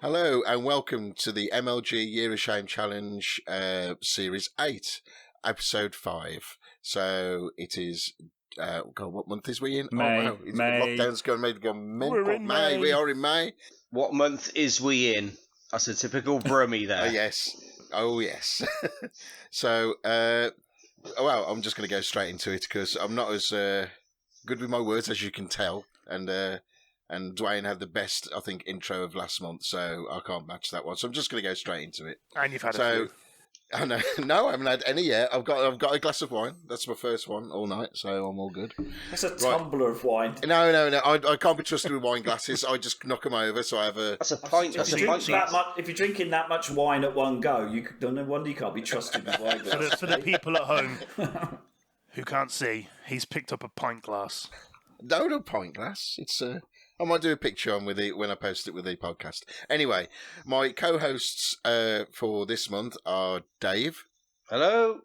Hello and welcome to the MLG Year of Shame Challenge Series 8, Episode 5. So it is, God, what month is we in? May. Oh, wow. May. Lockdown's going to go mental. We're in May. We are in May. What month is we in? That's a typical Brummy there. Oh, yes. So, well, I'm just going to go straight into it because I'm not as good with my words, as you can tell. And Duane had the best, I think, intro of last month, so I can't match that one. So I'm just going to go straight into it. And you've had a few. I know, no, I haven't had any yet. I've got a glass of wine. That's my first one all night, so I'm all good. That's a tumbler of wine. No. I can't be trusted with wine glasses. I just knock them over, so I have a... That's a pint. If you're drinking that much wine at one go, no wonder you can't be trusted with wine glasses. For the people at home who can't see, he's picked up a pint glass. No pint glass. It's I might do a picture on with it when I post it with the podcast. Anyway, my co-hosts for this month are Dave. Hello.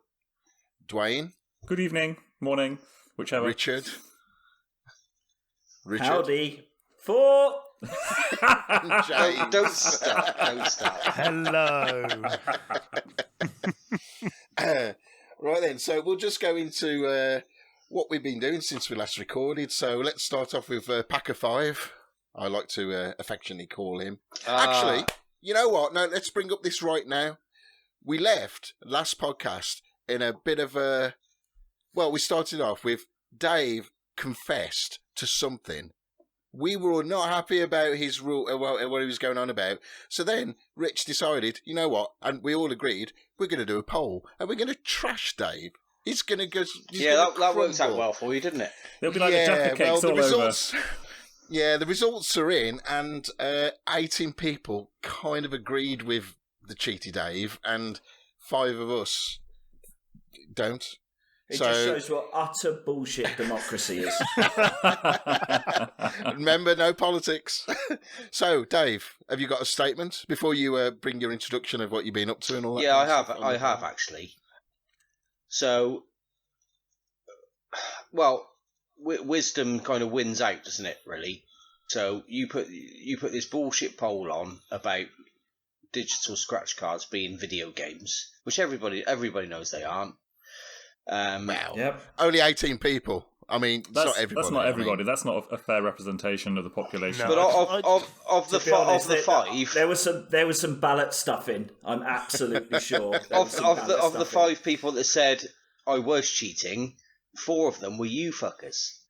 Duane. Good evening, morning, whichever. Richard. Howdy. Fore. Don't stop. Hello. Right then, so we'll just go into... what we've been doing since we last recorded. So let's start off with Packer 5. I like to affectionately call him. Actually, you know what? No, let's bring up this right now. We left last podcast in a bit of a... Well, we started off with Dave confessed to something. We were not happy about his rule, what he was going on about. So then Rich decided, you know what? And we all agreed, we're going to do a poll. And we're going to trash Dave. He's going to go... that works out well for you, didn't it? It'll be like the Jaffa cakes all results, over. Yeah, the results are in, and 18 people kind of agreed with the cheaty Dave, and 5 of us don't. It just shows what utter bullshit democracy is. Remember, no politics. So, Dave, have you got a statement before you bring your introduction of what you've been up to and all that? Yeah, I have actually. So, well, wisdom kind of wins out, doesn't it? Really. So you put this bullshit poll on about digital scratch cards being video games, which everybody knows they aren't. Wow. Yep. Only 18 people. I mean, that's not everybody. That's not everybody. That's not a fair representation of the population. No, but of the 5, there was some ballot stuffing. I'm absolutely sure. Of the 5 people that said I was cheating, 4 of them were you fuckers.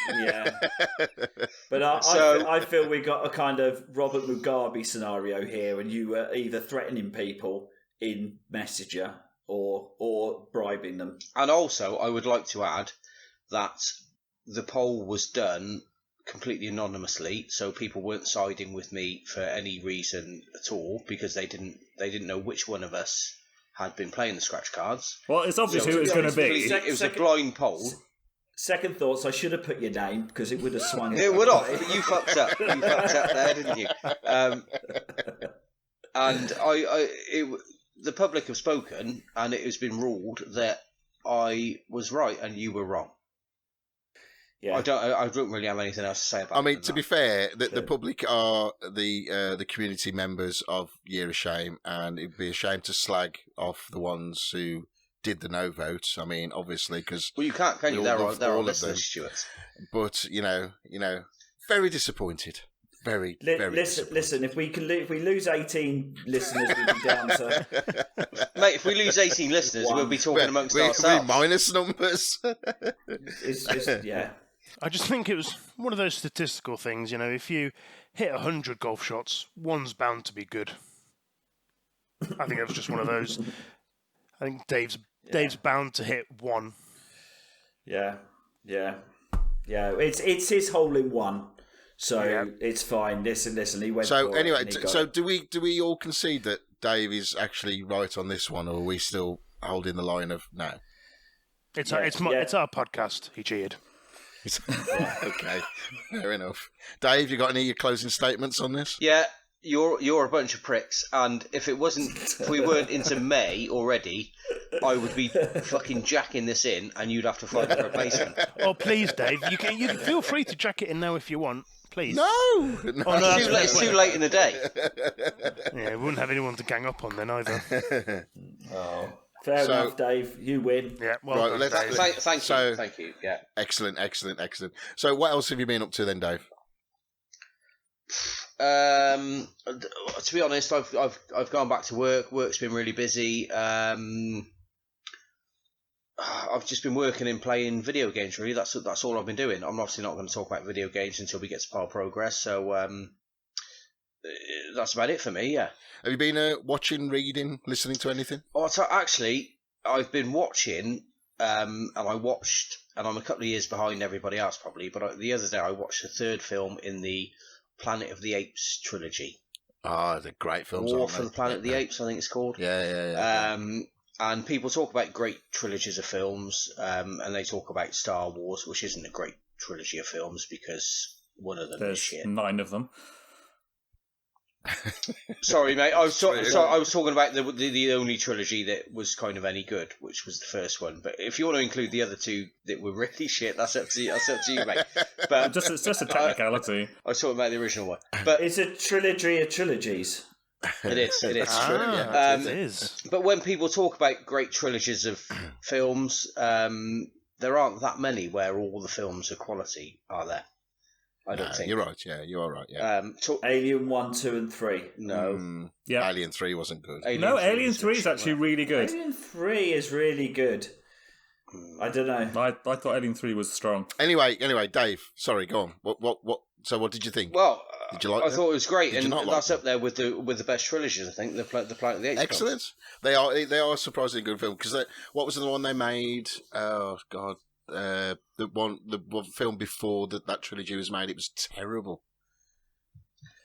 Yeah, but I feel we got a kind of Robert Mugabe scenario here, and you were either threatening people in Messenger or bribing them. And also, I would like to add that the poll was done completely anonymously, so people weren't siding with me for any reason at all because they didn't know which one of us had been playing the scratch cards. Well, it's obvious who it was going to be. It was a blind poll. Second thoughts, I should have put your name because it would have swung. It would have, but you fucked up. You fucked up there, didn't you? And the public have spoken, and it has been ruled that I was right and you were wrong. Yeah, I don't really have anything else to say about. I mean, to be fair, the public are the community members of Year of Shame, and it'd be a shame to slag off the ones who did the no vote. I mean, obviously, because you can't, can you? They're all listeners, Stuart. But you know, very disappointed. Very disappointed. Listen. If we lose 18 listeners, we'll be down to. Mate, if we lose 18 listeners, we'll be talking amongst ourselves. We're minus numbers. Yeah. I just think it was one of those statistical things. You know, if you hit 100 golf shots, one's bound to be good. I think it was just one of those. I think Dave's bound to hit one. Yeah. It's his hole in one, so it's fine. Listen. He went. So anyway, do we all concede that Dave is actually right on this one, or are we still holding the line of no? It's our podcast. He cheated. Okay, fair enough. Dave, you got any closing statements on this? Yeah. You're a bunch of pricks, and if we weren't into May already, I would be fucking jacking this in, and you'd have to find a replacement. Oh, please, Dave, you can feel free to jack it in now if you want. please. No! Oh, no, It's too late in the day. Yeah, we wouldn't have anyone to gang up on then either. Oh, fair enough, Dave. You win. Yeah, well Right, done, Dave. Thank you. Yeah. Excellent. So what else have you been up to then, Dave? To be honest, I've gone back to work. Work's been really busy. I've just been working and playing video games. Really, that's all I've been doing. I'm obviously not going to talk about video games until we get to Pile Progress. So that's about it for me. Yeah. Have you been watching, reading, listening to anything? Oh, so actually, I've been watching, and I watched, and I'm a couple of years behind everybody else probably. But the other day, I watched the third film in the Planet of the Apes trilogy. Ah, they're great films. War for the Planet of the Apes, I think it's called. Yeah. And people talk about great trilogies of films, and they talk about Star Wars, which isn't a great trilogy of films because one of them is shit. 9 of them. Sorry, mate. I was talking about the only trilogy that was kind of any good, which was the first one. But if you want to include the other two that were really shit, that's up to you, mate. But It's just a technicality. I was talking about the original one. But It's a trilogy of trilogies. it is. It is. But when people talk about great trilogies of films, there aren't that many where all the films are quality, are there? I don't think. You're right. Yeah, you are right. Yeah. Alien 1, 2, and 3. No. Yeah. Alien 3 wasn't good. Alien 3 is actually really good. Alien 3 is really good. I don't know. I thought Alien 3 was strong. Anyway, Dave. Sorry, go on. What? So, what did you think? Well, did you like I them? thought it was great, Did you and not like that's them? up there with the best trilogies. I think the Planet of the Apes. Excellent. films. They are surprisingly good film because what was the one they made? Oh God, the one film before that trilogy was made. It was terrible.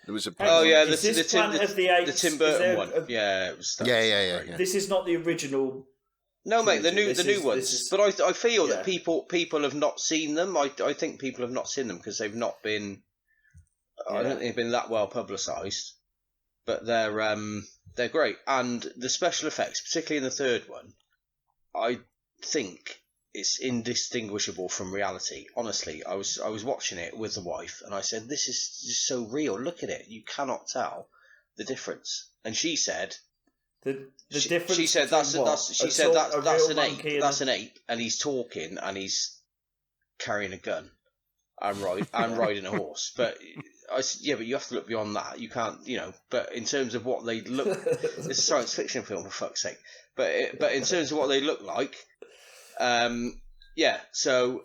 There was a the Tim Burton one. Yeah, it was. Yeah. This is not the original. No, mate, the new ones. is- But I feel that Yeah. people have not seen them. I think people have not seen them because they've not been. I don't think they've been that well publicised. But they're great, and the special effects, particularly in the third one, I think it's indistinguishable from reality. Honestly, I was watching it with the wife, and I said, "This is just so real. Look at it. You cannot tell the difference." And she said. The difference. She said that's an ape. That's an ape, and he's talking, and he's carrying a gun, and riding a horse. But but you have to look beyond that. You can't, But in terms of what they look, it's a science fiction film for fuck's sake. But in terms of what they look like, So,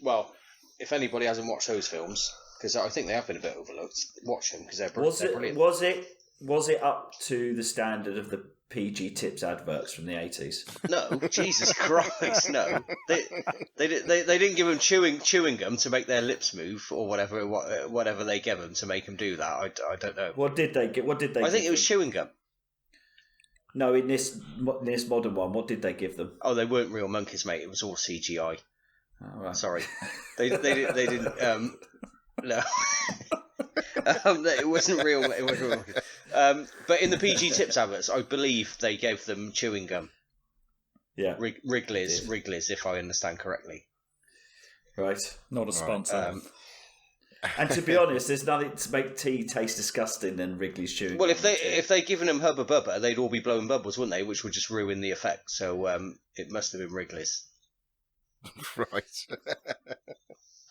well, if anybody hasn't watched those films, because I think they have been a bit overlooked, watch them because they're brilliant. Was it up to the standard of the PG Tips adverts from the 80s? No, Jesus Christ, no. They didn't give them chewing gum to make their lips move or whatever they gave them to make them do that. I don't know. What did they get? I think it was chewing gum. No, in this modern one, what did they give them? Oh, they weren't real monkeys, mate. It was all CGI. Oh, right. Sorry, they didn't. No. It wasn't real. It wasn't real. But in the PG Tips adverts, I believe they gave them chewing gum. Yeah, Wrigley's, if I understand correctly. Right. Not a sponsor. And to be honest, there's nothing to make tea taste disgusting than Wrigley's chewing. Well, gum if they'd given them Hubba Bubba, they'd all be blowing bubbles, wouldn't they? Which would just ruin the effect. So it must have been Wrigley's. Right.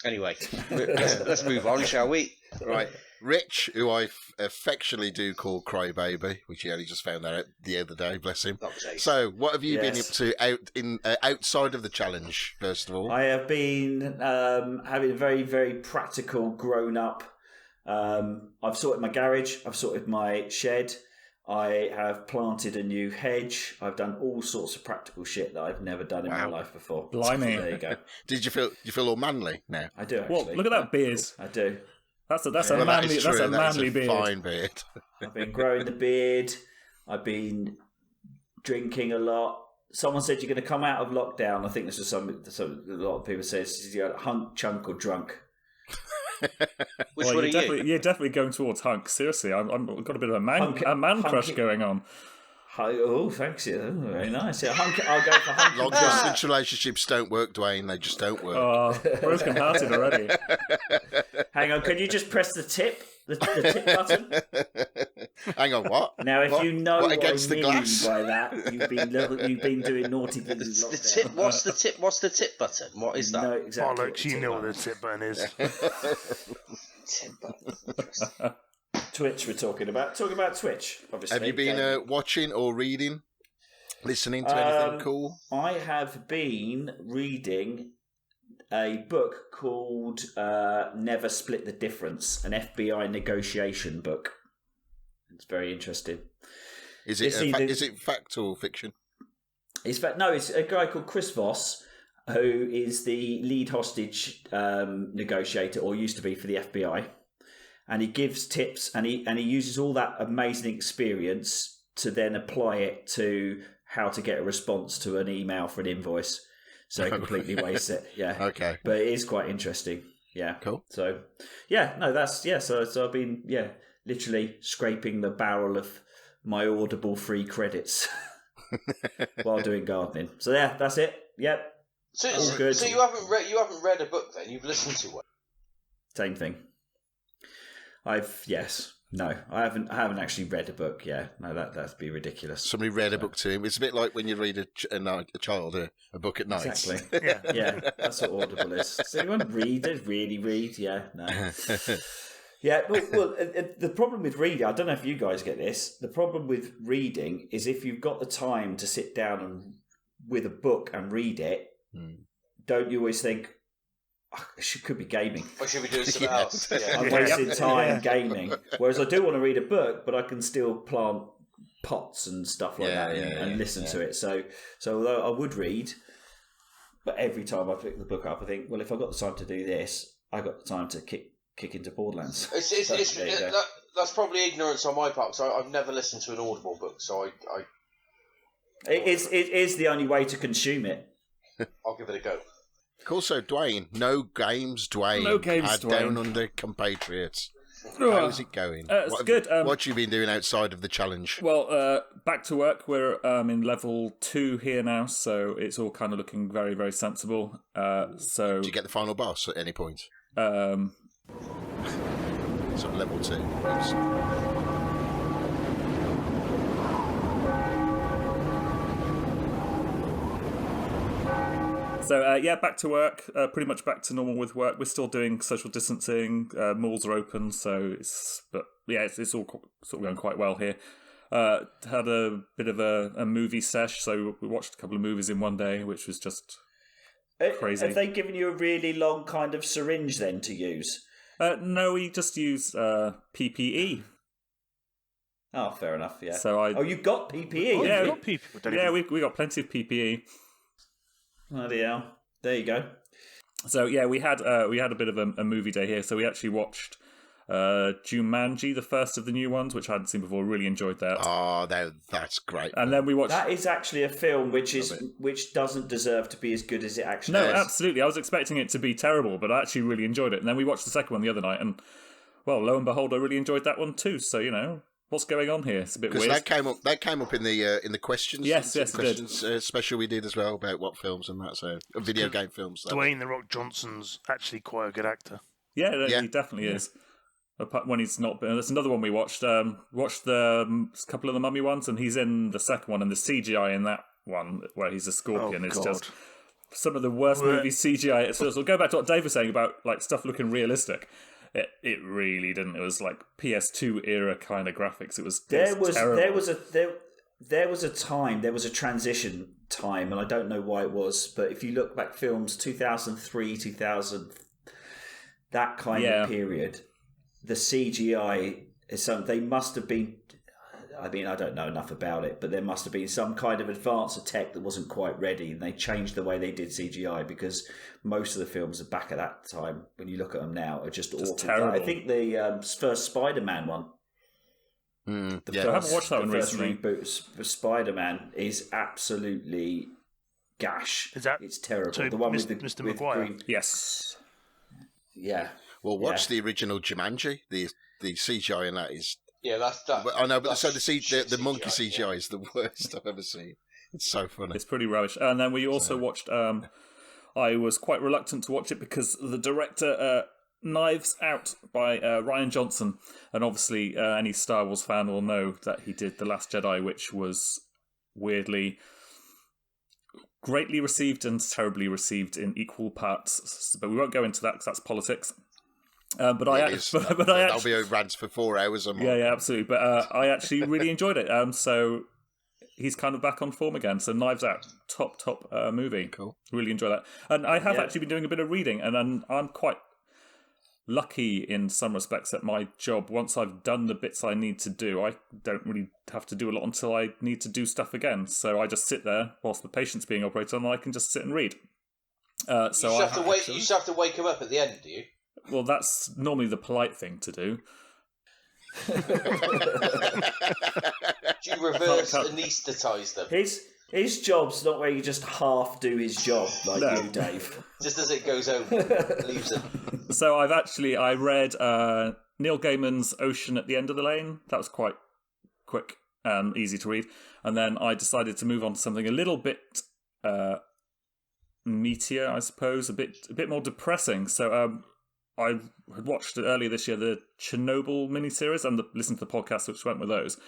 Anyway, let's move on, shall we? Right. Rich, who I affectionately do call Crybaby, which he only just found out the other day, bless him. So, what have you been up to outside of the challenge, first of all? I have been having a very, very practical grown-up. I've sorted my garage. I've sorted my shed. I have planted a new hedge. I've done all sorts of practical shit that I've never done in my life before. Blimey. There you go. Did you feel all manly now? I do, actually. Well, look at that beard. I do. That's a manly beard. Fine beard. I've been growing the beard. I've been drinking a lot. Someone said you're going to come out of lockdown. I think this is a lot of people say you're hunk, chunk, or drunk. Which one are you? You're definitely going towards hunk. Seriously, I've got a bit of a man crush going on. Oh, thanks. Yeah, very nice. Yeah, I'll go for hunky. Long distance relationships don't work, Duane. They just don't work. Oh, broken hearted already. Hang on, can you just press the tip? The tip button? Hang on, what? Now, if you know what against I the mean glass? by that, you've been doing naughty things in The lockdown. tip. What's the tip? What's the tip button? What is that? No, exactly. Bollocks, you know what the tip button is. Tip button. Twitch we're talking about. Talking about Twitch, obviously. Have you been watching or reading, listening to anything cool? I have been reading a book called Never Split the Difference, an FBI negotiation book. It's very interesting. Is it fact or fiction? It's a guy called Chris Voss, who is the lead hostage negotiator, or used to be, for the FBI. And he gives tips, and he uses all that amazing experience to then apply it to how to get a response to an email for an invoice. So he completely wastes it. Yeah. Okay. But it is quite interesting. Yeah. Cool. So, So I've been literally scraping the barrel of my Audible free credits while doing gardening. So yeah, that's it. Yep. So good. you haven't read a book then? You've listened to one. Same thing. I haven't actually read a book. Yeah, no, that'd be ridiculous. Somebody read a book to him. It's a bit like when you read a child a book at night. Exactly. Yeah, that's what Audible is. Does anyone really read? Yeah, no. Yeah, well, the problem with reading, I don't know if you guys get this. The problem with reading is if you've got the time to sit down and with a book and read it, don't you always think, could be gaming. Or should we do something else? Yeah. I'm wasting time gaming. Whereas I do want to read a book, but I can still plant pots and stuff like that and listen to it. So although I would read, but every time I pick the book up, I think, well, if I've got the time to do this, I've got the time to kick into Borderlands. That's probably ignorance on my part, because I've never listened to an Audible book, so It is the only way to consume it. I'll give it a go. Cool. So, Duane, no games, Duane. No games, Duane. Down under compatriots. How's it going? It's good. What have you been doing outside of the challenge? Well, back to work. We're in level 2 here now, so it's all kind of looking very, very sensible. So, did you get the final boss at any point? So level 2. Oops. So, back to work. Pretty much back to normal with work. We're still doing social distancing. Malls are open, so it's all sort of going quite well here. Had a bit of a movie sesh, so we watched a couple of movies in one day, which was just crazy. Have they given you a really long kind of syringe then to use? No, we just use PPE. Oh, fair enough. Yeah. So you got PPE? Oh, yeah, you got PPE. Yeah, we got plenty of PPE. Bloody hell. There you go. So yeah, we had a bit of a movie day here. So we actually watched Jumanji, the first of the new ones, which I hadn't seen before. Really enjoyed that. Oh, that's great. And then we watched. That is actually a film which doesn't deserve to be as good as it actually is. No, absolutely. I was expecting it to be terrible, but I actually really enjoyed it. And then we watched the second one the other night, and well, lo and behold, I really enjoyed that one too. So what's going on here? It's a bit weird. Because that came up in the questions. Yes, the questions special we did as well about what films and that. So video game films. Dwayne The Rock Johnson's actually quite a good actor. Yeah, he definitely is. When he's not, there's another one we watched. Watched the couple of the Mummy ones, and he's in the second one, and the CGI in that one where he's a scorpion is just some of the worst movie CGI. So we'll go back to what Dave was saying about like stuff looking realistic. It really didn't. It was like PS2 era kind of graphics. It was terrible. There was a transition time, and I don't know why it was, but if you look back films 2003, 2000, that kind of period, the CGI is something. They must have been. I mean, I don't know enough about it, but there must have been some kind of advance of tech that wasn't quite ready, and they changed the way they did CGI because most of the films are back at that time. When you look at them now, are just awful. Terrible. I think the first Spider-Man one. I haven't watched that one recently. The first reboot of Spider-Man is absolutely gash. It's terrible. The one with Mr. with Maguire? Green. Yes. Yeah. Well, watch the original Jumanji. The CGI in that is Yeah, that's that. I know, but so the monkey CGI is the worst I've ever seen. It's so funny. It's pretty rubbish. And then we also watched. I was quite reluctant to watch it because the director, Knives Out by Rian Johnson, and obviously any Star Wars fan will know that he did The Last Jedi, which was weirdly greatly received and terribly received in equal parts. But we won't go into that because that's politics. That'll be a rant for 4 hours or more. Yeah, absolutely. But I actually really enjoyed it. So he's kind of back on form again. So Knives Out, top movie. Cool. Really enjoy that. And I have actually been doing a bit of reading, and I'm quite lucky in some respects at my job. Once I've done the bits I need to do, I don't really have to do a lot until I need to do stuff again. So I just sit there whilst the patient's being operated on, and I can just sit and read. You just have to wake him up at the end, do you? Well, that's normally the polite thing to do. Do you reverse anaesthetise them? His job's not where you just half do his job like you, Dave. Just as it goes home, leaves him. So I read Neil Gaiman's Ocean at the End of the Lane. That was quite quick and easy to read. And then I decided to move on to something a little bit meatier, I suppose, a bit more depressing. So I had watched earlier this year the Chernobyl miniseries and listened to the podcast which went with those.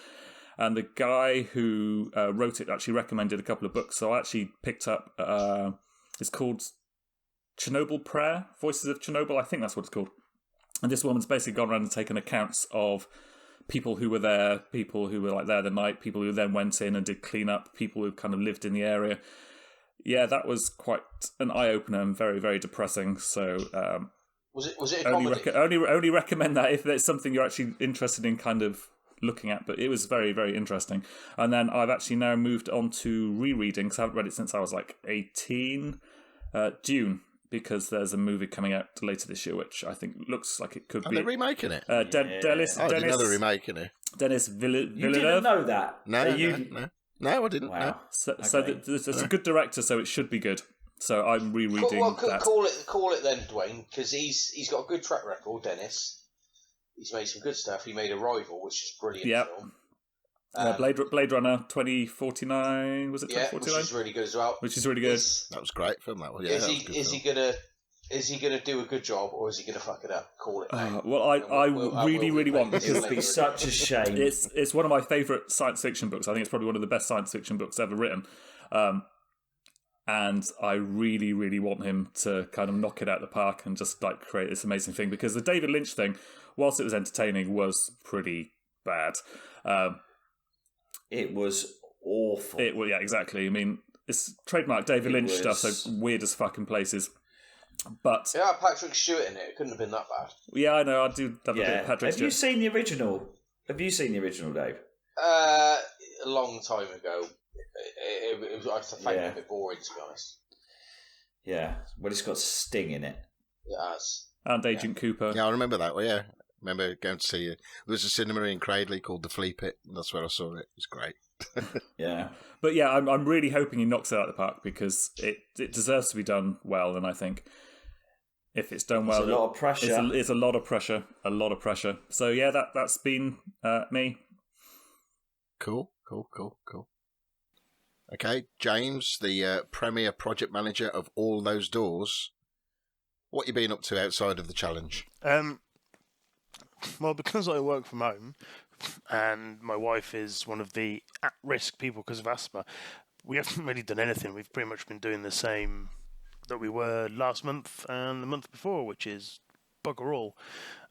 And the guy who wrote it actually recommended a couple of books. So I actually picked up, it's called Chernobyl Prayer, Voices of Chernobyl. I think that's what it's called. And this woman's basically gone around and taken accounts of people who were there, people who were like there the night, people who then went in and did clean up, people who kind of lived in the area. Yeah, that was quite an eye-opener and very, very depressing. So was it a comedy? Only recommend that if there's something you're actually interested in kind of looking at, but it was very, very interesting. And then I've actually now moved on to rereading, because I haven't read it since I was like 18, Dune, because there's a movie coming out later this year, which I think looks like it could be. They're remaking it? Dennis, I didn't know they're remaking it. Dennis Villeneuve. You didn't know that? No, I didn't. Wow. No. So it's a good director, so it should be good. So I'm rereading that. Call it then, Duane, because he's got a good track record, Dennis. He's made some good stuff. He made Arrival, which is a brilliant film. Blade Runner 2049, was it 2049? Which is really good as well. Which is really good. That was great film, that one. Yeah, is he gonna do a good job, or is he gonna fuck it up? Call it. Well, I really want, because it would be such a shame. It's one of my favourite science fiction books. I think it's probably one of the best science fiction books ever written. And I really, really want him to kind of knock it out of the park and just like create this amazing thing, because the David Lynch thing, whilst it was entertaining, was pretty bad. It was awful. Yeah, exactly. I mean, it's trademark David Lynch stuff, so weird as fucking places. But yeah, Patrick Stewart in it. It couldn't have been that bad. Yeah, I know. I do love a bit of Patrick Stewart. Have you seen the original? Dave? A long time ago. I found it a bit boring, to be honest. Yeah, well, it's got Sting in it. It has. And Agent Cooper. Yeah, I remember that. Well, yeah, I remember going to see it. There was a cinema in Cradley called the Flea Pit, and that's where I saw it. It was great. Yeah, but yeah, I'm really hoping he knocks it out of the park, because it deserves to be done well, and I think if it's done well, it's a lot of pressure. It's a lot of pressure. So yeah, that's been me. Cool. Okay, James, the premier project manager of All Those Doors. What you been up to outside of the challenge? Well, because I work from home, and my wife is one of the at-risk people because of asthma, we haven't really done anything. We've pretty much been doing the same that we were last month and the month before, which is bugger all.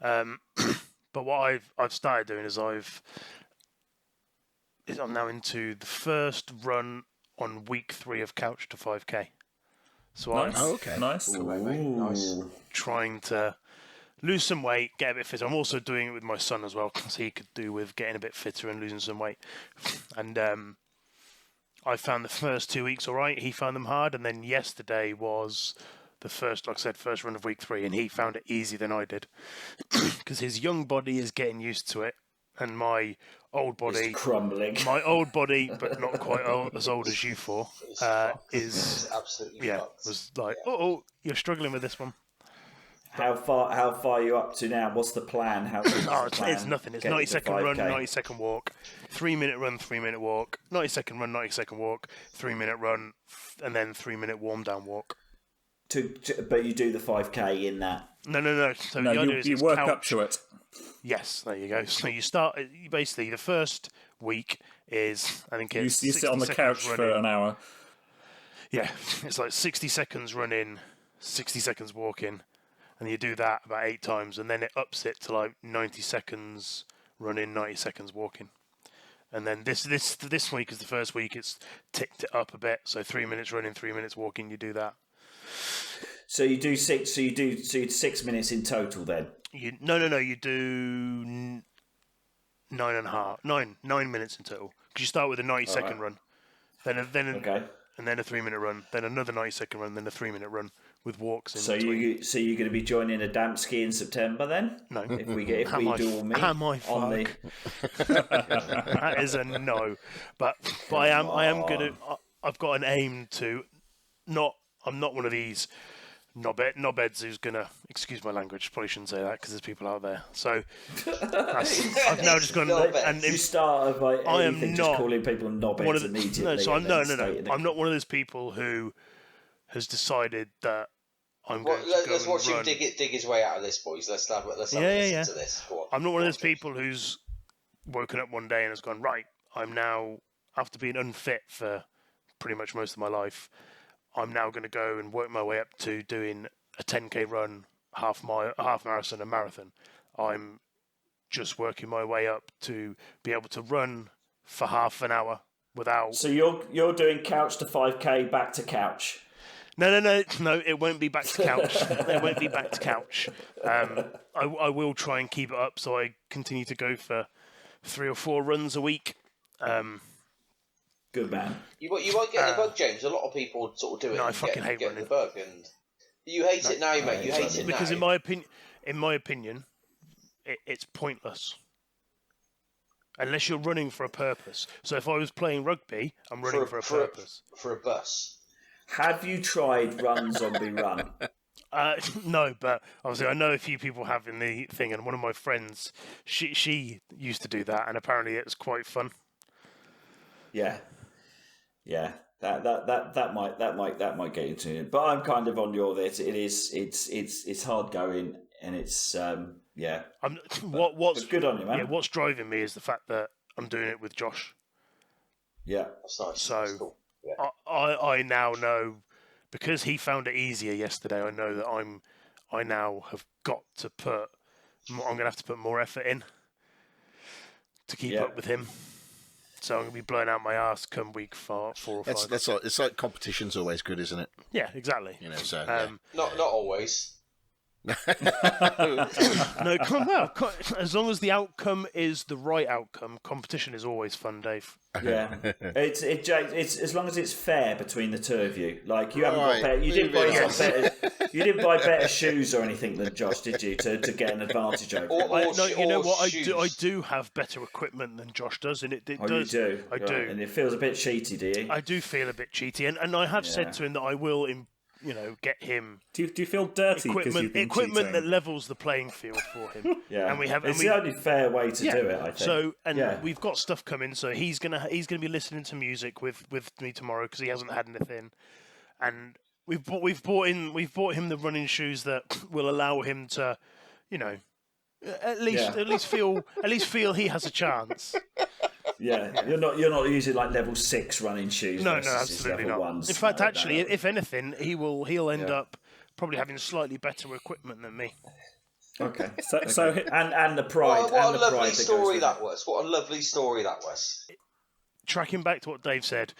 But what I've started doing is I'm now into the first run on week 3 of Couch to 5K. So nice. Nice. Trying to lose some weight, get a bit fitter. I'm also doing it with my son as well, because he could do with getting a bit fitter and losing some weight. And I found the first 2 weeks all right. He found them hard, and then yesterday was the first run of week 3, and he found it easier than I did, because his young body is getting used to it, and my old body is crumbling. My old body, but not quite as old as you four, is absolutely fucked. was like, oh, you're struggling with this one. How far are you up to now? What's the plan? It's nothing. It's 90-second run, 90-second walk, 3-minute run, 3-minute walk, 90-second run, 90-second walk, 3-minute run, and then 3-minute warm down walk. But you do the 5K in that? No. So you work up to it. Yes, there you go. So you start basically the first week is I think it's you sit on the couch for an hour. Yeah, it's like 60 seconds running, 60 seconds walking, and you do that about 8 times, and then it ups it to like 90 seconds running, 90 seconds walking. And then this week is the first week. It's ticked it up a bit. So 3 minutes running, 3 minutes walking. You do that. So you do 6. So you do 6 minutes in total then. No. You do 9 minutes in total because you start with a 90-second run, then and then a 3-minute run, then another 90-second run, then a 3-minute run with walks in between. So you're going to be joining a Damski in September then? No. If we do all meet on the... That is a no. But I am going to... I've got an aim to not... I'm not one of these knobheads who's going to... Excuse my language, probably shouldn't say that because there's people out there. So I've now just gone... And you start by I am just not calling people knobheads immediately. No, so I'm not one of those people who has decided that I'm going to go let's watch him dig his way out of this, boys. Let's have a listen to this. Go on. I'm not one of those people who's woken up one day and has gone, right, I'm now, after being unfit for pretty much most of my life, I'm now going to go and work my way up to doing a 10k run, half marathon, and marathon. I'm just working my way up to be able to run for half an hour without... So you're doing couch to 5k back to couch? No, it won't be back to couch. It won't be back to couch. I will try and keep it up so I continue to go for 3 or 4 runs a week. Good man. You won't get the bug, James. A lot of people sort of do it. No, I fucking hate running. The bug, and you hate it now, mate. You hate it because now. in my opinion, it's pointless. Unless you're running for a purpose. So if I was playing rugby, I'm running for a purpose. For a bus. Have you tried Run Zombie Run? No, but obviously I know a few people have in the thing, and one of my friends, she used to do that, and apparently it's quite fun. Yeah. That might get into it, but I'm kind of on your this. It's hard going, and it's what's good on you, man. Yeah, what's driving me is the fact that I'm doing it with Josh. Yeah, that's nice. So that's cool. Yeah. I now know, because he found it easier yesterday. I know that I now have got to put. I'm going to have to put more effort in to keep up with him. So I'm going to be blowing out my ass come week 4 or 5. It's like competition's always good, isn't it? Yeah, exactly. You know, so not always. No, as long as the outcome is the right outcome, competition is always fun, Dave. Yeah, it's as long as it's fair between the two of you. Like you haven't got better, you didn't buy better shoes or anything than Josh, did you? To get an advantage over him? You know what? I do have better equipment than Josh does, and it does. You do. I do, and it feels a bit cheaty, do you? I do feel a bit cheaty, and I have said to him that I will. Get him. Do you feel dirty? Equipment that levels the playing field for him. Yeah, and we have. It's the only fair way to do it, I think. So, we've got stuff coming. So he's gonna be listening to music with me tomorrow because he hasn't had anything, and we've bought him the running shoes that will allow him to, at least feel he has a chance. Yeah, you're not using like level 6 running shoes. No, absolutely not. Ones, in fact, actually, if anything, he'll end up probably having slightly better equipment than me. Okay. So and the pride. What a lovely story that was. What a lovely story that was. Tracking back to what Dave said,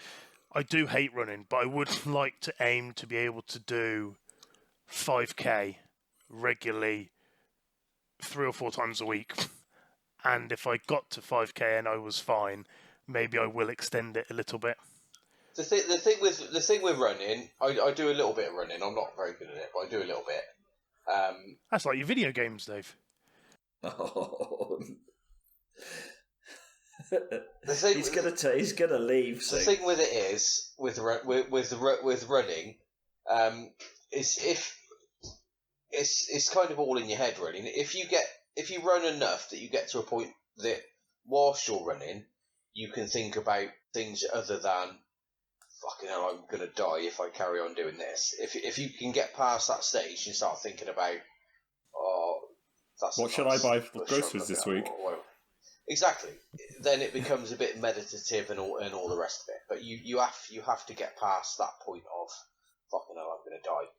I do hate running, but I would like to aim to be able to do 5k regularly 3 or 4 times a week. And if I got to 5k and I was fine, maybe I will extend it a little bit. The thing with running, I do a little bit of running. I'm not very good at it, but I do a little bit. That's like your video games, Dave. Oh. He's gonna leave soon. The thing with it is with running, is it's kind of all in your head, really. If you run enough that you get to a point that whilst you're running, you can think about things other than fucking hell, I'm gonna die if I carry on doing this. If you can get past that stage and start thinking about, what should I buy for groceries this week? Exactly. Then it becomes a bit meditative and all the rest of it. But you have to get past that point of fucking hell, I'm gonna die.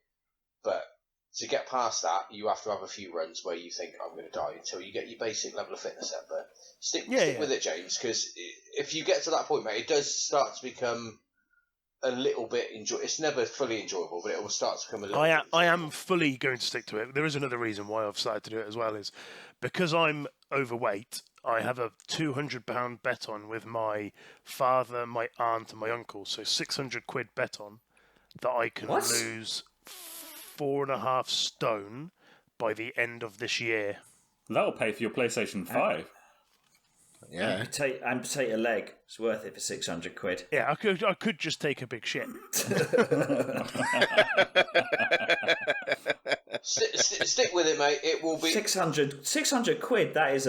But to get past that, you have to have a few runs where you think I'm going to die until you get your basic level of fitness up. But stick with it, James, because if you get to that point, mate, it does start to become a little bit enjoyable. It's never fully enjoyable, but it will start to become a little bit enjoyable. I am fully going to stick to it. There is another reason why I've started to do it as well, is because I'm overweight. I have a £200 bet on with my father, my aunt, and my uncle. So £600 bet on that I can lose 4.5 stone by the end of this year. That'll pay for your PlayStation 5. Yeah. Amputate a leg. It's worth it for £600. Yeah, I could just take a big shit. Stick with it, mate. It will be £600. That is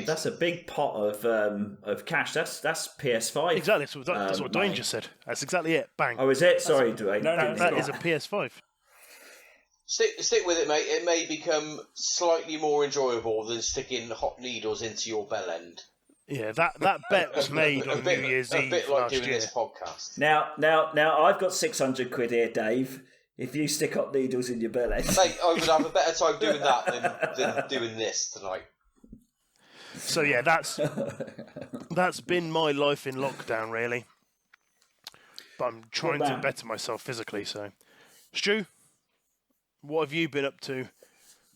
that's a big pot of cash. That's PS5. Exactly. So that's what Duane just said. That's exactly it. Bang. Oh, is it? Sorry, Duane. No, that is a PS5. Stick with it, mate. It may become slightly more enjoyable than sticking hot needles into your bell end. Yeah, that bet was made on New Year's Eve. A bit like last doing year. this podcast. Now, I've got £600 here, Dave. If you stick hot needles in your bell end, mate, I would have a better time doing that than doing this tonight. So yeah, that's been my life in lockdown, really. But I'm trying to better myself physically. So, Stu, what have you been up to?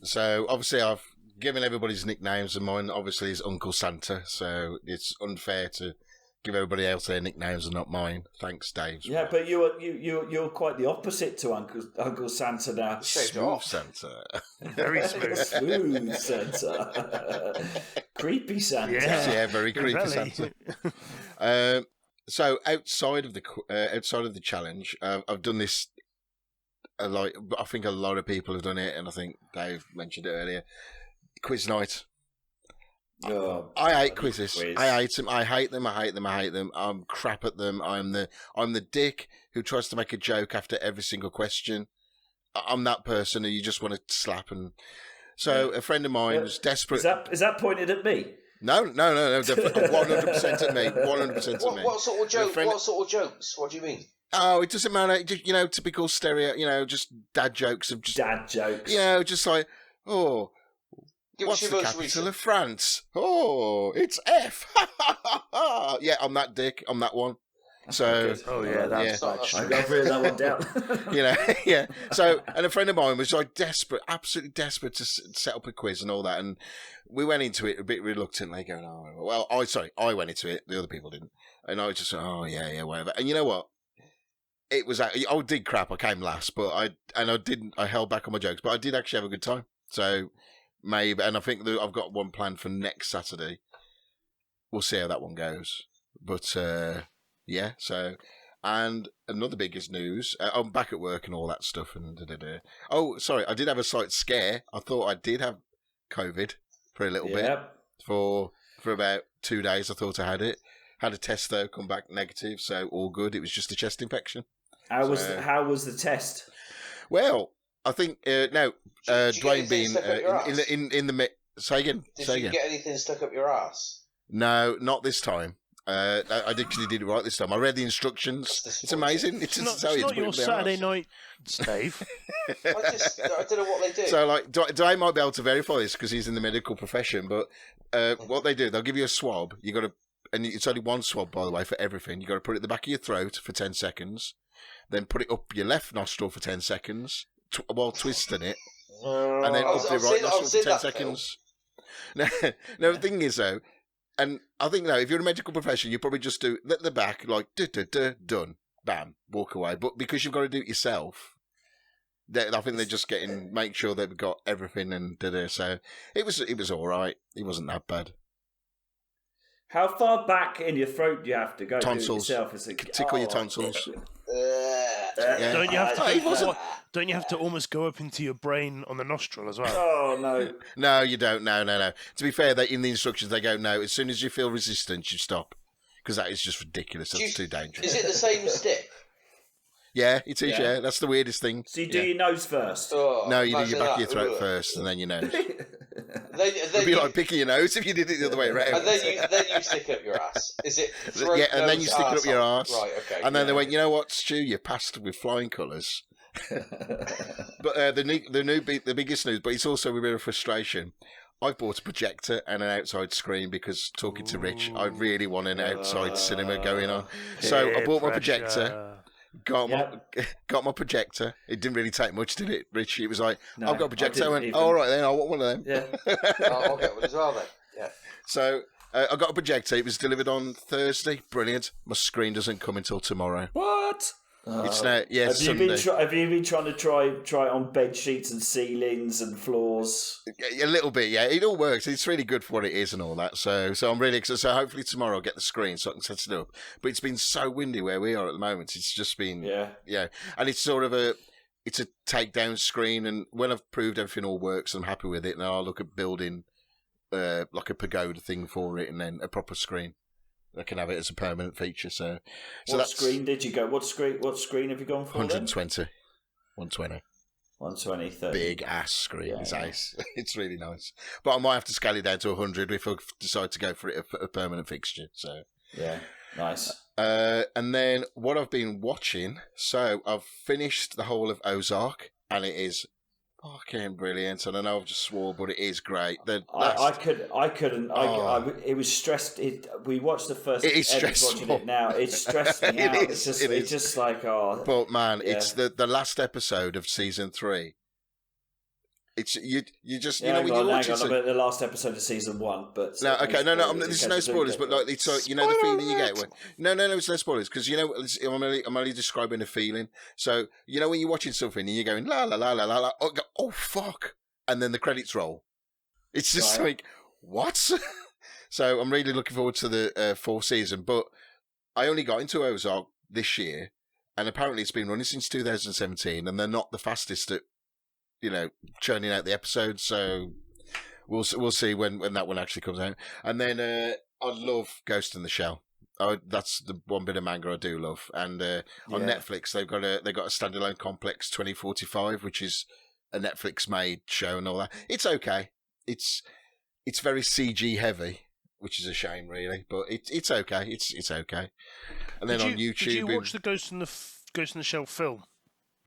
So, obviously, I've given everybody's nicknames, and mine obviously is Uncle Santa, so it's unfair to give everybody else their nicknames and not mine. Thanks, Dave. Yeah, but you're quite the opposite to Uncle Santa now. Smooth Santa. Very smooth. Smooth Santa. Creepy Santa. Yeah, very creepy Santa. So, outside of the challenge, I've done this. I think a lot of people have done it, and I think Dave mentioned it earlier. Quiz night. Oh, I hate quizzes. I hate them. I hate them. I'm crap at them. I'm the dick who tries to make a joke after every single question. I'm that person who you just want to slap. And so a friend of mine was desperate. Is that pointed at me? No. 100% at me. 100% at me. What sort of joke? What sort of jokes? What do you mean? Oh, it doesn't matter. Just, typical stereo. Just dad jokes of just dad jokes. Just like, oh, what's the capital of France? Oh, it's F. Yeah, I'm that dick. I'm that one. So, that's I've got to bring that one down. Yeah. So, and a friend of mine was like absolutely desperate to set up a quiz and all that, and we went into it a bit reluctantly, going, "Oh, well, I went into it. The other people didn't," and I was just, "Oh, yeah, whatever." And you know what? It was, I did crap. I came last, but I held back on my jokes, but I did actually have a good time. So maybe, and I think that I've got one planned for next Saturday. We'll see how that one goes. But yeah. So, and another biggest news. I'm back at work and all that stuff. And oh, sorry, I did have a slight scare. I thought I did have COVID for a little bit for about 2 days. I thought I had it. Had a test though, come back negative, so all good. It was just a chest infection. How was the test? Well, I think Duane being in the say again. Did you get anything stuck up your ass? No, not this time. I actually did it right this time. I read the instructions. It's amazing. It's not your Saturday night, Dave. I don't know what they do. So, like, Duane might be able to verify this because he's in the medical profession. But what they do, they'll give you a swab. You got to. And it's only one swab, by the way, for everything. You've got to put it at the back of your throat for 10 seconds. Then put it up your left nostril for 10 seconds while twisting it. And then up your right nostril for 10 seconds. No, the thing is, though, and I think, if you're in a medical profession, you probably just do at the back, like, done, bam, walk away. But because you've got to do it yourself, I think they're just make sure they've got everything and So it was all right. It wasn't that bad. How far back in your throat do you have to go? Tonsils. Do it yourself? Tickle your tonsils. Yeah. Don't you have to almost go up into your brain on the nostril as well? Oh no! No, you don't. No. To be fair, in the instructions they go no. As soon as you feel resistance, you stop, because that is just ridiculous. That's too dangerous. Is it the same stick? Yeah, it is. Yeah, that's the weirdest thing. So you do your nose first? Oh, no, you do your back of your throat first, and then your nose. Then It'd be like picking your nose if you did it the other way around. And then you stick up your ass. Is it? Throat, yeah, and nose, then you stick it up your arse. Right. Okay. And then they went, you know what, Stu, you passed with flying colours. But the biggest news, but it's also a bit of frustration. I bought a projector and an outside screen because talking to Rich, I really want an outside cinema going on. So I bought my projector. Got my projector. It didn't really take much, did it, Rich? It was like, no, I've got a projector. I went, all right then, I want one of them. Yeah. I'll get one as well then. Yeah. So I got a projector. It was delivered on Thursday. Brilliant. My screen doesn't come until tomorrow. What? It's now, yeah, Sunday. Have you been trying to try it on bed sheets and ceilings and floors? A little bit, yeah. It all works. It's really good for what it is and all that. So I'm really excited. So hopefully tomorrow I'll get the screen so I can set it up. But it's been so windy where we are at the moment. It's just been, yeah. And it's sort of it's a takedown screen. And when I've proved everything all works, I'm happy with it. And I'll look at building like a pagoda thing for it and then a proper screen. I can have it as a permanent feature. So what screen did you go? What screen have you gone for? 120. 120. 120, 30. Big ass screen. Yeah, it's nice. It's really nice. But I might have to scale it down to 100 if I decide to go for it a permanent fixture. So yeah, nice. And then what I've been watching. So I've finished the whole of Ozark, and it is fucking brilliant. And I know I've just swore, but it is great. I couldn't. It was stressed. We watched the first. It is stressful. Watching it now, it stressed me out. It's just like But man, it's the last episode of season 3. It's you just when you watch it. About the last episode of season 1, but no, okay, no. This is no spoilers, but like it's like the feeling you get when no, it's no spoilers because I'm only describing a feeling. So when you're watching something and you're going la la la la la, oh fuck, and then the credits roll. It's just like what? So I'm really looking forward to the 4th season, but I only got into Ozark this year, and apparently it's been running since 2017, and they're not the fastest at churning out the episodes, so we'll see when that one actually comes out. And then I love Ghost in the Shell. That's the one bit of manga I do love. And on Netflix, they've got a standalone complex 2045, which is a Netflix made show and all that. It's okay. It's very CG heavy, which is a shame, really, but it's okay. It's okay. And then on YouTube, did you watch the Ghost in the Shell film?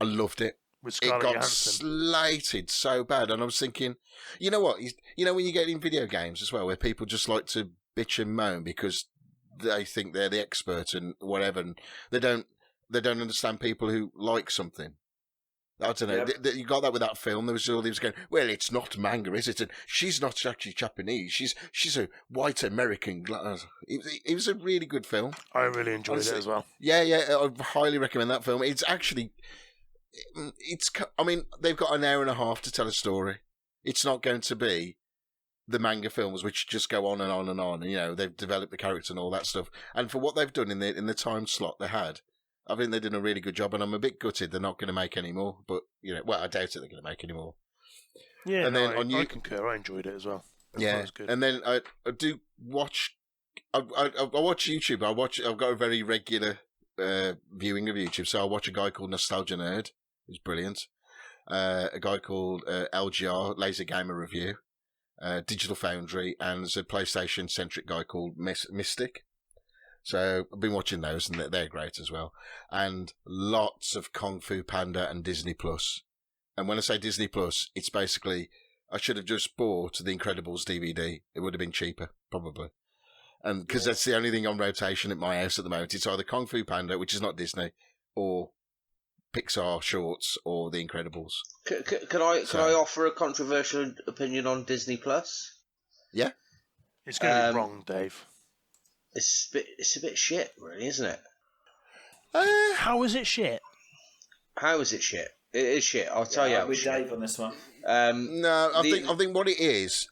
I loved it. It got slated so bad, and I was thinking, you know what? When you get in video games as well, where people just like to bitch and moan because they think they're the expert and whatever, and they don't understand people who like something. I don't know. Yep. You got that with that film. There was all these going, well, it's not manga, is it? And she's not actually Japanese. She's a white American. It was a really good film. I really enjoyed it as well. Yeah. I highly recommend that film. It's actually. They've got an hour and a half to tell a story. It's not going to be the manga films, which just go on and on and on. They've developed the character and all that stuff. And for what they've done in the time slot they had, I think they did a really good job. And I'm a bit gutted they're not going to make any more. But I doubt it they're going to make any more. Yeah, and then I concur. I enjoyed it as well. Yeah, good. And then I do watch. I watch YouTube. I've got a very regular viewing of YouTube. So I watch a guy called Nostalgia Nerd. He's brilliant. A guy called LGR, Laser Gamer Review, Digital Foundry, and there's a PlayStation-centric guy called Mystic. So I've been watching those, and they're great as well. And lots of Kung Fu Panda and Disney Plus. And when I say Disney Plus, it's basically, I should have just bought the Incredibles DVD. It would have been cheaper, probably. And because that's the only thing on rotation at my house at the moment. It's either Kung Fu Panda, which is not Disney, or Pixar shorts, or The Incredibles. Can I offer a controversial opinion on Disney Plus? Yeah, it's going to be wrong, Dave. It's a bit shit, really, isn't it? How is it shit? How is it shit? It is shit. I'll tell you. With Dave on this one. No, I think what it is,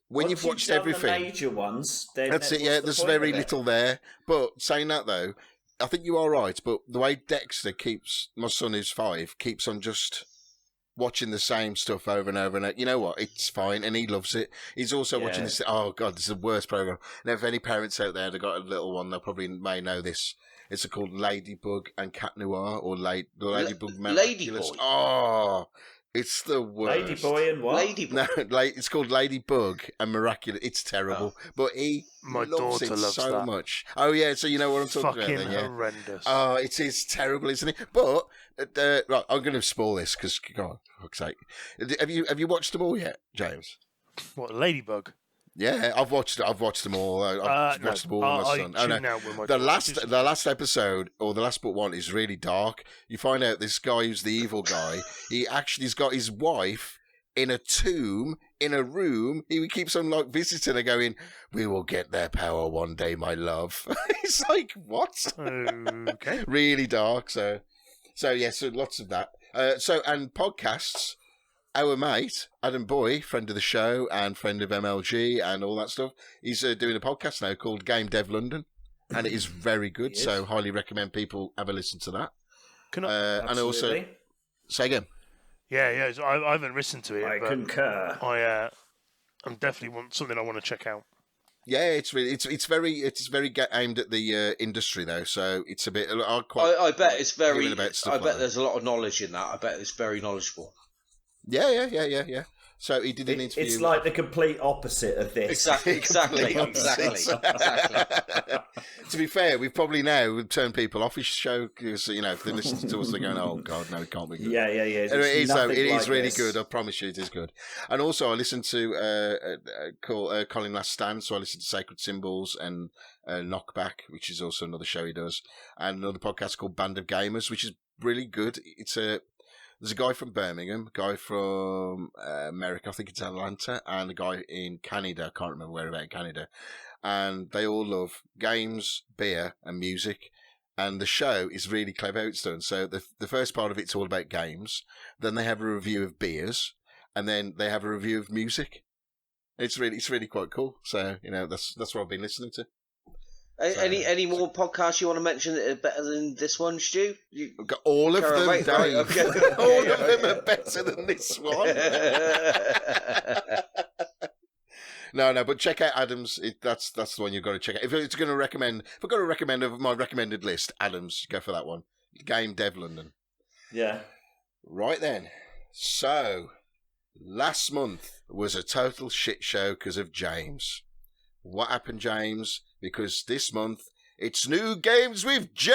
when you've watched everything, the major ones, then that's it. Yeah, there's very little there. But saying that though, I think you are right. But the way Dexter keeps, my son who's 5, keeps on just watching the same stuff over and over and over. You know what? It's fine, and he loves it. He's also watching this. Oh God, this is the worst program. Now, if any parents out there that got a little one, they probably may know this. It's called Ladybug and Cat Noir, or Ladybug Miraculous. Ladyboy. Oh, it's the worst. Ladyboy and what? Ladybug. No, it's called Ladybug and Miraculous. It's terrible, but My loves daughter it loves so that. much. Oh yeah, so you know what I'm talking Fucking about then, yeah? horrendous. Oh, it is terrible, isn't it? But right, I'm going to spoil this because, God, for fuck's sake, have you watched them all yet, James? What, Ladybug? Yeah, I've watched them all. I've watched them all with my son. The last episode, or the last but one, is really dark. You find out this guy who's the evil guy, he actually's got his wife in a tomb, in a room. He keeps on like visiting her going, "We will get their power one day, my love." It's like, what? Okay. Really dark. So lots of that. And podcasts. Our mate, Adam Boy, friend of the show and friend of MLG and all that stuff, he's doing a podcast now called Game Dev London, and it is very good, so highly recommend people have a listen to that. Can I? And also, say again. Yeah, so I haven't listened to it. I concur. I'm definitely something I want to check out. Yeah, it's very aimed at the industry though, so it's a bit. I bet it's very. I bet that. There's a lot of knowledge in that. I bet it's very knowledgeable. Yeah. So he did an interview. It's like the complete opposite of this. Exactly. To be fair, we've probably now turned people off his show because, you know, if they listen to us, they're going, "Oh God, no, it can't be good." Yeah. It is really good. I promise you, it is good. And also, I listened to Colin Last Stand, so I listened to Sacred Symbols and Knockback, which is also another show he does, and another podcast called Band of Gamers, which is really good. There's a guy from Birmingham, a guy from America, I think it's Atlanta, and a guy in Canada, I can't remember where about in Canada. And they all love games, beer, and music. And the show is really clever how it's done. So the first part of it's all about games. Then they have a review of beers. And then they have a review of music. It's really quite cool. So, you know, that's what I've been listening to. Any more podcasts you want to mention that are better than this one, Stu? I've got all of them, Dave. Right, okay. All of them are better than this one. No, but check out Adams. That's the one you've got to check out. If I've got to recommend of my recommended list, Adams, go for that one. Game Dev London. Yeah. Right then. So, last month was a total shit show because of James. What happened, James? Because this month, it's New Games with James!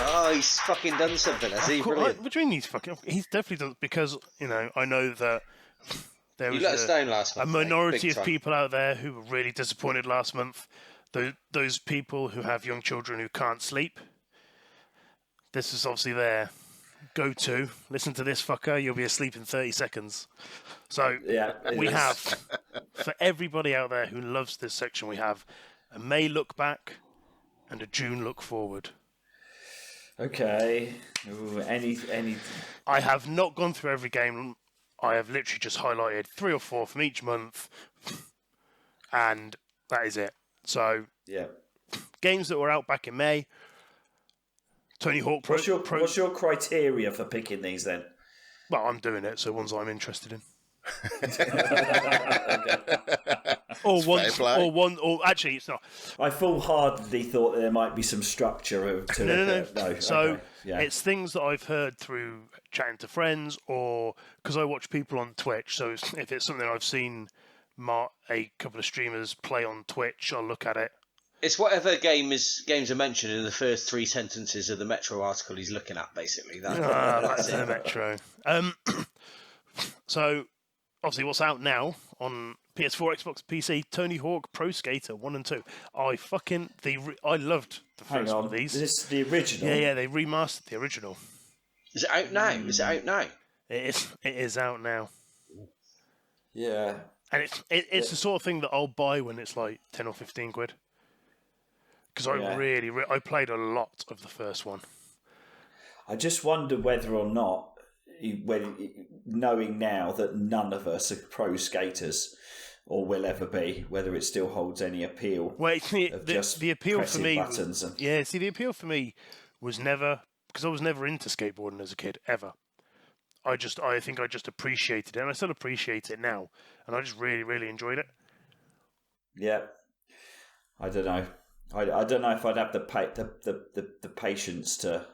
Oh, he's fucking done something, has he? What do you mean he's definitely done, because, you know, I know that there was let us down last month, a minority of people out there who were really disappointed last month. Those people who have young children who can't sleep. This is obviously their go-to. Listen to this fucker, you'll be asleep in 30 seconds. So we have, for everybody out there who loves this section, we have a May look back and a June look forward. Okay. Ooh, any? I have not gone through every game. I have literally just highlighted 3 or 4 from each month, and that is it. So, games that were out back in May. Tony Hawk Pro. What's your criteria for picking these then? Well, I'm doing it, so ones I'm interested in. Or actually, it's not. I full-heartedly thought there might be some structure to it. No. So it's things that I've heard through chatting to friends, or because I watch people on Twitch. So if it's something I've seen a couple of streamers play on Twitch, I'll look at it. It's whatever games are mentioned in the first 3 sentences of the Metro article he's looking at, basically. That's the Metro. So, obviously, what's out now on PS4, Xbox, PC, Tony Hawk Pro Skater 1 and 2. I loved the first one of these. Is this the original? Yeah, they remastered the original. Is it out now? It is out now. Yeah. And it's the sort of thing that I'll buy when it's like 10 or 15 quid. Because I played a lot of the first one. I just wonder whether or not, knowing now that none of us are pro skaters or will ever be, whether it still holds any appeal. Well, the appeal for me the appeal for me was never, because I was never into skateboarding as a kid, ever. I think I just appreciated it, and I still appreciate it now, and I just really, really enjoyed it. Yeah, I don't know. I don't know if I'd have the patience to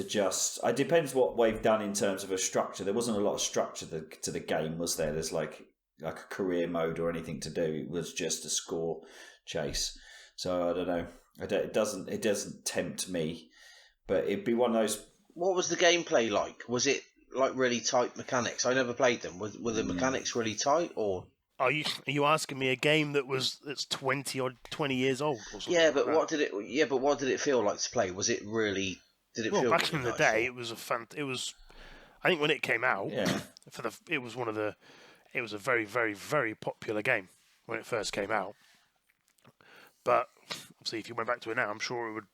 just. It depends what we've done in terms of a structure. There wasn't a lot of structure to the game, was there? There's like a career mode or anything to do. It was just a score chase. So I don't know. It doesn't tempt me, but it'd be one of those. What was the gameplay like? Was it like really tight mechanics? I never played them. Were the mechanics really tight, or are you asking me a game that's 20 years old or something? Yeah, but what did it feel like to play? Was it really? Did it feel back really in the nice, day? It was. I think when it came out, it was a very, very, very popular game when it first came out. But obviously, if you went back to it now, I'm sure it would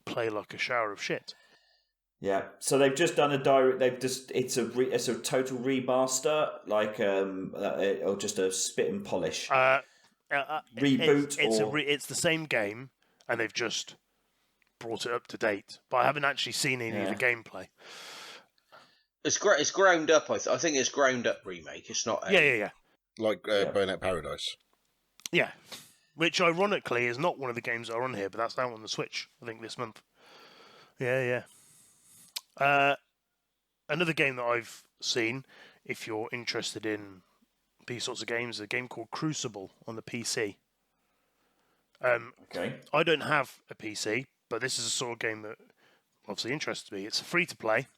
play like a shower of shit. Yeah, so they've just done it's a total remaster, like or just a spit and polish reboot. It's the same game, and they've just brought it up to date. But I haven't actually seen any of the gameplay. It's ground up. I think it's ground up remake. It's not. Yeah. Like Burnout Paradise. Yeah, which ironically is not one of the games that are on here, but that's out on the Switch. I think this month. Yeah. Another game that I've seen, if you're interested in these sorts of games, is a game called Crucible on the PC. Okay. I don't have a PC, but this is a sort of game that obviously interests me. It's free to play.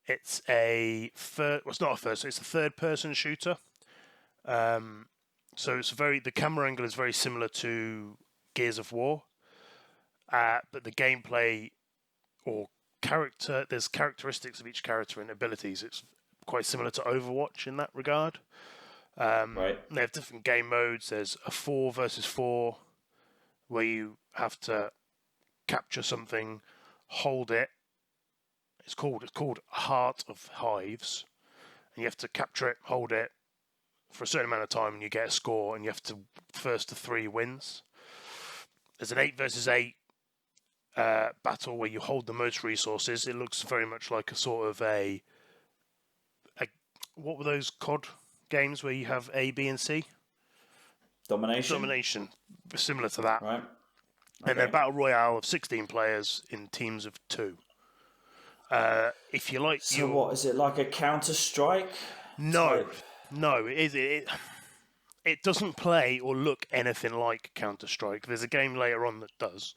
It's it's not a first. It's a third-person shooter. So the camera angle is very similar to Gears of War, but the gameplay or there's characteristics of each character and abilities. It's quite similar to Overwatch in that regard. Right. They have different game modes. There's a 4 versus 4, where you have to capture something, hold it. It's called Heart of Hives, and you have to capture it, hold it for a certain amount of time, and you get a score, and you have to first to 3 wins. There's an 8 versus 8 battle where you hold the most resources. It looks very much like a sort of a what were those COD games where you have A, B, and C? Domination, similar to that. Right. Okay. And then Battle Royale of 16 players in teams of 2. If you like, what is it, like a Counter-Strike? No. It doesn't play or look anything like Counter-Strike. There's a game later on that does.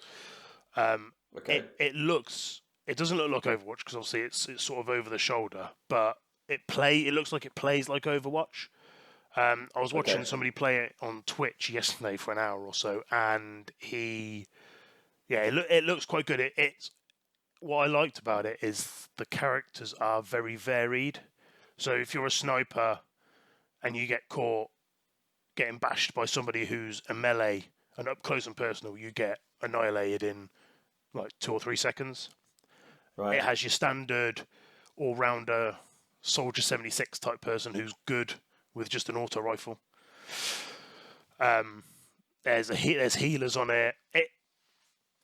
Okay. It doesn't look like Overwatch because obviously it's sort of over the shoulder, but it looks like it plays like Overwatch. I was watching somebody play it on Twitch yesterday for an hour or so, and it looks quite good. What I liked about it is the characters are very varied. So if you're a sniper and you get caught getting bashed by somebody who's a melee and up close and personal, you get annihilated in like 2 or 3 seconds. Right. It has your standard all-rounder Soldier 76 type person who's good with just an auto rifle. There's healers on it.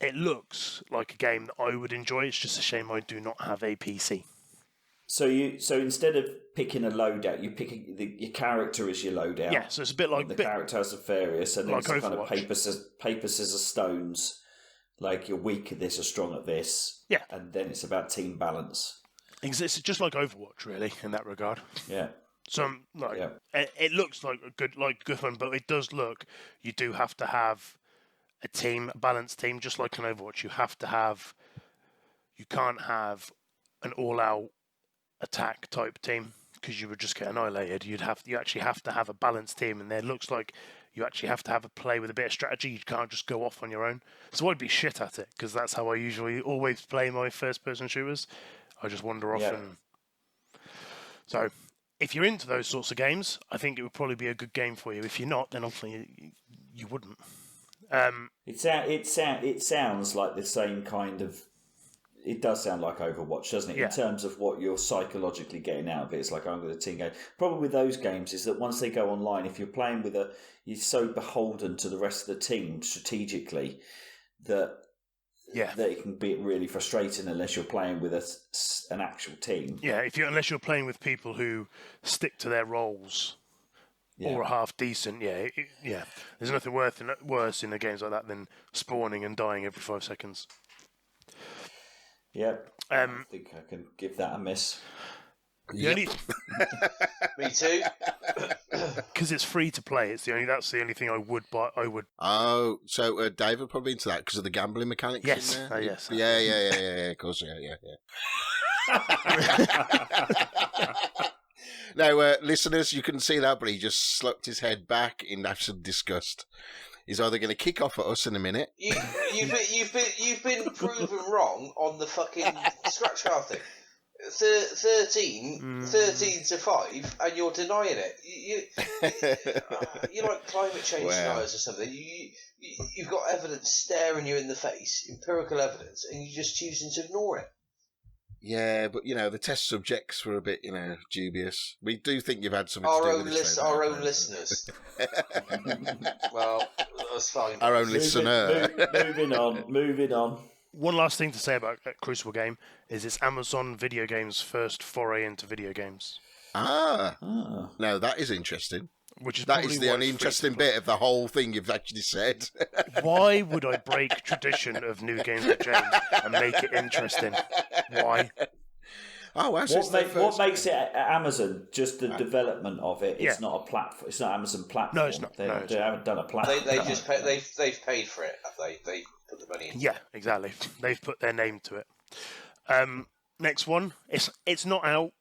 It looks like a game that I would enjoy. It's just a shame I do not have a PC. So instead of picking a loadout, you pick your character as your loadout. Yeah, so it's a bit like the character has various, and then like it's kind of paper scissors stones. Like you're weak at this or strong at this. Yeah, and then it's about team balance. It's just like Overwatch, really, in that regard. Yeah. So it looks like a good fun, but it does look. You do have to have a balanced team, just like in Overwatch. You can't have an all-out attack type team because you would just get annihilated. You actually have to have a balanced team, and it looks like you actually have to have a play with a bit of strategy. You can't just go off on your own. So I'd be shit at it because that's how I usually always play my first-person shooters. I just wander off and. So if you're into those sorts of games, I think it would probably be a good game for you. If you're not, then obviously you wouldn't. It sounds like the same kind of. It does sound like Overwatch, doesn't it? Yeah. In terms of what you're psychologically getting out of it, it's like I'm with a team game. Problem with those games is that once they go online, if you're playing with you're so beholden to the rest of the team strategically that it can be really frustrating unless you're playing with an actual team. Yeah, unless you're playing with people who stick to their roles. Yeah. Or are half decent, yeah. There's nothing worse in the games like that than spawning and dying every 5 seconds. Yeah, I think I can give that a miss. Me too. Because it's free to play. That's the only thing I would buy. Oh, so David probably into that because of the gambling mechanics. Yes, in there? yes. Yeah. Of course, yeah. Now, listeners, you couldn't see that, but he just slapped his head back in absolute disgust. He's either going to kick off at us in a minute. You've been proven wrong on the fucking scratch card thing. 13 to 5, and you're denying it. You're like climate change deniers or something. You've got evidence staring you in the face, empirical evidence, and you're just choosing to ignore it. Yeah, but the test subjects were a bit, dubious. We do think you've had something Our to do own with this. Our own listeners. Well, that's fine. Our own listener. Moving on. One last thing to say about Crucible game is it's Amazon Video Games' first foray into video games. No, that is interesting. That is the only interesting bit of the whole thing you've actually said. Why would I break tradition of New Games with James and make it interesting? Why? Oh, what makes it Amazon? Just the development of it. It's not a platform. It's not Amazon platform. No, it's not. They haven't done a platform. They've paid for it. Have they? They put the money in. Yeah, exactly. They've put their name to it. Next one. It's not out,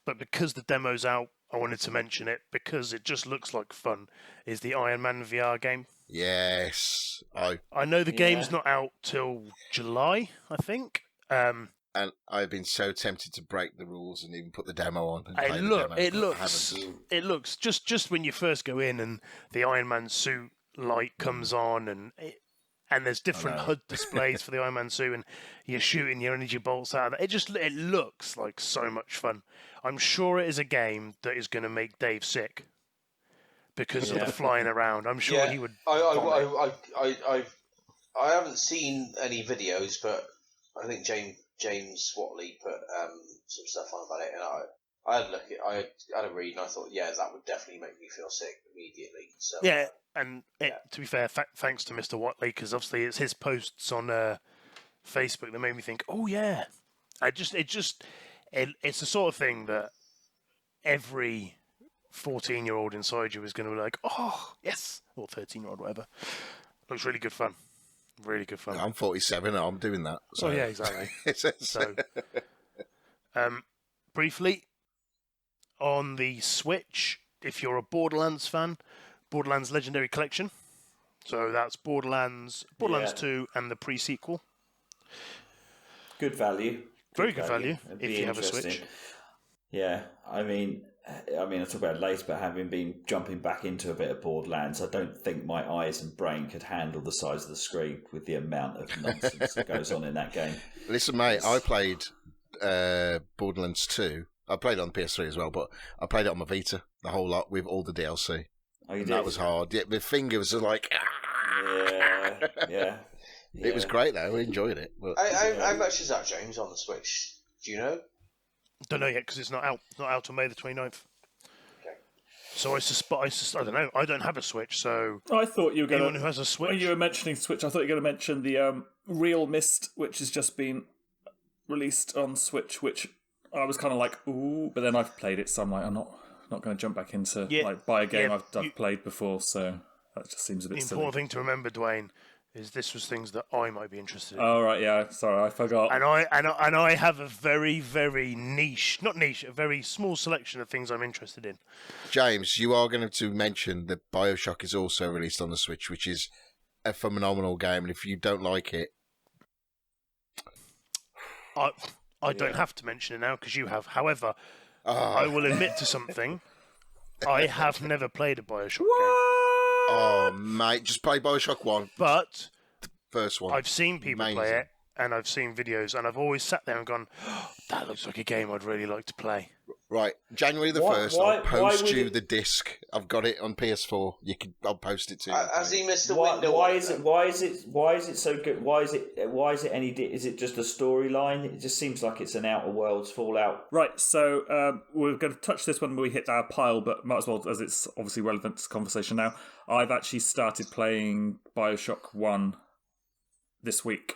but because the demo's out, I wanted to mention it because it just looks like fun. Is the Iron Man VR game? Yes, I know the game's not out till July, I think. And I've been so tempted to break the rules and even put the demo on. It looks just when you first go in and the Iron Man suit light comes on and there's different HUD displays for the Iron Man suit and you're shooting your energy bolts out of it. It looks like so much fun. I'm sure it is a game that is going to make Dave sick because of the flying around. I'm sure he would. I haven't seen any videos, but I think James Watley put some stuff on about it, and I had a look at, I had a read, and I thought, that would definitely make me feel sick immediately. So to be fair, thanks to Mr. Watley, because obviously it's his posts on Facebook that made me think, oh yeah, it's the sort of thing that every 14-year-old inside you is going to be like, oh yes, or 13-year-old, whatever. Looks really good fun. Really good fun. I'm 47 and I'm doing that. So. Oh yeah, exactly. So, briefly, on the Switch, if you're a Borderlands fan, Borderlands Legendary Collection. So that's Borderlands 2 and the pre-sequel. Good value. Very good value if you have a Switch. Yeah, I mean, I'll talk about it later, but having been jumping back into a bit of Borderlands, I don't think my eyes and brain could handle the size of the screen with the amount of nonsense that goes on in that game. Listen, mate, I played Borderlands 2. I played it on the PS3 as well, but I played it on my Vita, the whole lot, with all the DLC. Oh, you did? That was hard. Yeah, my finger was like... Yeah. It was great, though. I enjoyed it. But... How much is that, James, on the Switch? Do you know? Don't know yet because it's not out. It's not out till May the 29th. Okay. So I don't know. I don't have a Switch, so I thought you were going to. Anyone who has a Switch. When you were mentioning Switch, I thought you were going to mention the Real Mist, which has just been released on Switch, which I was kind of like, ooh, but then I've played it, so I'm like, I'm not going to jump back into buy a game I've played before, so that just seems a bit silly. The important thing to remember, Duane, is this was things that I might be interested in. Oh right, yeah. Sorry, I forgot. And I have a very, very a very small selection of things I'm interested in. James, you are going to mention that BioShock is also released on the Switch, which is a phenomenal game, and if you don't like it, I don't have to mention it now because you have. However, I will admit to something. I have never played a Bioshock game. Oh, mate, just play Bioshock 1. But First one. I've seen people Amazing. play it, and I've seen videos, and I've always sat there and gone, that looks like a game I'd really like to play. Right, January the 1st, I'll post you the disc. I've got it on PS4. I'll post it to you. Has he missed the window? Why is it so good? Why is it any? Is it just a storyline? It just seems like it's an Outer Worlds Fallout. Right, so we're going to touch this when we hit our pile, but might as well, as it's obviously relevant to the conversation now. I've actually started playing Bioshock 1 this week.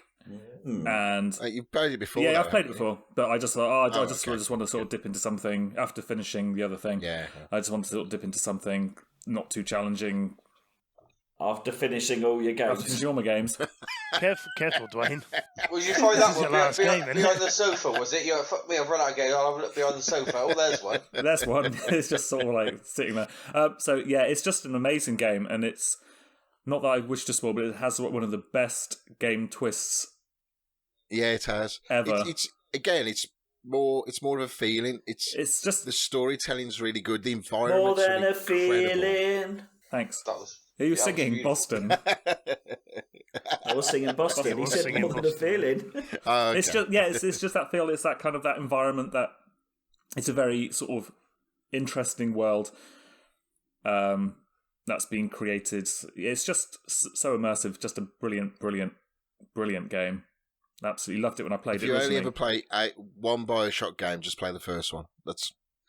And you've played it before. Yeah, I've played it before, but I just thought, I just want to sort of dip into something after finishing the other thing. Yeah, I just want to sort of dip into something not too challenging. After finishing all your games, after finishing all my games. Careful, Duane. Well, you find that one behind game, the sofa, was it? You're fuck me, I've run out of game. I'll have a look behind the sofa. Oh, there's one. There's one. It's just sort of like sitting there. So yeah, it's just an amazing game, and it's not that I wish to spoil, but it has one of the best game twists. Yeah, it has. Ever. It's more of a feeling. It's just the storytelling's really good. The environment's more than really a feeling. Thanks. Are you singing Boston? I was singing Boston. He said more than a feeling. Oh, okay. It's just it's just that feel. It's that kind of that environment that it's a very sort of interesting world that's being created. It's just so immersive. Just a brilliant game. Absolutely loved it when I played it. If you only ever play one Bioshock game, just play the first one.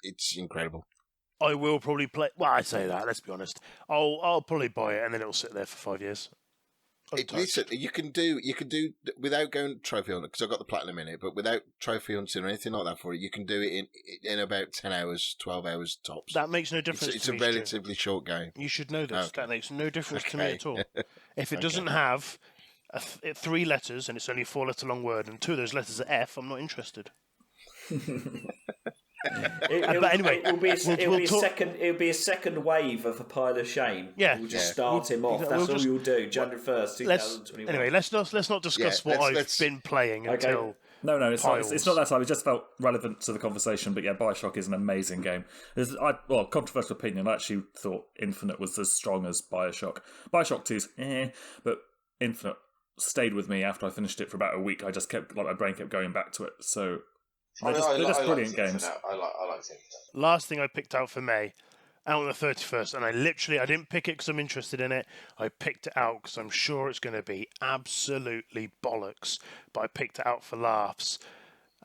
It's incredible. I will probably play. Well, I say that. Let's be honest. I'll probably buy it and then it'll sit there for 5 years. Listen, you can do without going trophy hunting, because I've got the platinum in it, but without trophy hunting or anything like that for it, you can do it in about 10 hours, 12 hours tops. That makes no difference. It's to a me, relatively short game. You should know this. Okay. That makes no difference to me at all. If it doesn't have 3 letters and it's only a 4-letter long word and 2 of those letters are F, I'm not interested. But anyway, it'll be a second wave of a pile of shame. Yeah, we'll just start him off. That's all you'll do. January 1st, 2021. Anyway, let's not discuss what I've been playing until. No, it's not that time. It just felt relevant to the conversation. But yeah, Bioshock is an amazing game. Controversial opinion. I actually thought Infinite was as strong as Bioshock. Bioshock 2's but Infinite stayed with me after I finished it for about a week. I just kept my brain kept going back to it. So they're just brilliant games. I liked it. Last thing I picked out for May, out on the 31st, and I didn't pick it because I'm interested in it. I picked it out because I'm sure it's going to be absolutely bollocks. But I picked it out for laughs,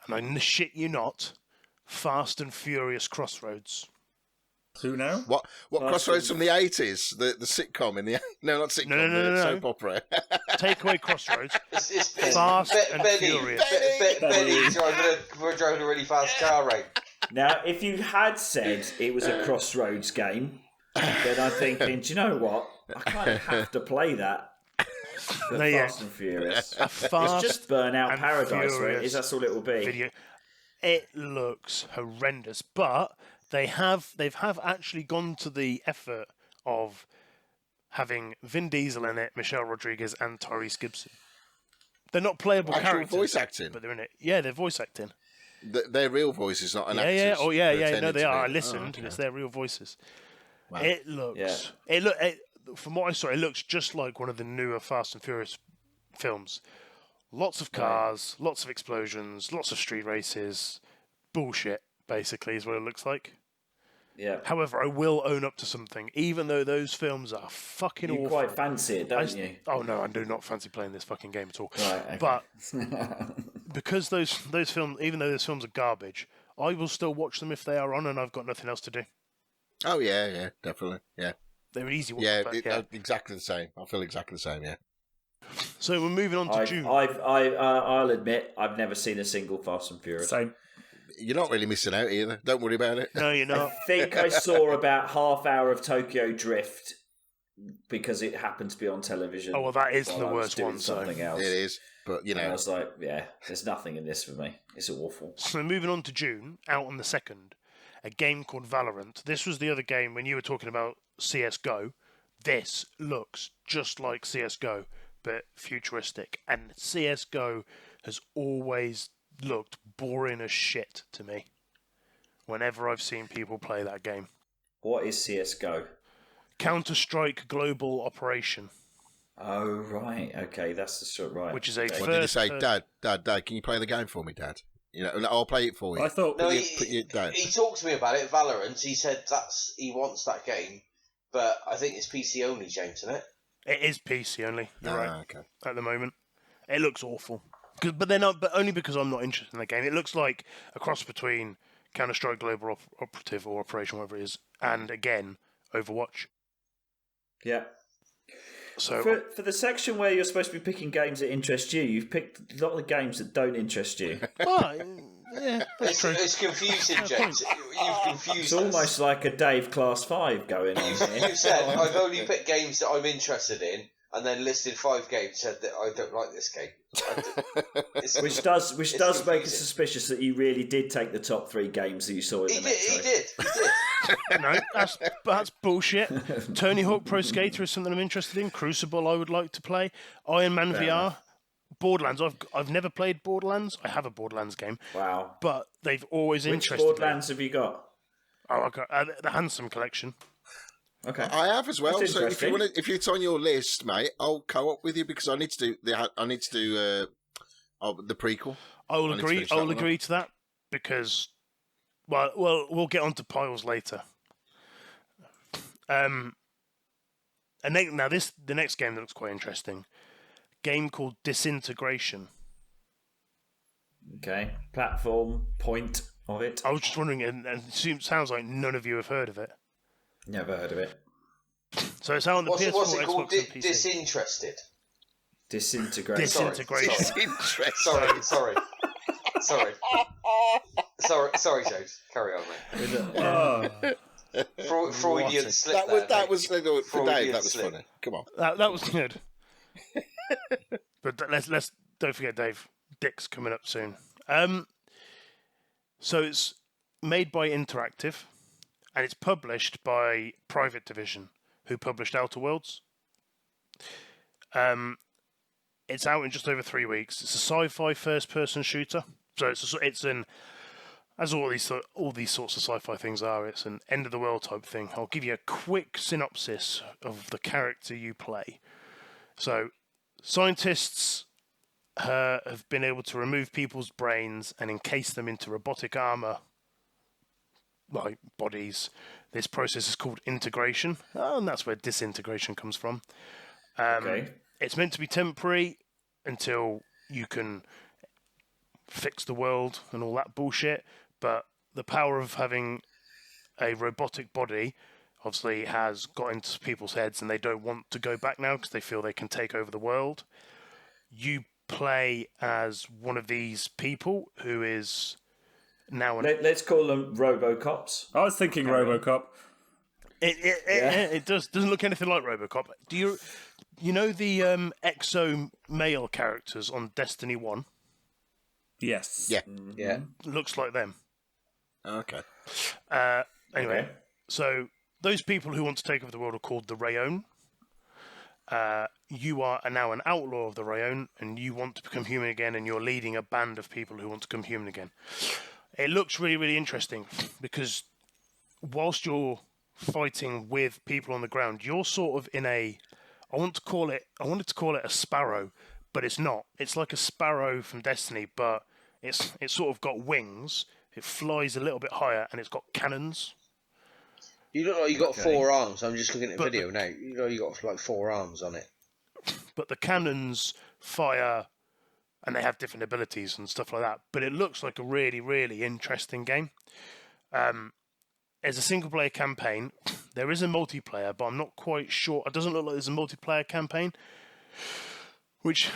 and I shit you not, Fast and Furious Crossroads. Who now? What Crossroads from the 80s? The sitcom in the not sitcom, no. soap opera. Take away Crossroads. It's Fast and Furious. Benny driving a really fast car, right? Now, if you had said it was a Crossroads game, then I'm thinking, do you know what? I kind of have to play that. Fast and Furious. It's just Burnout Paradise, right? That's all it will be. Video. It looks horrendous, but they've actually gone to the effort of having Vin Diesel in it, Michelle Rodriguez, and Tyrese Gibson. They're not playable characters, voice acting, but they're in it. Yeah, they're voice acting. Their real voice is not an actor. Yeah. Oh, yeah. No, they are. I listened, and it's their real voices. Wow. It looks. Yeah. From what I saw, it looks just like one of the newer Fast and Furious films. Lots of cars, lots of explosions, lots of street races. Bullshit, basically, is what it looks like. Yeah. However, I will own up to something, even though those films are fucking awful. You quite fancy it, don't you? Oh no, I do not fancy playing this fucking game at all. Right, okay. But because those films, even though those films are garbage, I will still watch them if they are on and I've got nothing else to do. Oh yeah, definitely, yeah. They're easy ones. Yeah, exactly the same. I feel exactly the same. Yeah. So we're moving on to June. I'll admit I've never seen a single Fast and Furious. Same. You're not really missing out either. Don't worry about it. No, you're not. I think I saw about half hour of Tokyo Drift because it happened to be on television. Oh well, that is the worst one. Something else. It is, but you know. And I was like, yeah, there's nothing in this for me. It's awful. So moving on to June, out on the 2nd, a game called Valorant. This was the other game when you were talking about CS:GO. This looks just like CS:GO, but futuristic. And CS:GO has always looked boring as shit to me. whenever I've seen people play that game. What is CS:GO? Counter-Strike Global Operation. Oh, right. Okay, that's the short right. Which is a okay. What did you say? Dad, can you play the game for me, Dad? I'll play it for you. I thought... No, he talked to me about it, Valorant. He said he wants that game, but I think it's PC only, James, isn't it? It is PC only. You're right. Okay. At the moment, it looks awful. But only because I'm not interested in the game. It looks like a cross between Counter-Strike Global Operative or Operation, whatever it is, and again Overwatch. Yeah. So for the section where you're supposed to be picking games that interest you, you've picked a lot of games that don't interest you. Yeah, that's true. It's confusing, James. You've confused It's us. almost like a Dave Class 5 going on here. You said, I've only picked games that I'm interested in, and then listed 5 games, said that I don't like this game. Which does make confusing. it suspicious that you really did take the top 3 games that you saw in the Metro. He did. No, that's bullshit. Tony Hawk Pro Skater is something I'm interested in. Crucible I would like to play. Iron Man VR. enough. Borderlands. I've never played Borderlands. I have a Borderlands game. Wow. But they've always Which interested Borderlands have you got? me. Oh, okay. The Handsome Collection. Okay. I have as well. That's So if interesting. if it's on your list, mate, I'll co-op with you because I need to do the prequel. I will I need to agree. finish I that will one agree to that because, well, we'll get onto piles later. And then, the next game that looks quite interesting, game called Disintegration. Okay. Platform, point of it. I was just wondering, and it sounds like none of you have heard of it. Never heard of it. So it's out on the PS4, What's it called? Xbox, and PC. Disinterested. Disintegration. Disintegration. Sorry, James. Carry on, mate. Freudian slip. That was for Dave. Freudian That was slip. funny. Come on. That was good. But let's don't forget, Dave. Dick's coming up soon. So it's made by Interactive, and it's published by Private Division, who published Outer Worlds. It's out in just over 3 weeks. It's a sci-fi first-person shooter. So it's an, as all these sorts of sci-fi things are, it's an end-of-the-world type thing. I'll give you a quick synopsis of the character you play. So, scientists have been able to remove people's brains and encase them into robotic armor, like bodies. This process is called integration, and that's where disintegration comes from. Okay. It's meant to be temporary until you can fix the world and all that bullshit, but the power of having a robotic body obviously has got into people's heads and they don't want to go back now because they feel they can take over the world. You play as one of these people who is now Let's call them RoboCops. I was thinking RoboCop. It doesn't look anything like RoboCop. Do you know the Exo male characters on Destiny 1? Yes. Yeah. Yeah. Looks like them. Okay. Anyway, Okay. so those people who want to take over the world are called the Rayon. You are now an outlaw of the Rayon, and you want to become human again, and you're leading a band of people who want to become human again. It looks really, really interesting because whilst you're fighting with people on the ground, you're sort of in a, I wanted to call it a sparrow, but it's not. It's like a sparrow from Destiny, but it's sort of got wings. It flies a little bit higher, and it's got cannons. You look like you got Okay. 4 arms. I'm just looking at the But video now. You know you got like 4 arms on it. But the cannons fire, and they have different abilities and stuff like that. But it looks like a really, really interesting game. There's a single-player campaign. There is a multiplayer, but I'm not quite sure. It doesn't look like there's a multiplayer campaign, which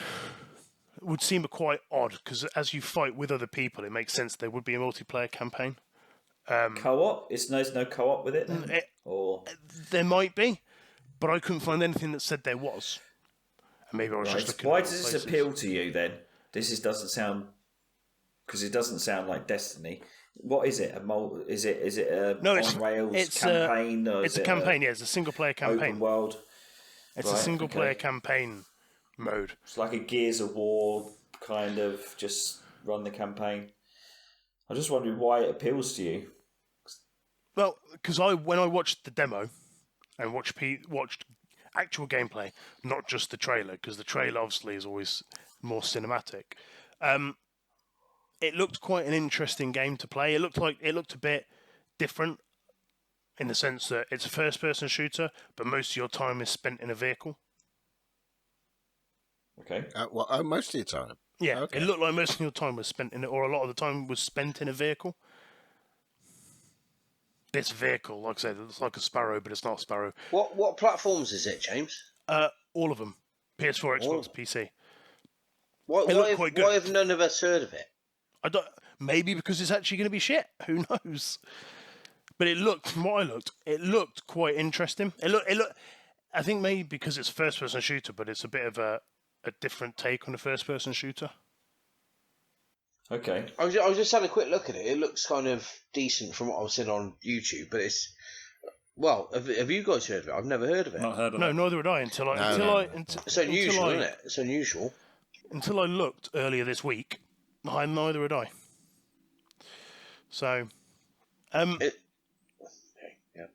would seem quite odd, because as you fight with other people, it makes sense there would be a multiplayer campaign. Co-op? There's no co-op with it then? Or There might be, but I couldn't find anything that said there was. And maybe I was just looking why at does other this places. appeal to you then? Doesn't sound, because it doesn't sound like Destiny. What is it? Is it a No, on rails campaign? Or it's is a it campaign. Yeah, it's a single-player campaign. Open world. It's a Right, single-player okay. campaign mode. It's like a Gears of War kind of just run the campaign. I'm just wondering why it appeals to you. Well, because when I watched the demo and watched actual gameplay, not just the trailer, because the trailer obviously is always more cinematic. It looked quite an interesting game to play. It looked a bit different in the sense that it's a first-person shooter, but most of your time is spent in a vehicle. Okay. Most of your time. Yeah, okay. It looked like most of your time was spent in it, or a lot of the time was spent in a vehicle. This vehicle, like I said, it's like a Sparrow, but it's not a Sparrow. What platforms is it, James? All of them. PS4, Xbox, PC. Why have none of us heard of it? Maybe because it's actually going to be shit. Who knows? But it looked quite interesting. It looked. I think maybe because it's a first-person shooter, but it's a bit of a different take on a first-person shooter. Okay. I was just having a quick look at it. It looks kind of decent from what I've seen on YouTube, but it's... Well, have you guys heard of it? I've never heard of it. Not heard of it. No, neither had I until It's unusual, isn't it? It's unusual. Until I looked earlier this week, neither had I. So, Okay, yeah.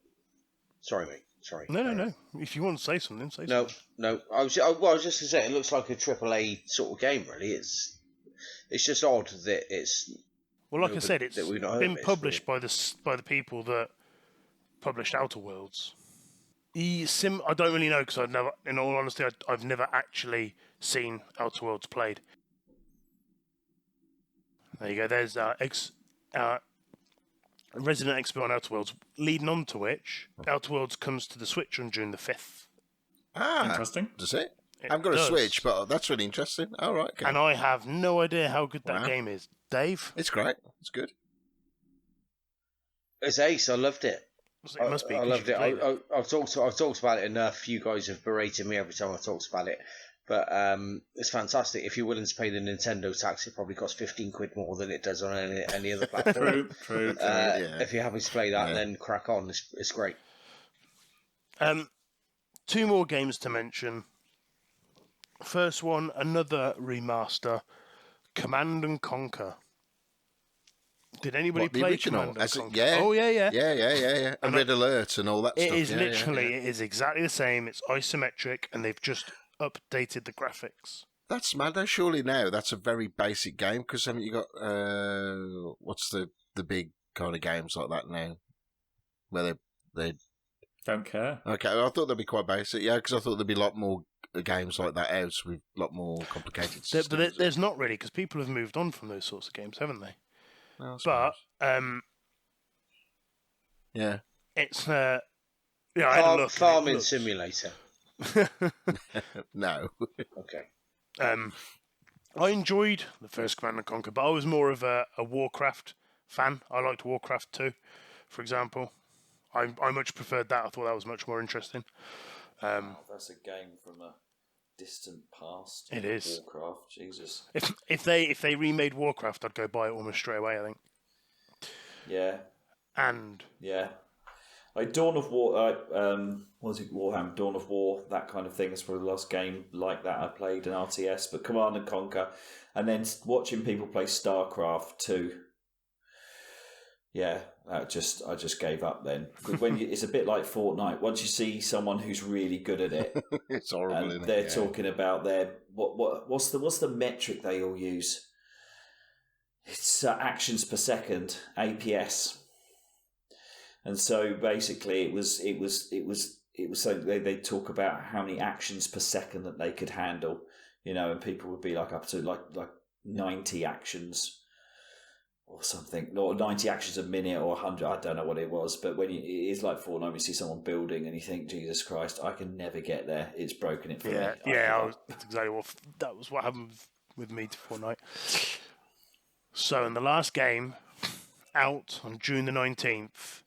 Sorry, mate. Sorry. No. If you want to say something, say something. No. I was just going to say, it looks like a AAA sort of game, really. It's just odd that it's... Well, like I said, it's been published by the people that published Outer Worlds. I don't really know because in all honesty, I've never actually seen Outer Worlds played. There you go. There's Resident Expert on Outer Worlds, leading on to which Outer Worlds comes to the Switch on June the 5th. Interesting. Does it? I've got a Switch, but that's really interesting. All right. Okay. And I have no idea how good that game is. Dave? It's great. It's good. It's ace. I loved it. It must be. I loved it. I've talked about it enough. You guys have berated me every time I've talked about it. But it's fantastic. If you're willing to pay the Nintendo tax, it probably costs £15 more than it does on any other platform. True. If you're happy to play that, then crack on. It's great. 2 more games to mention. First one, another remaster, Command and Conquer. Did anybody play Command and Conquer? Yeah. Oh, yeah. Yeah. And Red Alert and all that stuff. It is literally, it is exactly the same. It's isometric, and they've just updated the graphics. That's mad, though. Surely now that's a very basic game, because haven't you got, what's the big kind of games like that now? Where they don't care. Okay, I thought they'd be quite basic, yeah, because I thought there'd be a lot more games like that out with a lot more complicated systems. But there's not really, because people have moved on from those sorts of games, haven't they? No, but yeah, it's farming simulator. No. Okay. I enjoyed the first Command and Conquer, but I was more of a Warcraft fan. I liked Warcraft 2, for example. I much preferred that. I thought that was much more interesting. That's a game from a distant past. It is. Warcraft, Jesus. If they remade Warcraft, I'd go buy it almost straight away, I think. Yeah. And yeah. Like Dawn of War, was it Warhammer? Dawn of War, that kind of thing is probably the last game like that I played in RTS. But Command and Conquer, and then watching people play StarCraft 2. Yeah, I just gave up then. Because it's a bit like Fortnite. Once you see someone who's really good at it, it's horrible. And they're talking about what's the metric they all use? It's actions per second, APS. And so basically, it was so they talk about how many actions per second that they could handle, and people would be like up to like 90 actions. Or something, or 90 actions a minute, or 100. I don't know what it was, but it's like Fortnite, you see someone building, and you think, Jesus Christ, I can never get there. It's broken it for me. That's exactly that was what happened with me to Fortnite. So, in the last game, out on June the 19th,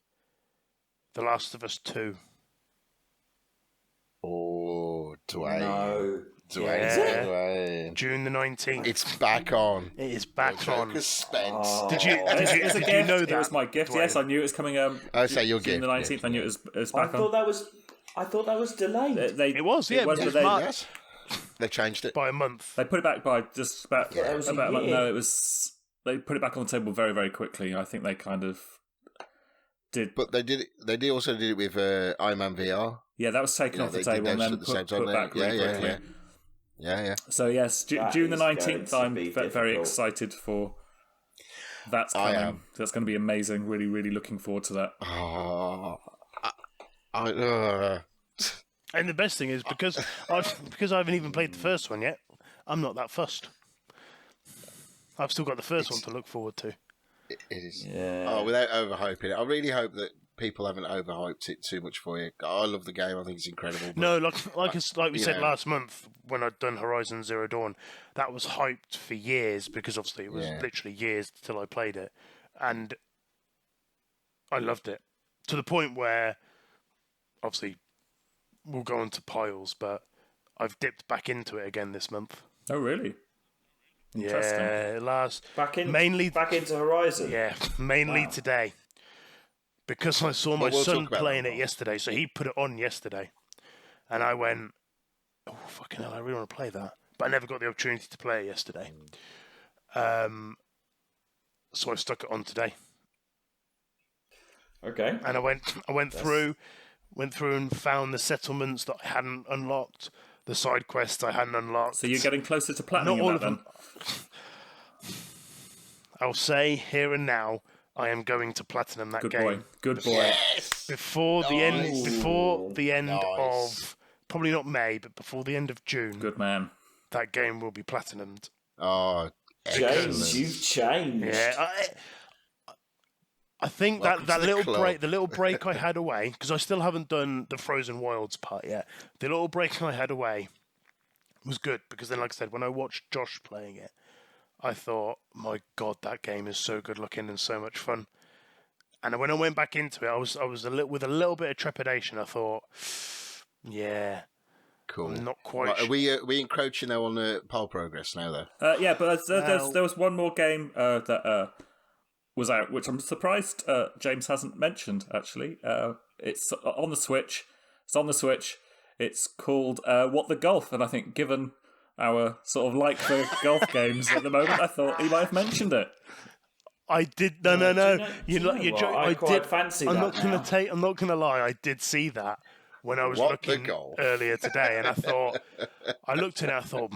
The Last of Us 2. Oh, Duane. No. Duane. June the 19th. It's back on. It is back on. Suspense. Did you know that? It was my gift. Duane? Yes, I knew it was coming. I say your June gift. the 19th. I knew it was back on. I thought that was delayed. It was, yeah. It was, it was but March. They changed it by a month. They put it back by just about it was about a a month. year. No, it was. They put it back on the table very, very quickly. I think they kind of But they also did it with Iron Man VR. Yeah, that was taken off the table and then put back really quickly. Yeah. So yes, June the 19th, I'm very excited for. That's coming. That's going to be amazing. Really, really looking forward to that. And the best thing is, because I haven't even played the first one yet, I'm not that fussed. I've still got the first one to look forward to. It is. Yeah. Oh, without overhyping it, I really hope that people haven't overhyped it too much for you. I love the game. I think it's incredible. No, like we said last month when I'd done Horizon Zero Dawn, that was hyped for years because obviously it was literally years till I played it, and I loved it to the point where obviously we'll go on to piles, but I've dipped back into it again this month. Oh, really? Yeah, back into Horizon. Yeah, mainly today. Because I saw my son playing it yesterday, so he put it on yesterday. And I went, oh, fucking hell, I really want to play that. But I never got the opportunity to play it yesterday. So I stuck it on today. Okay. And I went through and found the settlements that I hadn't unlocked, the side quests I hadn't unlocked. So you're getting closer to platinum. Not all of them. I'll say here and now, I am going to platinum that game. Good boy. Yes! Before the end of probably not May, but before the end of June. Good man. That game will be platinumed. Oh, James, you've changed. Yeah, I think that little break I had away, because I still haven't done the Frozen Wilds part yet. The little break I had away was good because then, like I said, when I watched Josh playing it, I thought, my God, that game is so good looking and so much fun. And when I went back into it, I was with a little bit of trepidation. I thought, yeah, cool. I'm not quite. Right, are we encroaching now on the pile progress now, though? Yeah, but there was one more game that was out, which I'm surprised James hasn't mentioned. Actually, it's on the Switch. It's called What the Golf, and I think given our sort of like for golf games at the moment, I thought he might have mentioned it. I did. No. I quite fancy that. I'm not gonna lie. I did see that when I was looking earlier today, and I looked at it. I thought,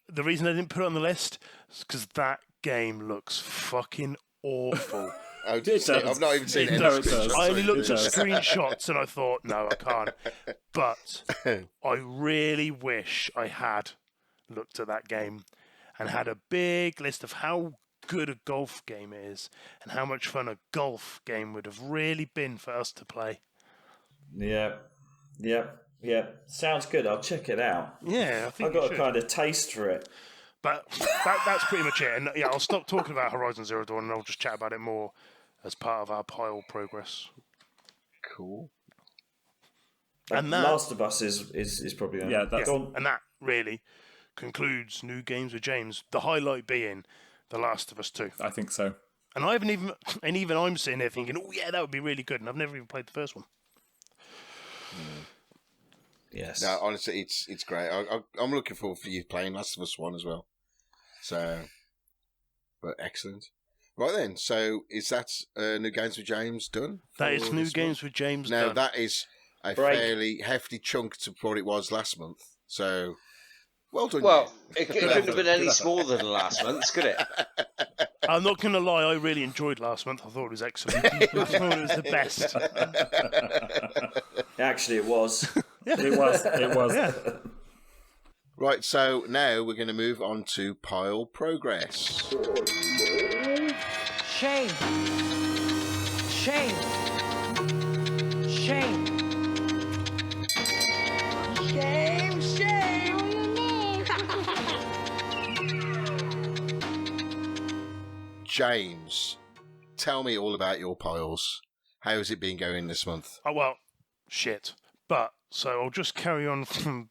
the reason I didn't put it on the list is because that game looks fucking awful. Oh, I've not even seen any screenshots. I only looked at screenshots and I thought, no, I can't. But I really wish I had looked at that game and had a big list of how good a golf game is and how much fun a golf game would have really been for us to play. Yeah. Sounds good. I'll check it out. Yeah, I think I've got a kind of taste for it. But that's pretty much it. And yeah, I'll stop talking about Horizon Zero Dawn and I'll just chat about it more as part of our pile progress. Cool. And Last of Us is probably and that really concludes New Games with James. The highlight being The Last of Us 2. I think so. And even I'm sitting there thinking, oh yeah, that would be really good. And I've never even played the first one. Yes. No, honestly, it's great. I'm looking forward for you playing Last of Us 1 as well. So, but excellent. Right then, so is that New Games with James done? That is New Games with James done. Now, that is a fairly hefty chunk to what it was last month. So, well done. Well, it couldn't have been any smaller than last month's, could it? I'm not going to lie, I really enjoyed last month. I thought it was excellent. I thought it was the best. Actually, it was. It was. Yeah. Right, so now we're going to move on to pile progress. Shame. Shame. Shame. Shame, shame. James, tell me all about your piles. How has it been going this month? Oh, well, shit. But, so I'll just carry on from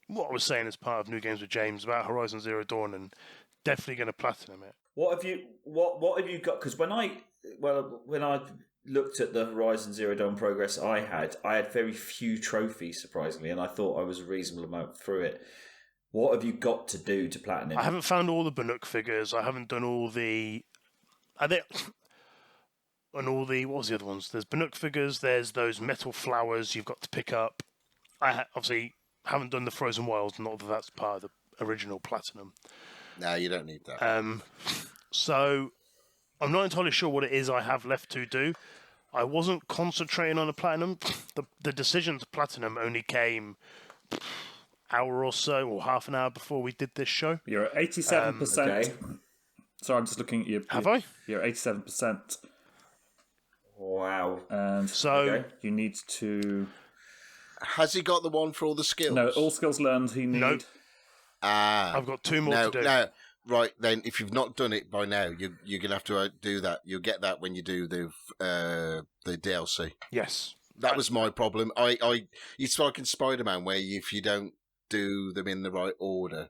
what I was saying as part of New Games with James about Horizon Zero Dawn and definitely going to platinum it. What have you got? Because when I looked at the Horizon Zero Dawn progress I had very few trophies, surprisingly, and I thought I was a reasonable amount through it. What have you got to do to platinum? I haven't found all the Banuk figures. I haven't done all the... and all the, what was the other ones? There's Banuk figures, there's those metal flowers you've got to pick up. I obviously haven't done the Frozen Wilds, not that that's part of the original Platinum. No, you don't need that. So I'm not entirely sure what it is I have left to do. I wasn't concentrating on the Platinum. The decision to Platinum only came hour or so, or half an hour before we did this show. You're at 87%. Okay. So I'm just looking at you. Have I? You're at 87%. Wow. And So you need to... Has he got the one for all the skills? No, all skills learned he need. Nope. I've got 2 more to do. No, right, then if you've not done it by now, you're going to have to do that. You'll get that when you do the DLC. Yes. That was my problem. It's like in Spider-Man where if you don't do them in the right order,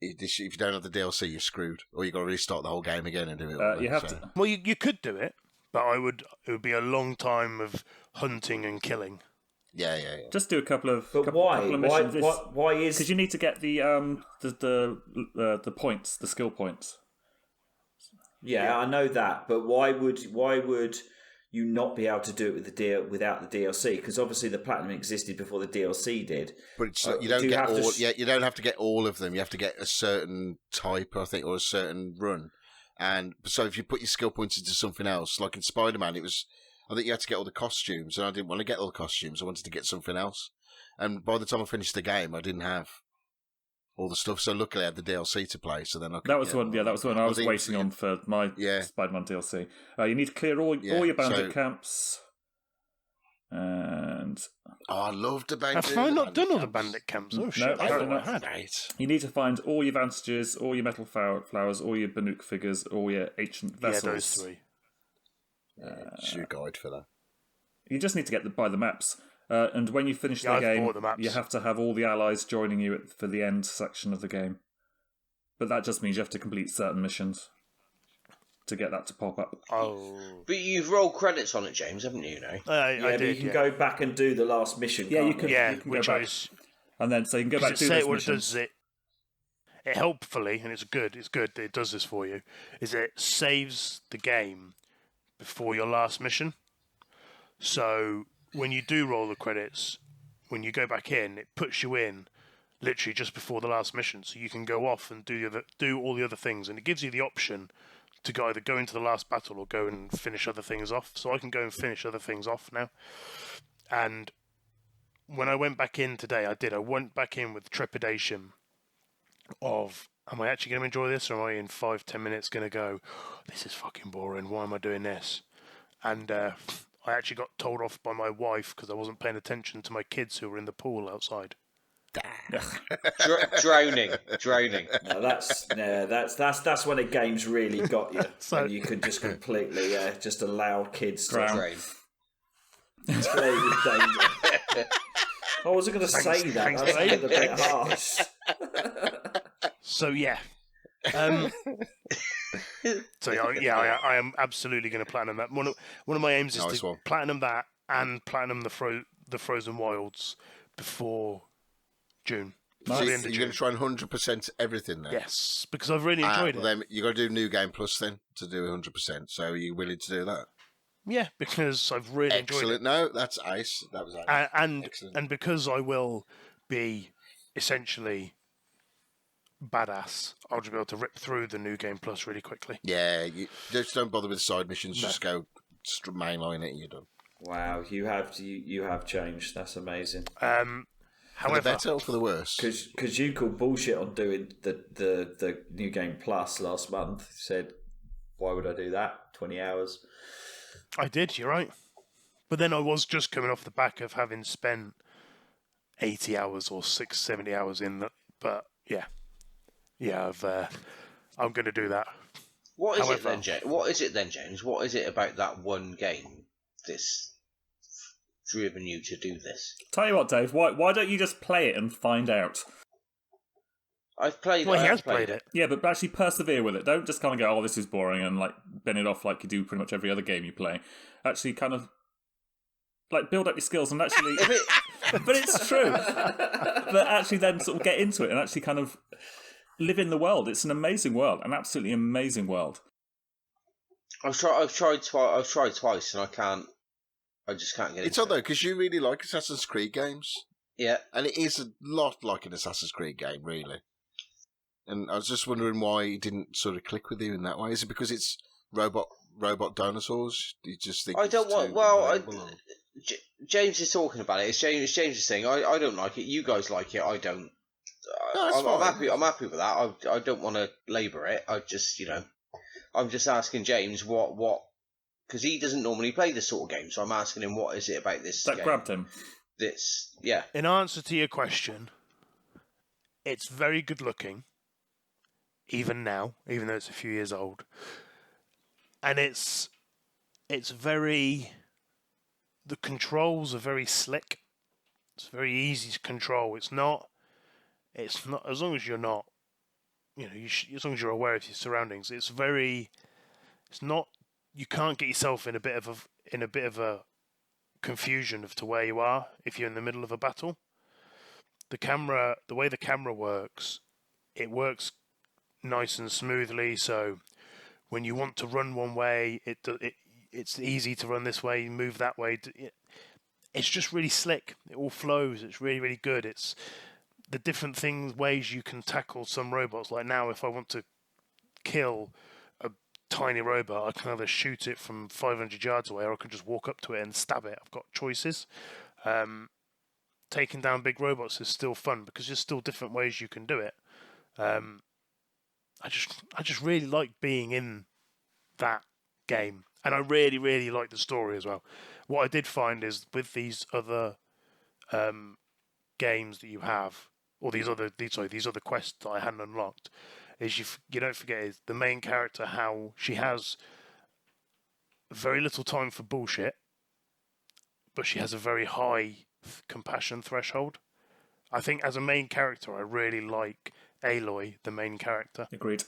if you don't have the DLC, you're screwed. Or you've got to restart the whole game again and do it all You have to. Well, you could do it, but it would be a long time of hunting and killing. Yeah. Just do a couple of. But couple, why? Couple of missions. Why is? Because you need to get the points, the skill points. Yeah, I know that, but why would you not be able to do it without the DLC? Because obviously the Platinum existed before the DLC did. But it's, you don't get all. Yeah, you don't have to get all of them. You have to get a certain type, I think, or a certain run. And so if you put your skill points into something else, like in Spider-Man, I think you had to get all the costumes, and I didn't want to get all the costumes. I wanted to get something else. And by the time I finished the game, I didn't have all the stuff. So luckily, I had the DLC to play. So then I could, that was one. Yeah, that was the one I was waiting on for my Spider-Man DLC. You need to clear all your bandit camps. And I loved the bandit. Have I not done all the bandit camps? Oh shit! I thought I had. You need to find all your vantages, all your metal flowers, all your Banuk figures, all your ancient vessels. Yeah, those 3. It's your guide for that. You just need to buy the maps. And when you finish the game, you have to have all the allies joining you for the end section of the game. But that just means you have to complete certain missions to get that to pop up. Oh. But you've rolled credits on it, James, haven't you? I did. You can go back and do the last mission. Yeah, you can. Yeah, you can which go back. And then so you can go back and do those missions. It helpfully, and it's good, it does this for you, is it saves the game before your last mission. So when you do roll the credits, when you go back in, it puts you in literally just before the last mission, so you can go off and do all the other things, and it gives you the option to either go into the last battle or go and finish other things off. So I can go and finish other things off now. And when I went back in today, I went back in with trepidation of, am I actually going to enjoy this, or am I in 5-10 minutes going to go, this is fucking boring, why am I doing this? And I actually got told off by my wife because I wasn't paying attention to my kids who were in the pool outside. Drowning. No, that's when a game's really got you. So, and you could just completely just allow kids to Drown. play with danger. I wasn't going to say that. Thanks, That was a bit harsh. So yeah. I am absolutely going to platinum that. One of my aims is to platinum that and platinum the Frozen Wilds before June. So you're going to try and 100% everything then? Yes, because I've really enjoyed it. Then you've got to do New Game Plus then to do 100%. So are you willing to do that? Yeah, because I've really enjoyed it. No, that's ice. That was ice. And because I will be essentially badass, I'll just be able to rip through the New Game Plus really quickly. Yeah, you just don't bother with side missions. No. Just go mainline it and you're done. Wow, you have changed. That's amazing. However, for the better or for the worse? Because you called bullshit on doing the New Game Plus last month. Said, why would I do that? 20 hours. I did, you're right. But then I was just coming off the back of having spent 80 hours or 70 hours in that. But yeah, I'm going to do that. What is it then, James? What is it about that one game that's driven you to do this? Tell you what, Dave. Why don't you just play it and find out? I've played. Well, he has played it. Yeah, but actually persevere with it. Don't just kind of go, "Oh, this is boring," and like bin it off like you do pretty much every other game you play. Actually, kind of like build up your skills and actually. But it's true. But actually, then sort of get into it and actually kind of live in the world. It's an amazing world, an absolutely amazing world. I've tried twice, and I just can't get it. It's odd though, because you really like Assassin's Creed games. Yeah. And it is a lot like an Assassin's Creed game, really. And I was just wondering why it didn't sort of click with you in that way. Is it because it's robot dinosaurs? You just think I don't want. Well, James is talking about it. It's James is saying I don't like it. You guys like it. I don't. No, I'm happy. I'm happy with that. I don't want to labour it. I just I'm just asking James what because he doesn't normally play this sort of game. So I'm asking him what is it about this that game grabbed him. Yeah. In answer to your question, it's very good looking, even now, even though it's a few years old, and it's very. The controls are very slick. It's very easy to control. It's not as long as you're not, as long as you're aware of your surroundings. It's not. You can't get yourself in a bit of a confusion of to where you are if you're in the middle of a battle. The way the camera works, it works nice and smoothly. So when you want to run one way, it's easy to run this way, move that way. It's just really slick. It all flows. It's really, really good. It's the different ways you can tackle some robots. Like now, if I want to kill a tiny robot, I can either shoot it from 500 yards away, or I can just walk up to it and stab it. I've got choices. Taking down big robots is still fun because there's still different ways you can do it. I just really like being in that game, and I really, really like the story as well. What I did find is with these other games that you have, or these other quests that I hadn't unlocked, is you don't forget is the main character, how she has very little time for bullshit, but she has a very high compassion threshold. I think as a main character, I really like Aloy, the main character. Agreed.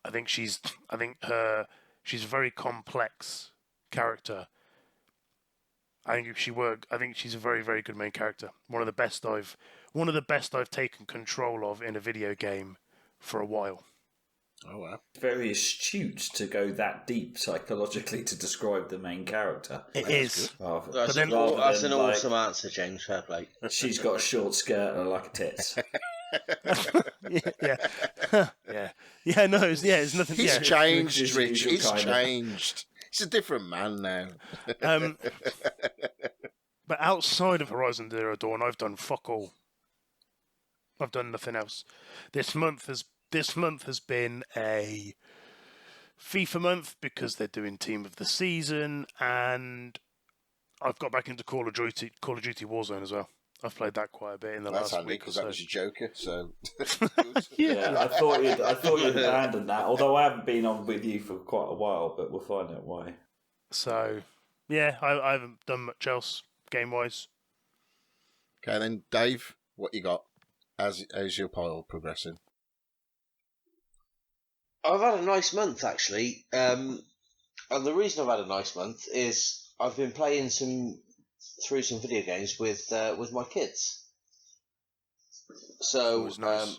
I think she's a very complex character. I think she's a very, very good main character. One of the best I've taken control of in a video game for a while. Oh wow! Very astute to go that deep psychologically to describe the main character. It is. That's an awesome answer, James. Fair play. She's got a short skirt and like a tits. Yeah. No, it's nothing. He's changed, Rich. He's kind of. changed. He's a different man now. But outside of Horizon Zero Dawn, I've done fuck all. I've done nothing else. This month has been a FIFA month because they're doing Team of the Season, and I've got back into Call of Duty Warzone as well. I've played that quite a bit in the last week because that was your Joker. So yeah, I thought you'd abandoned that. Although I haven't been on with you for quite a while, but we'll find out why. So yeah, I haven't done much else game wise. Okay, then Dave, what you got? How's your pile progressing? I've had a nice month actually, and the reason I've had a nice month is I've been playing through some video games with my kids. So nice.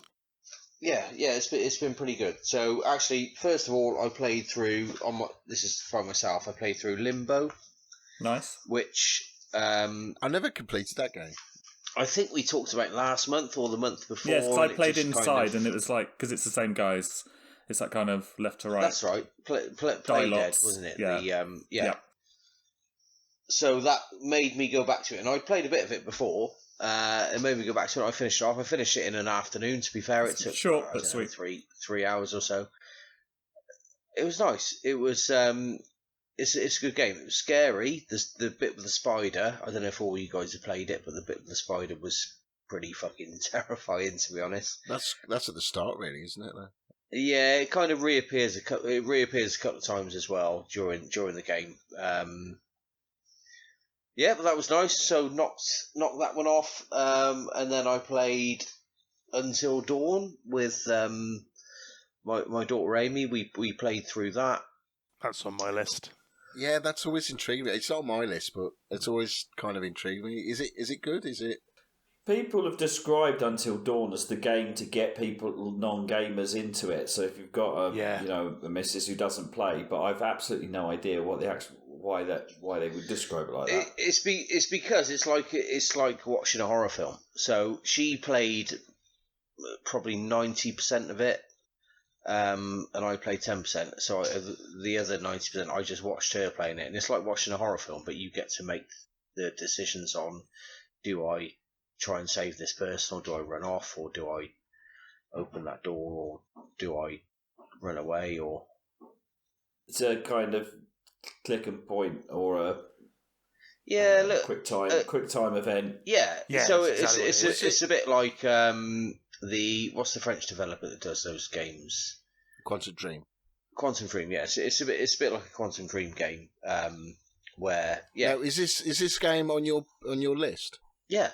it's been pretty good. So actually, first of all, I played through this is for myself. I played through Limbo. Nice. Which I never completed that game. I think we talked about last month or the month before. Yes, I played inside, and it was like because it's the same guys. It's that kind of left to right. That's right. Play Dead, wasn't it? Yeah. Yeah. So that made me go back to it, and I'd played a bit of it before. It made me go back to it. I finished it off. I finished it in an afternoon. To be fair, it took short but sweet 3 hours or so. It was nice. It was. It's a good game. It was scary. The bit with the spider. I don't know if all you guys have played it, but the bit with the spider was pretty fucking terrifying, to be honest. That's at the start, really, isn't it? Though? Yeah, it kind of reappears. It reappears a couple of times as well during the game. Yeah, but that was nice. So knocked that one off, and then I played Until Dawn with my daughter Amy. We played through that. That's on my list. Yeah, that's always intrigued me. It's not on my list, but it's always kind of intrigued me. Is it good? Is it? People have described Until Dawn as the game to get people, non-gamers, into it. So if you've got a missus who doesn't play, but I've absolutely no idea what the actual why they would describe it like that. It's because it's like watching a horror film. So she played probably 90% of it, and I played 10%. So the other 90%, I just watched her playing it, and it's like watching a horror film, but you get to make the decisions on: do I try and save this person, or do I run off, or do I open that door, or do I run away, or... It's a kind of click and point, or a quick time event. Yeah. So it's a bit like what's the French developer that does those games? Quantum Dream. Quantum Dream, yes. It's a bit like a Quantum Dream game, where Now, is this game on your list? Yeah.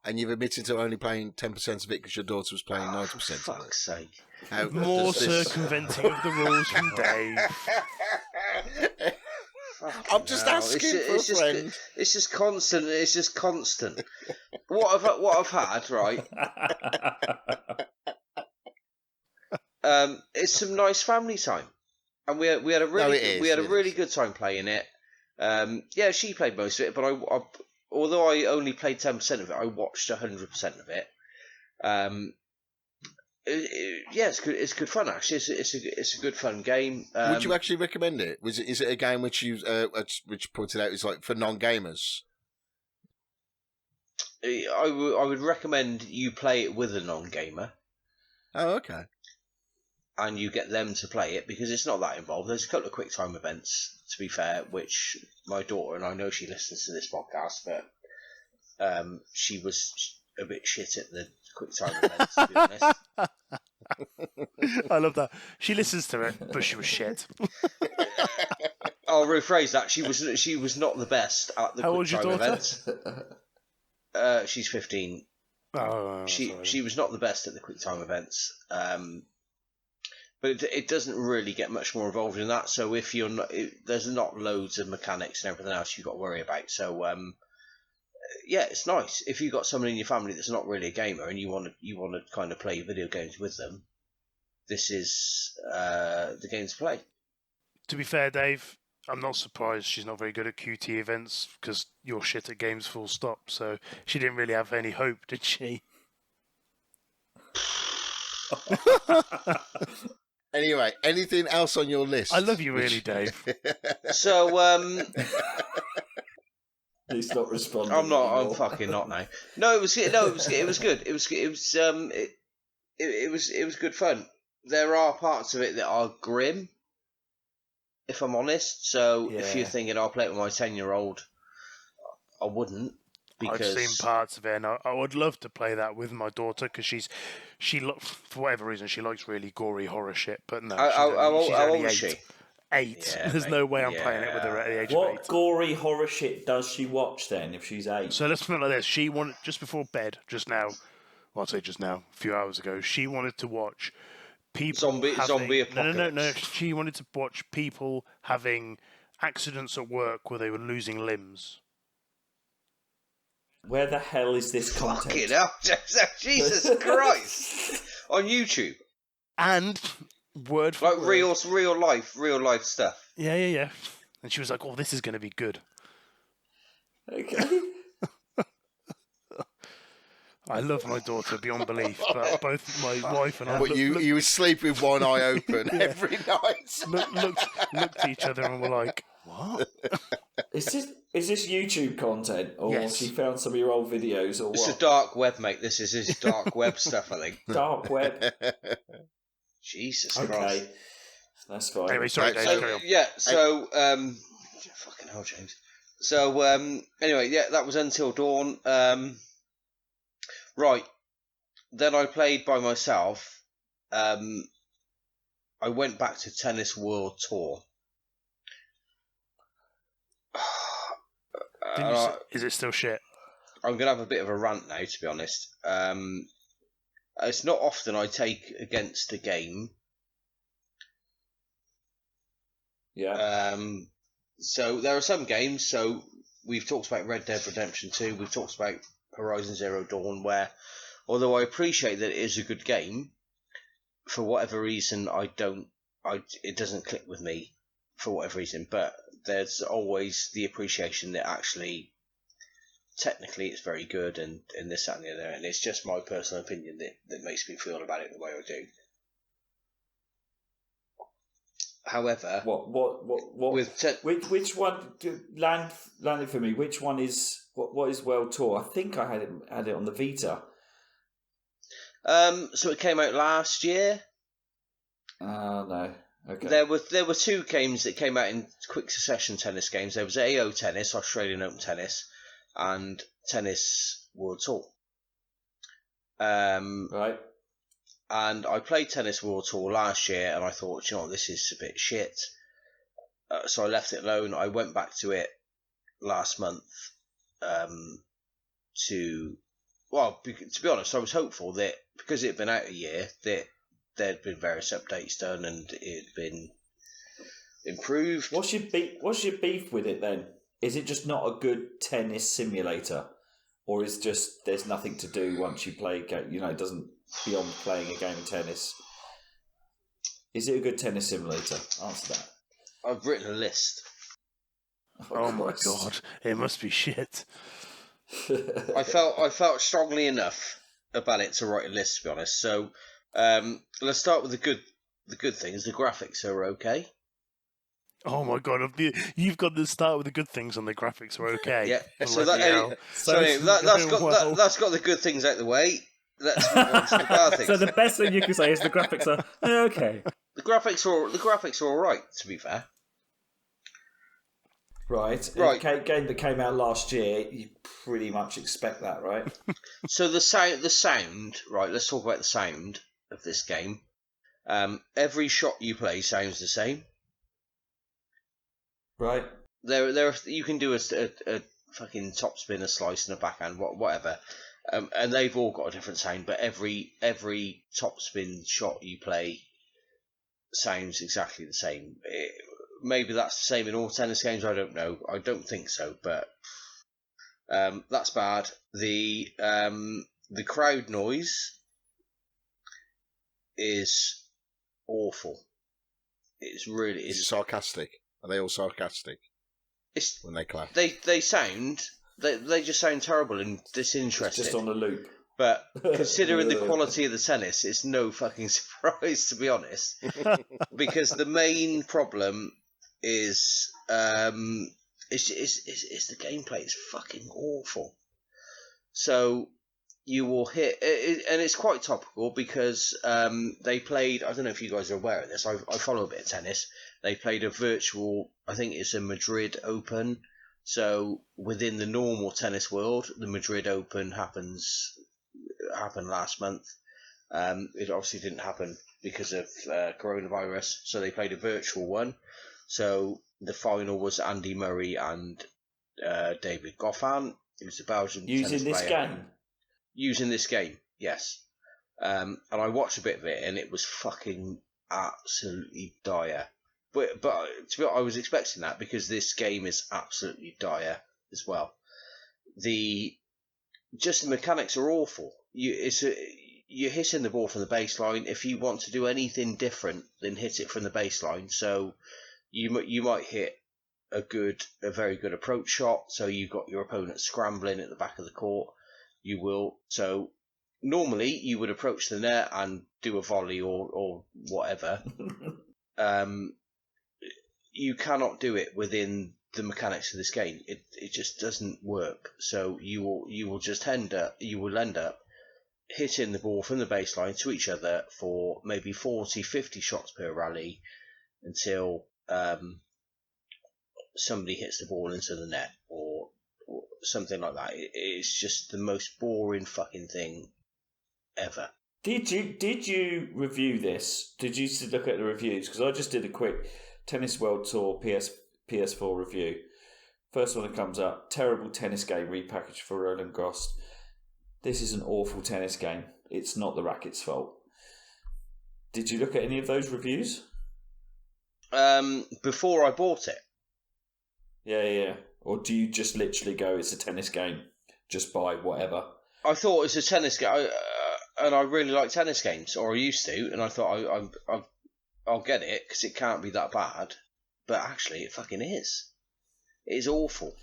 And you've admitted to only playing 10% of it because your daughter was playing 90% for fuck's sake. More circumventing of the rules from Dave. I'm just asking for a friend. It's just constant. It's just constant. What I've had, right? It's some nice family time, and we had a really good time playing it. Yeah, she played most of it, but although I only played 10% of it, I watched 100% of it. Yeah, it's good. It's good fun actually. It's a good fun game. Would you actually recommend it? Is it a game which you pointed out is like for non-gamers? I would recommend you play it with a non-gamer. Oh, okay. And you get them to play it because it's not that involved. There's a couple of quick time events, to be fair, which my daughter, and I know she listens to this podcast, but she was a bit shit at the quick time events, to be honest. I love that. She listens to it, but she was shit. I'll rephrase that. She was not the best at the quick time events. She's 15. Oh, she was not the best at the quick time events. But it doesn't really get much more involved in that. So if you're not, there's not loads of mechanics and everything else you've got to worry about. So yeah, it's nice if you've got someone in your family that's not really a gamer and you want to kind of play video games with them. This is the game to play. To be fair, Dave, I'm not surprised she's not very good at QT events because you're shit at games. Full stop. So she didn't really have any hope, did she? Anyway, anything else on your list? I love you, really, Dave. So, he's not responding. I'm not. anymore. I'm fucking not now. No, it was good. It was good fun. There are parts of it that are grim, if I'm honest. So if you're thinking I'll play it with my 10-year-old, I wouldn't. Because... I've seen parts of it, and I would love to play that with my daughter because for whatever reason she likes really gory horror shit. But no, she's only 8. She? 8. Yeah, There's no way I'm playing it with her at the age of 8. What gory horror shit does she watch then if she's 8? So let's put it like this: she wanted just before bed, just now. Well, I'll say just now, a few hours ago. She wanted to watch people zombie apocalypse. No. She wanted to watch people having accidents at work where they were losing limbs. Where the hell is this content? Fucking hell, Jesus Christ! On YouTube. And word for like word. real life stuff. Yeah. And she was like, "Oh, this is going to be good." Okay. I love my daughter beyond belief, but both my wife and I. But you would sleep with one eye open every night. looked at each other and were like, "What?" Is this YouTube content, or Yes. she found some of your old videos, or what? It's a dark web, mate. This is his dark web stuff, I think. Dark web. Jesus Okay, Christ. that's fine. Anyway, sorry, Dave, carry on. Yeah, so fucking hell, James. So anyway, yeah, that was Until Dawn. Right. Then I played by myself. I went back to Tennis World Tour. Is it still shit? I'm going to have a bit of a rant now, to be honest. It's not often I take against a game. Yeah. So there are some games. So we've talked about Red Dead Redemption 2. We've talked about Horizon Zero Dawn, where although I appreciate that it is a good game, for whatever reason it doesn't click with me for whatever reason. But there's always the appreciation that actually technically it's very good and this, that and the other, and it's just my personal opinion that makes me feel about it the way I do. However, which one landed for me? Which one is what is World Tour? I think I had it on the Vita. So it came out last year. No. Okay. There were two games that came out in quick succession, tennis games. There was AO Tennis, Australian Open Tennis, and Tennis World Tour. Right. And I played Tennis World Tour last year, and I thought, you know, this is a bit shit. So I left it alone. I went back to it last month. To be honest, I was hopeful that because it had been out a year, that there'd been various updates done and it had been improved. What's your beef with it then? Is it just not a good tennis simulator, or is just there's nothing to do once you play? It doesn't beyond playing a game of tennis. Is it a good tennis simulator? Answer that. I've written a list. Oh my god, it must be shit. I felt strongly enough about it to write a list, to be honest. So let's start with the good things. The graphics are okay. Oh my god, you've got to start with the good things and the graphics are okay. Yeah, so that's got the good things out the way. Let's move on to the bad things. So the best thing you can say is the graphics are okay. The graphics are all right, to be fair. Right. Game that came out last year, you pretty much expect that, right? So the sound, right? Let's talk about the sound of this game. Every shot you play sounds the same. Right. There you can do a fucking topspin, a slice, and a backhand, whatever. And they've all got a different sound, but every topspin shot you play sounds exactly the same. Maybe that's the same in all tennis games. I don't know. I don't think so, but that's bad. The crowd noise is awful. It's really is. It sarcastic? Are they all sarcastic? When they clap. They just sound terrible and disinterested. It's just on a loop. But considering the quality of the tennis, it's no fucking surprise, to be honest. Because the main problem is it's the gameplay. It's fucking awful. So you will hit, and it's quite topical because they played. I don't know if you guys are aware of this. I follow a bit of tennis. They played a virtual. I think it's a Madrid Open. So within the normal tennis world, the Madrid Open happened last month. It obviously didn't happen because of coronavirus. So they played a virtual one. So the final was Andy Murray and David Goffin. It was a Belgian tennis player. Using this game, yes. And I watched a bit of it, and it was fucking absolutely dire. But to be honest, I was expecting that because this game is absolutely dire as well. The mechanics are awful. You're hitting the ball from the baseline. If you want to do anything different, then hit it from the baseline. So you might hit a very good approach shot. So you've got your opponent scrambling at the back of the court. You will. So normally you would approach the net and do a volley or whatever. You cannot do it within the mechanics of this game. It just doesn't work. So you will end up hitting the ball from the baseline to each other for maybe 40, 50 shots per rally until somebody hits the ball into the net or something like that. It's just the most boring fucking thing ever. Did you review this? Did you look at the reviews? Because I just did a quick Tennis World Tour PS4 review. First one that comes up: terrible tennis game repackaged for Roland Garros. This is an awful tennis game. It's not the racket's fault. Did you look at any of those reviews? Before I bought it. Yeah. Or do you just literally go, it's a tennis game, just by whatever. I thought it was a tennis game, and I really like tennis games, or I used to, and I thought I'll get it because it can't be that bad, but actually it fucking is. It is awful.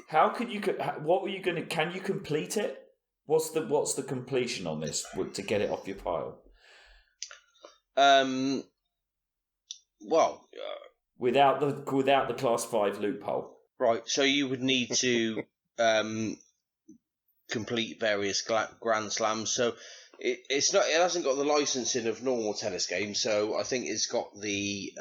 How can you? What were you going to? Can you complete it? What's the completion on this to get it off your pile? Well, without the Class 5 loophole, right? So you would need to complete various Grand Slams. So it hasn't got the licensing of normal tennis games. So I think it's got the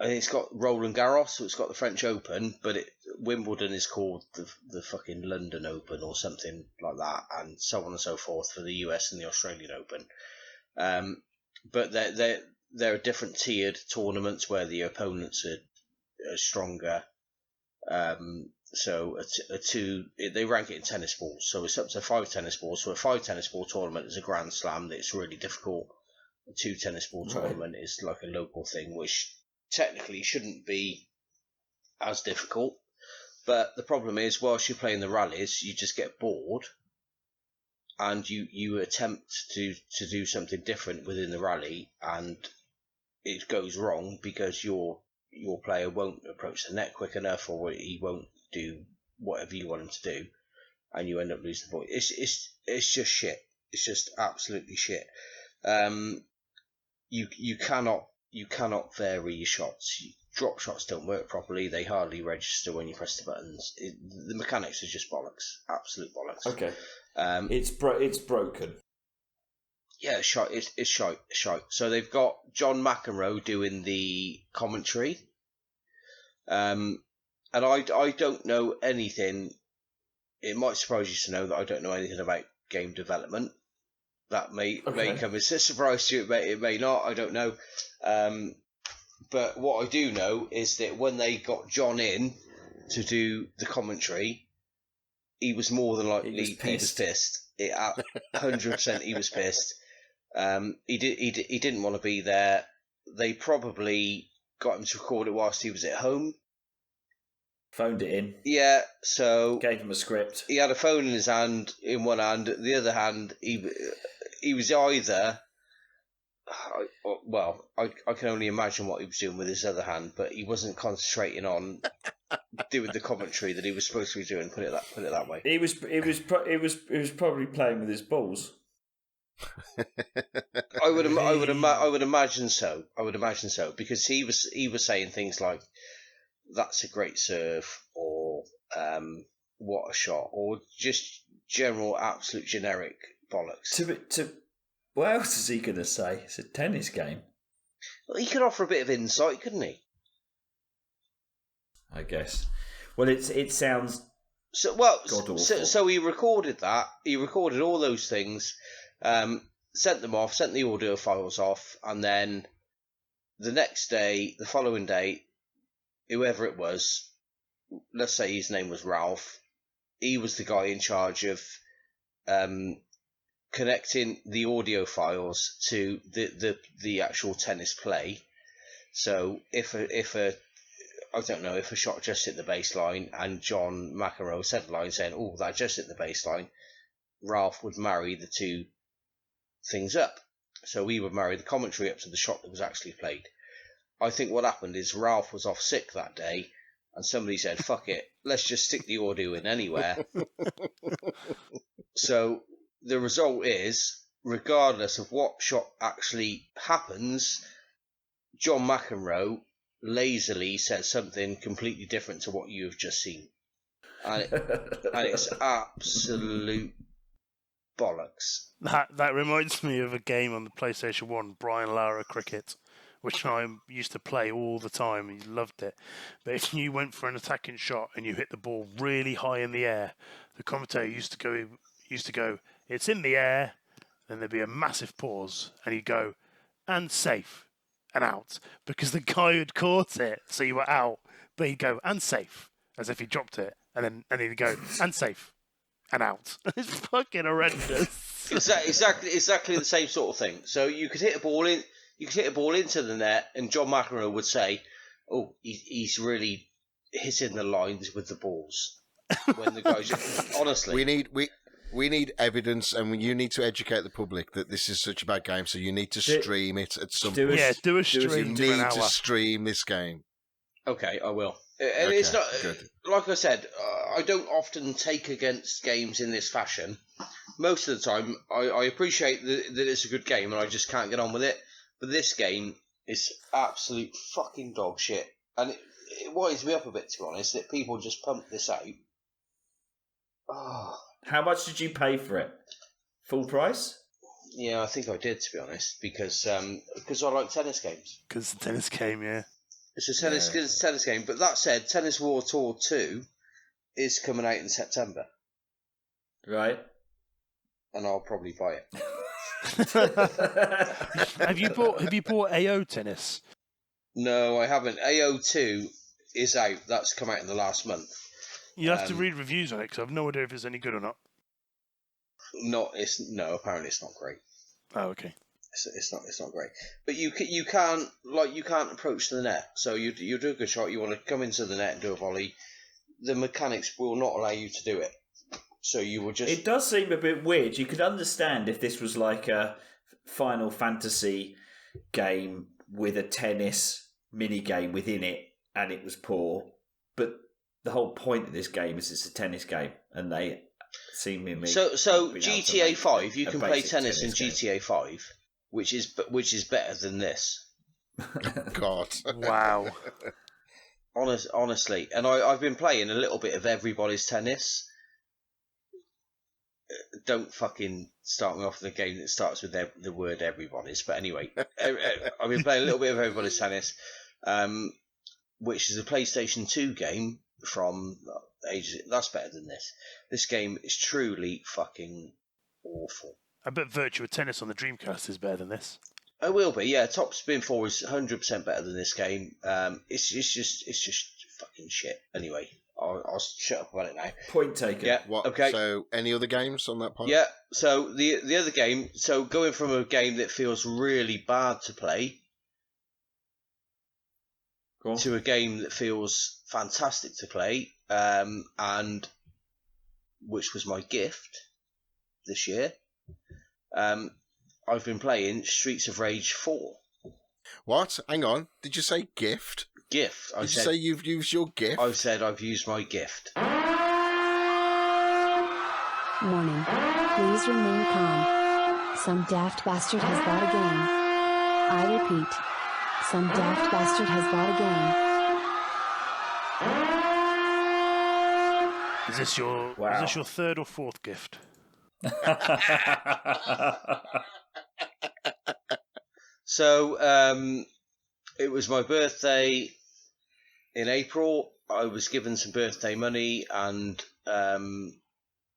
I think it's got Roland Garros, so it's got the French Open, but Wimbledon is called the fucking London Open or something like that, and so on and so forth for the US and the Australian Open. But there are different tiered tournaments where the opponents are stronger. So they rank it in tennis balls, so it's up to 5 tennis balls. So a 5 tennis ball tournament is a Grand Slam that's really difficult. A 2 tennis ball tournament is like a local thing, which technically shouldn't be as difficult, but the problem is, whilst you're playing the rallies, you just get bored, and you attempt to do something different within the rally, and it goes wrong because your player won't approach the net quick enough, or he won't do whatever you want him to do, and you end up losing the point. It's just shit. It's just absolutely shit. You cannot vary your shots. Drop shots don't work properly. They hardly register when you press the buttons. The mechanics are just bollocks. Absolute bollocks. Okay. It's broken. Yeah, it's shite. It's shite. So they've got John McEnroe doing the commentary. And I don't know anything. It might surprise you to know that I don't know anything about game development. That may come as a surprise to you. It may not. I don't know. But what I do know is that when they got John in to do the commentary, he was more than likely he was pissed. 100% he was pissed. He didn't want to be there. They probably got him to record it whilst he was at home. Phoned it in. Yeah, so gave him a script. He had a phone in his hand, in one hand. The other hand, he was either. Well, I can only imagine what he was doing with his other hand, but he wasn't concentrating on doing the commentary that he was supposed to be doing. Put it that way. He was probably playing with his balls. I would imagine so. I would imagine so, because he was saying things like, "That's a great serve," or "What a shot," or just general, absolute generic bollocks. What else is he going to say? It's a tennis game. Well, he could offer a bit of insight, couldn't he? I guess. Well, it sounds so he recorded that. He recorded all those things, sent them off, sent the audio files off, and then the following day, whoever it was, let's say his name was Ralph, he was the guy in charge of connecting the audio files to the actual tennis play. So if a shot just hit the baseline and John McEnroe said a line saying, "Oh, that just hit the baseline," Ralph would marry the two things up. So he would marry the commentary up to the shot that was actually played. I think what happened is Ralph was off sick that day, and somebody said, "Fuck it, let's just stick the audio in anywhere." So the result is, regardless of what shot actually happens, John McEnroe lazily says something completely different to what you have just seen. And it's absolute bollocks. That reminds me of a game on the PlayStation 1, Brian Lara Cricket, which I used to play all the time. He loved it. But if you went for an attacking shot and you hit the ball really high in the air, the commentator used to go, "It's in the air," then there'd be a massive pause, and he'd go, "And safe, and out," because the guy had caught it, so you were out. But he'd go, "And safe," as if he dropped it, and then he'd go, "And safe, and out." It's fucking horrendous. Exactly the same sort of thing. So you could hit a ball into the net, and John McEnroe would say, "Oh, he's really hitting the lines with the balls." when the guys honestly. We need evidence, and you need to educate the public that this is such a bad game. So you need to stream it at some point. Yeah, do a stream. You need to stream this game. Okay, I will. And it's not good. Like I said, I don't often take against games in this fashion. Most of the time, I appreciate that it's a good game, and I just can't get on with it. But this game is absolute fucking dog shit, and it winds me up a bit, to be honest, that people just pump this out. Oh. How much did you pay for it? Full price? Yeah, I think I did, to be honest, because I like tennis games. Because the tennis game, yeah. It's a tennis game. But that said, Tennis World Tour 2 is coming out in September. Right. And I'll probably buy it. Have you bought AO Tennis? No, I haven't. AO2 is out. That's come out in the last month. You have to read reviews on it because I've no idea if it's any good or not. Apparently it's not great. Oh, okay. It's not great. But you can't approach the net. So you do a good shot. You want to come into the net and do a volley. The mechanics will not allow you to do it. So you will just. It does seem a bit weird. You could understand if this was like a Final Fantasy game with a tennis mini game within it, and it was poor. But the whole point of this game is it's a tennis game, and they seemingly. So GTA 5, you can play tennis in GTA 5, which is better than this. God, wow. Honestly, and I've been playing a little bit of everybody's tennis. Don't fucking start me off with a game that starts with the word everybody's. But anyway, I've been playing a little bit of everybody's tennis, which is a PlayStation 2 game from ages. That's better than this. This game is truly fucking awful. I bet Virtua Tennis on the Dreamcast is better than this. It will be, yeah. Top Spin 4 is 100% better than this game. It's just fucking shit. Anyway, I'll shut up about it now. Point taken. Yeah. What, okay. So, any other games on that point? Yeah. So the other game. So going from a game that feels really bad to play to a game that feels fantastic to play, and which was my gift this year. I've been playing Streets of Rage 4. What? Hang on. Did you say gift? Gift. Did you say you've used your gift? I said I've used my gift. Warning. Please remain calm. Some daft bastard has bought a game. I repeat. Some daft bastard has bought a game. Is this your third or fourth gift? So, it was my birthday in April. I was given some birthday money, and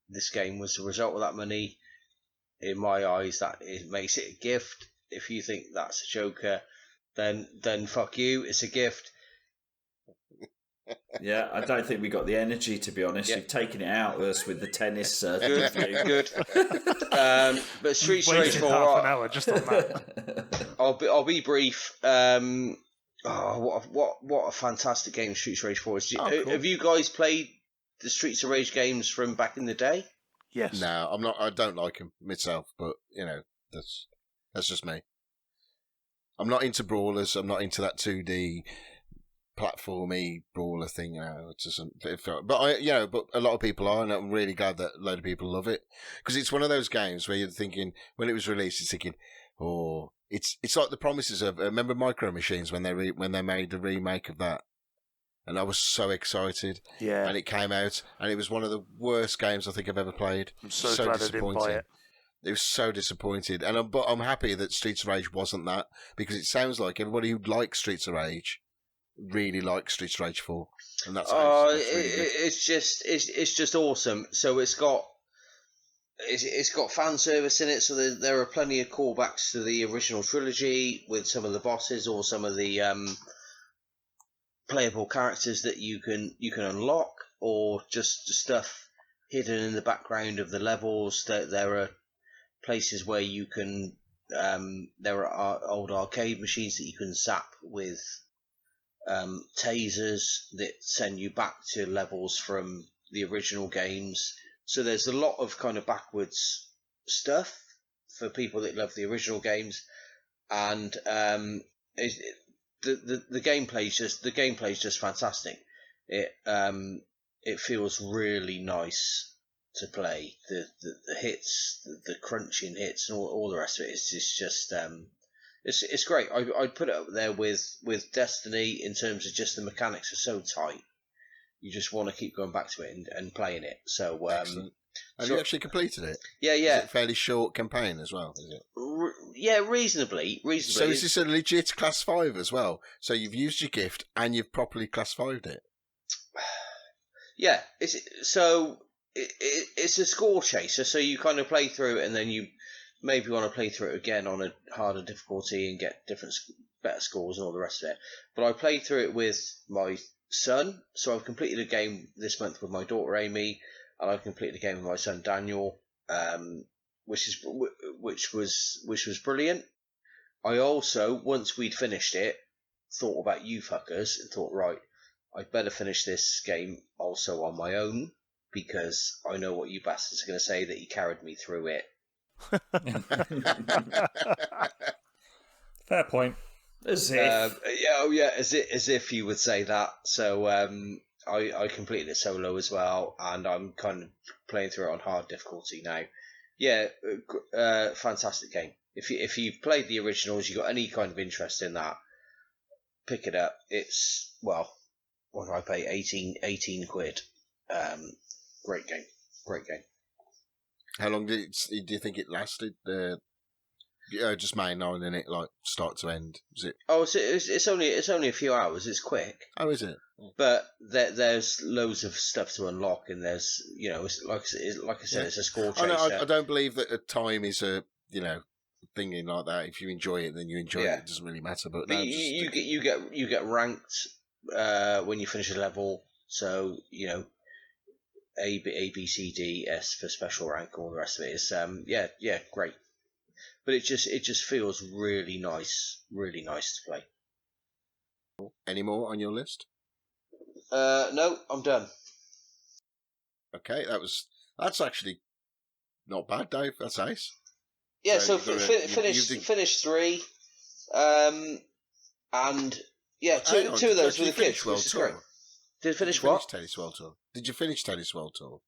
this game was the result of that money. In my eyes, it makes it a gift. If you think that's a joker, then fuck you. It's a gift. Yeah, I don't think we got the energy, to be honest. You've taken it out of us with the tennis. Good. But Streets of Rage 4. Half an hour just on that. I'll be brief. What a fantastic game Streets of Rage 4 is. Cool. Have you guys played the Streets of Rage games from back in the day? Yes. No, I'm not. I don't like them myself, but that's just me. I'm not into brawlers. I'm not into that 2D platformy brawler thing. It doesn't. But but a lot of people are, and I'm really glad that a load of people love it, because it's one of those games where you're thinking, when it was released, you're thinking, oh, it's like the promises of. Remember Micro Machines when they made the remake of that, and I was so excited. Yeah. And it came out, and it was one of the worst games I think I've ever played. I'm so glad I didn't buy it. It was so disappointed, and I'm happy that Streets of Rage wasn't that, because it sounds like everybody who likes Streets of Rage really likes Streets of Rage 4, and that's really it's just awesome. So it's got fan service in it, so there are plenty of callbacks to the original trilogy with some of the bosses or some of the playable characters that you can unlock, or just stuff hidden in the background of the levels. That there are places where you can there are old arcade machines that you can zap with tasers that send you back to levels from the original games. So there's a lot of kind of backwards stuff for people that love the original games, and the gameplay's just fantastic. It feels really nice to play. The hits, the crunching hits, and all the rest of it is just it's great. I'd put it up there with Destiny in terms of just the mechanics are so tight. You just want to keep going back to it and playing it. So excellent. Have you actually completed it? Yeah. Is it a fairly short campaign as well? Is it? Yeah, reasonably. So is this a legit class 5 as well? So you've used your gift and you've properly class 5'd it? Yeah, it's a score chaser. So you kind of play through it, and then you maybe want to play through it again on a harder difficulty and get better scores and all the rest of it. But I played through it with my son, so I've completed a game this month with my daughter Amy, and I've completed a game with my son Daniel, which was brilliant. I also, once we'd finished it, thought about you fuckers and thought, right, I'd better finish this game also on my own, because I know what you bastards are going to say, that you carried me through it. Fair point. As if. As if you would say that. So I completed it solo as well, and I'm kind of playing through it on hard difficulty now. Yeah, fantastic game. If you've played the originals, you've got any kind of interest in that, pick it up. It's, well, what did I pay? 18 quid. Great game. How long do you think it lasted? Just mainlining it like start to end. Was it? Oh, it's only a few hours. It's quick. Oh, is it? But there's loads of stuff to unlock, and there's it's like I said, it's a score chaser. I don't believe that a time is a thingy like that. If you enjoy it, then you enjoy it. It doesn't really matter. But no, you get ranked when you finish a level. So A, B, C, D, S for special rank. All the rest of it is great. But it just feels really nice to play. Any more on your list? No, I'm done. Okay, that's actually not bad, Dave. That's ace. Yeah, so finish 3, and yeah, two of those were the kids. Which is great. Did you finish what? Tennis World Tour. Did you finish Tennis World Tour?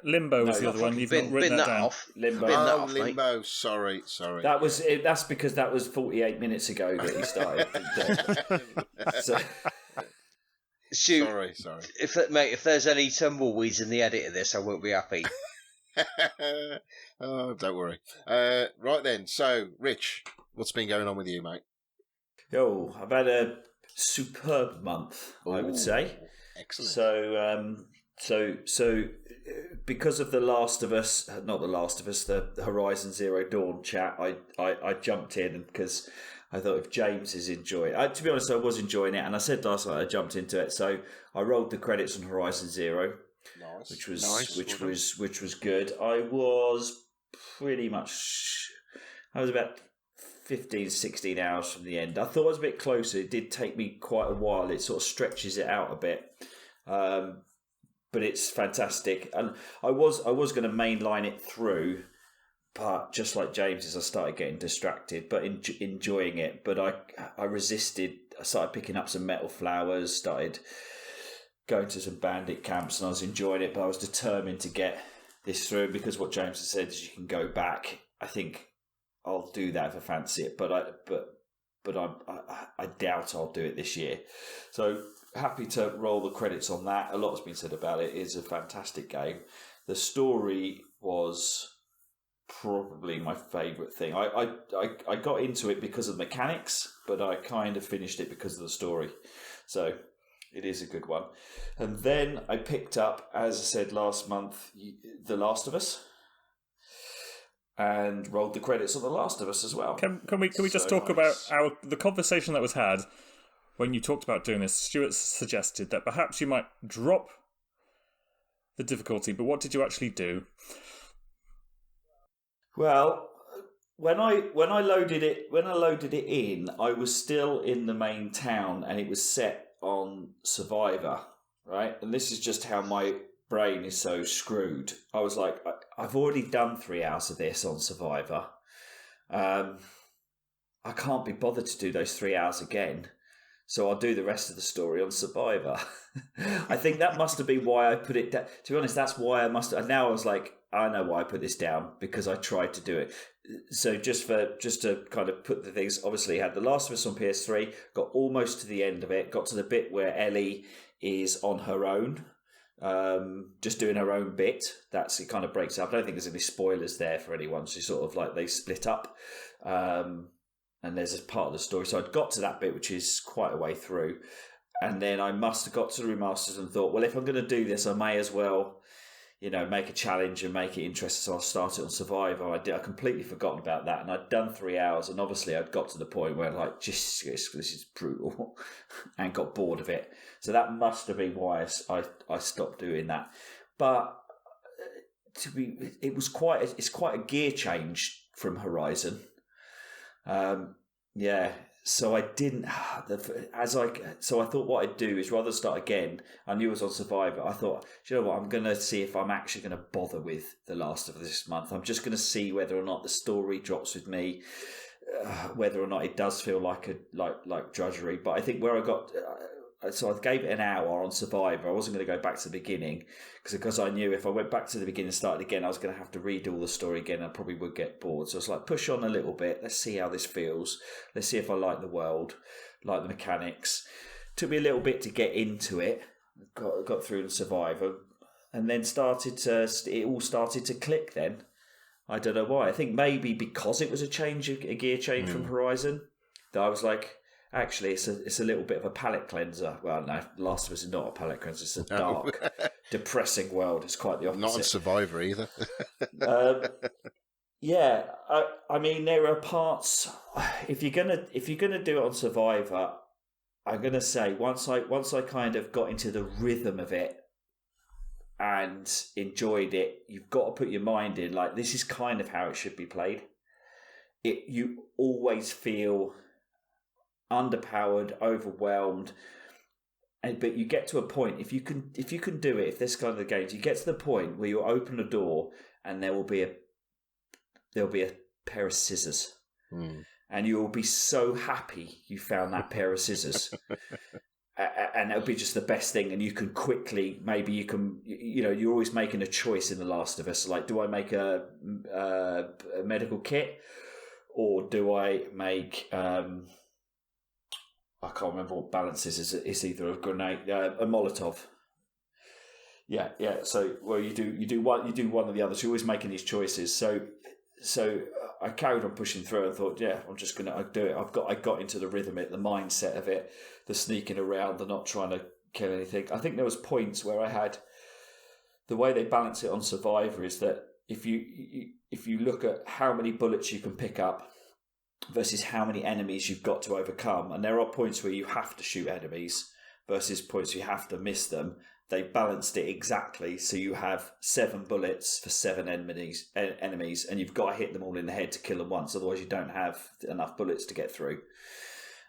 Limbo was the other one. You've not written that down. Off. Limbo. Limbo. Mate. Sorry. That's because that was 48 minutes ago that he started. So. Shoot. Sorry. If there's any tumbleweeds in the edit of this, I won't be happy. Oh, don't worry. Right then. So, Rich, what's been going on with you, mate? I've had a superb month, I would say. Excellent. So because of the Horizon Zero Dawn chat, I jumped in because I thought if James is enjoying it, to be honest, I was enjoying it, and I said last night I jumped into it. So I rolled the credits on Horizon Zero, which was good. I was about 15, 16 hours from the end. I thought I was a bit closer. It did take me quite a while. It sort of stretches it out a bit. But it's fantastic. And I was going to mainline it through, but just like James's, I started getting distracted, but enjoying it. But I resisted. I started picking up some metal flowers, started going to some bandit camps, and I was enjoying it, but I was determined to get this through, because what James has said is you can go back. I think I'll do that if I fancy it, but I doubt I'll do it this year. So happy to roll the credits on that. A lot has been said about it. It's a fantastic game. The story was probably my favourite thing. I got into it because of mechanics, but I kind of finished it because of the story. So it is a good one. And then I picked up, as I said last month, The Last of Us, and rolled the credits on The Last of Us as well. Can we just talk about the conversation that was had when you talked about doing this? Stuart suggested that perhaps you might drop the difficulty, but what did you actually do? Well, when I loaded it in, I was still in the main town, and it was set on Survivor, right? And this is just how my brain is so screwed. I was like, I've already done 3 hours of this on Survivor. I can't be bothered to do those 3 hours again. So I'll do the rest of the story on Survivor. I think that must have been why I put it down. To be honest, that's why I must have. Now I was like, I know why I put this down, because I tried to do it. So just to kind of put the things, obviously had The Last of Us on PS3, got almost to the end of it, got to the bit where Ellie is on her own, just doing her own bit. It kind of breaks up. I don't think there's any spoilers there for anyone. So sort of like they split up. And there's a part of the story. So I'd got to that bit, which is quite a way through. And then I must have got to the remasters and thought, well, if I'm going to do this, I may as well, make a challenge and make it interesting. So I'll start it on Survivor. I completely forgotten about that. And I'd done 3 hours. And obviously I'd got to the point where this is brutal and got bored of it. So that must have been why I stopped doing that. But it's quite a gear change from Horizon. So I didn't. So I thought what I'd do is rather start again. I knew it was on Survivor. I thought, do you know what? I'm going to see if I'm actually going to bother with The Last of Us this month. I'm just going to see whether or not the story drops with me, whether or not it does feel like drudgery. But I think where I got. So I gave it an hour on Survivor. I wasn't going to go back to the beginning because I knew if I went back to the beginning and started again, I was going to have to read all the story again. I probably would get bored. So I was like, push on a little bit. Let's see how this feels. Let's see if I like the world, like the mechanics. Took me a little bit to get into it. Got through in Survivor, and then it all started to click. Then I don't know why. I think maybe because it was a gear change from Horizon, that I was like. Actually, it's a little bit of a palate cleanser. Well, no, Last of Us is not a palate cleanser. It's a dark, depressing world. It's quite the opposite. Not on Survivor either. I mean, there are parts. If you're gonna do it on Survivor, I'm gonna say once I kind of got into the rhythm of it and enjoyed it, you've got to put your mind in. Like, this is kind of how it should be played. You always feel underpowered, overwhelmed, but you get to a point if you can do it. If this kind of the games, you get to the point where you open a door and there will be a pair of scissors, and you will be so happy you found that pair of scissors, and it'll be just the best thing. And you can quickly, you're always making a choice in The Last of Us. Like, do I make a medical kit, or do I make I can't remember what balance is. It's either a grenade, a Molotov. Yeah. So, well, you do one or the other. So you're always making these choices. So I carried on pushing through and thought, I'm just gonna do it. I got into the rhythm, the mindset of it, the sneaking around, the not trying to kill anything. I think there was points where I had the way they balance it on Survivor is that if you look at how many bullets you can pick up versus how many enemies you've got to overcome, and there are points where you have to shoot enemies versus points where you have to miss them. They balanced it exactly, so you have 7 bullets for 7 enemies, and you've got to hit them all in the head to kill them once, otherwise you don't have enough bullets to get through,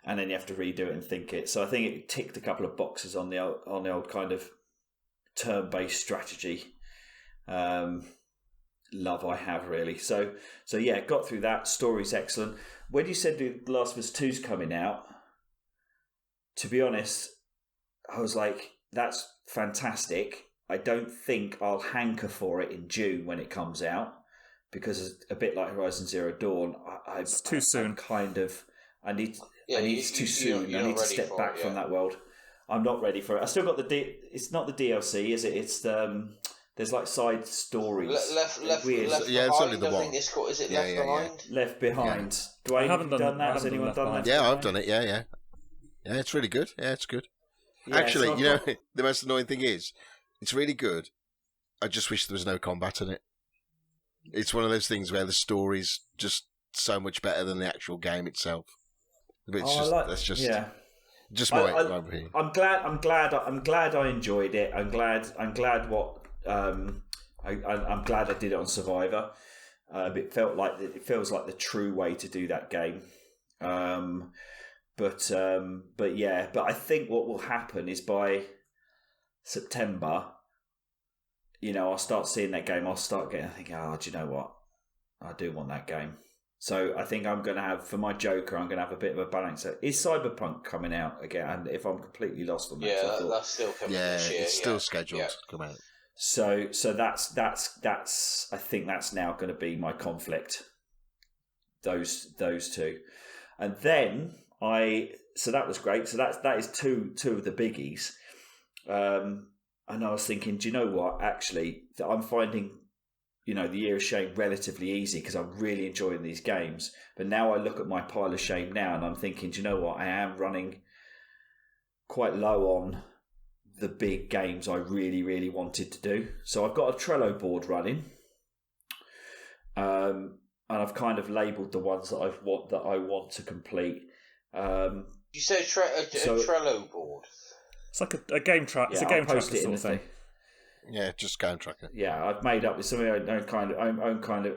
and then you have to redo it and think it. So I think it ticked a couple of boxes on the old kind of turn-based strategy love I have, really. So yeah, got through that. Story's excellent. When you said The Last of Us 2's coming out, to be honest, I was like, that's fantastic. I don't think I'll hanker for it in June when it comes out, because a bit like Horizon Zero Dawn, it's too soon. It's too soon. I need to step back from that world. I'm not ready for it. I still got it's not the DLC, is it? It's there's like side stories. Left it's only the one. I think it's called. Is it Left Behind? Left Behind. Duane, have you done that? Has anyone done that? Yeah, I've done it. Yeah, it's really good. Yeah, it's good. Yeah, actually, the most annoying thing is, it's really good. I just wish there was no combat in it. It's one of those things where the story's just so much better than the actual game itself. But it's just my opinion. I'm glad I enjoyed it. I'm glad I'm glad I did it on Survivor. It feels like the true way to do that game. But I think what will happen is by September, I'll start seeing that game. I'll start thinking, do you know what? I do want that game. So I think I'm going to have, for my Joker, I'm going to have a bit of a balance. So is Cyberpunk coming out again? And if I'm completely lost on that, that's still coming this year. It's still scheduled to come out. So that's I think that's now going to be my conflict. Those two, and then so that was great. So that is two of the biggies. And I was thinking, do you know what? Actually, I'm finding, the Year of Shame relatively easy because I'm really enjoying these games. But now I look at my pile of shame now and I'm thinking, do you know what? I am running quite low on the big games I really, really wanted to do. So I've got a Trello board running. And I've kind of labelled the ones that I want to complete. You say a Trello board? It's like a game track. It's a game tracker sort of thing. Yeah, just game tracker. Yeah, I've made up with some own kind of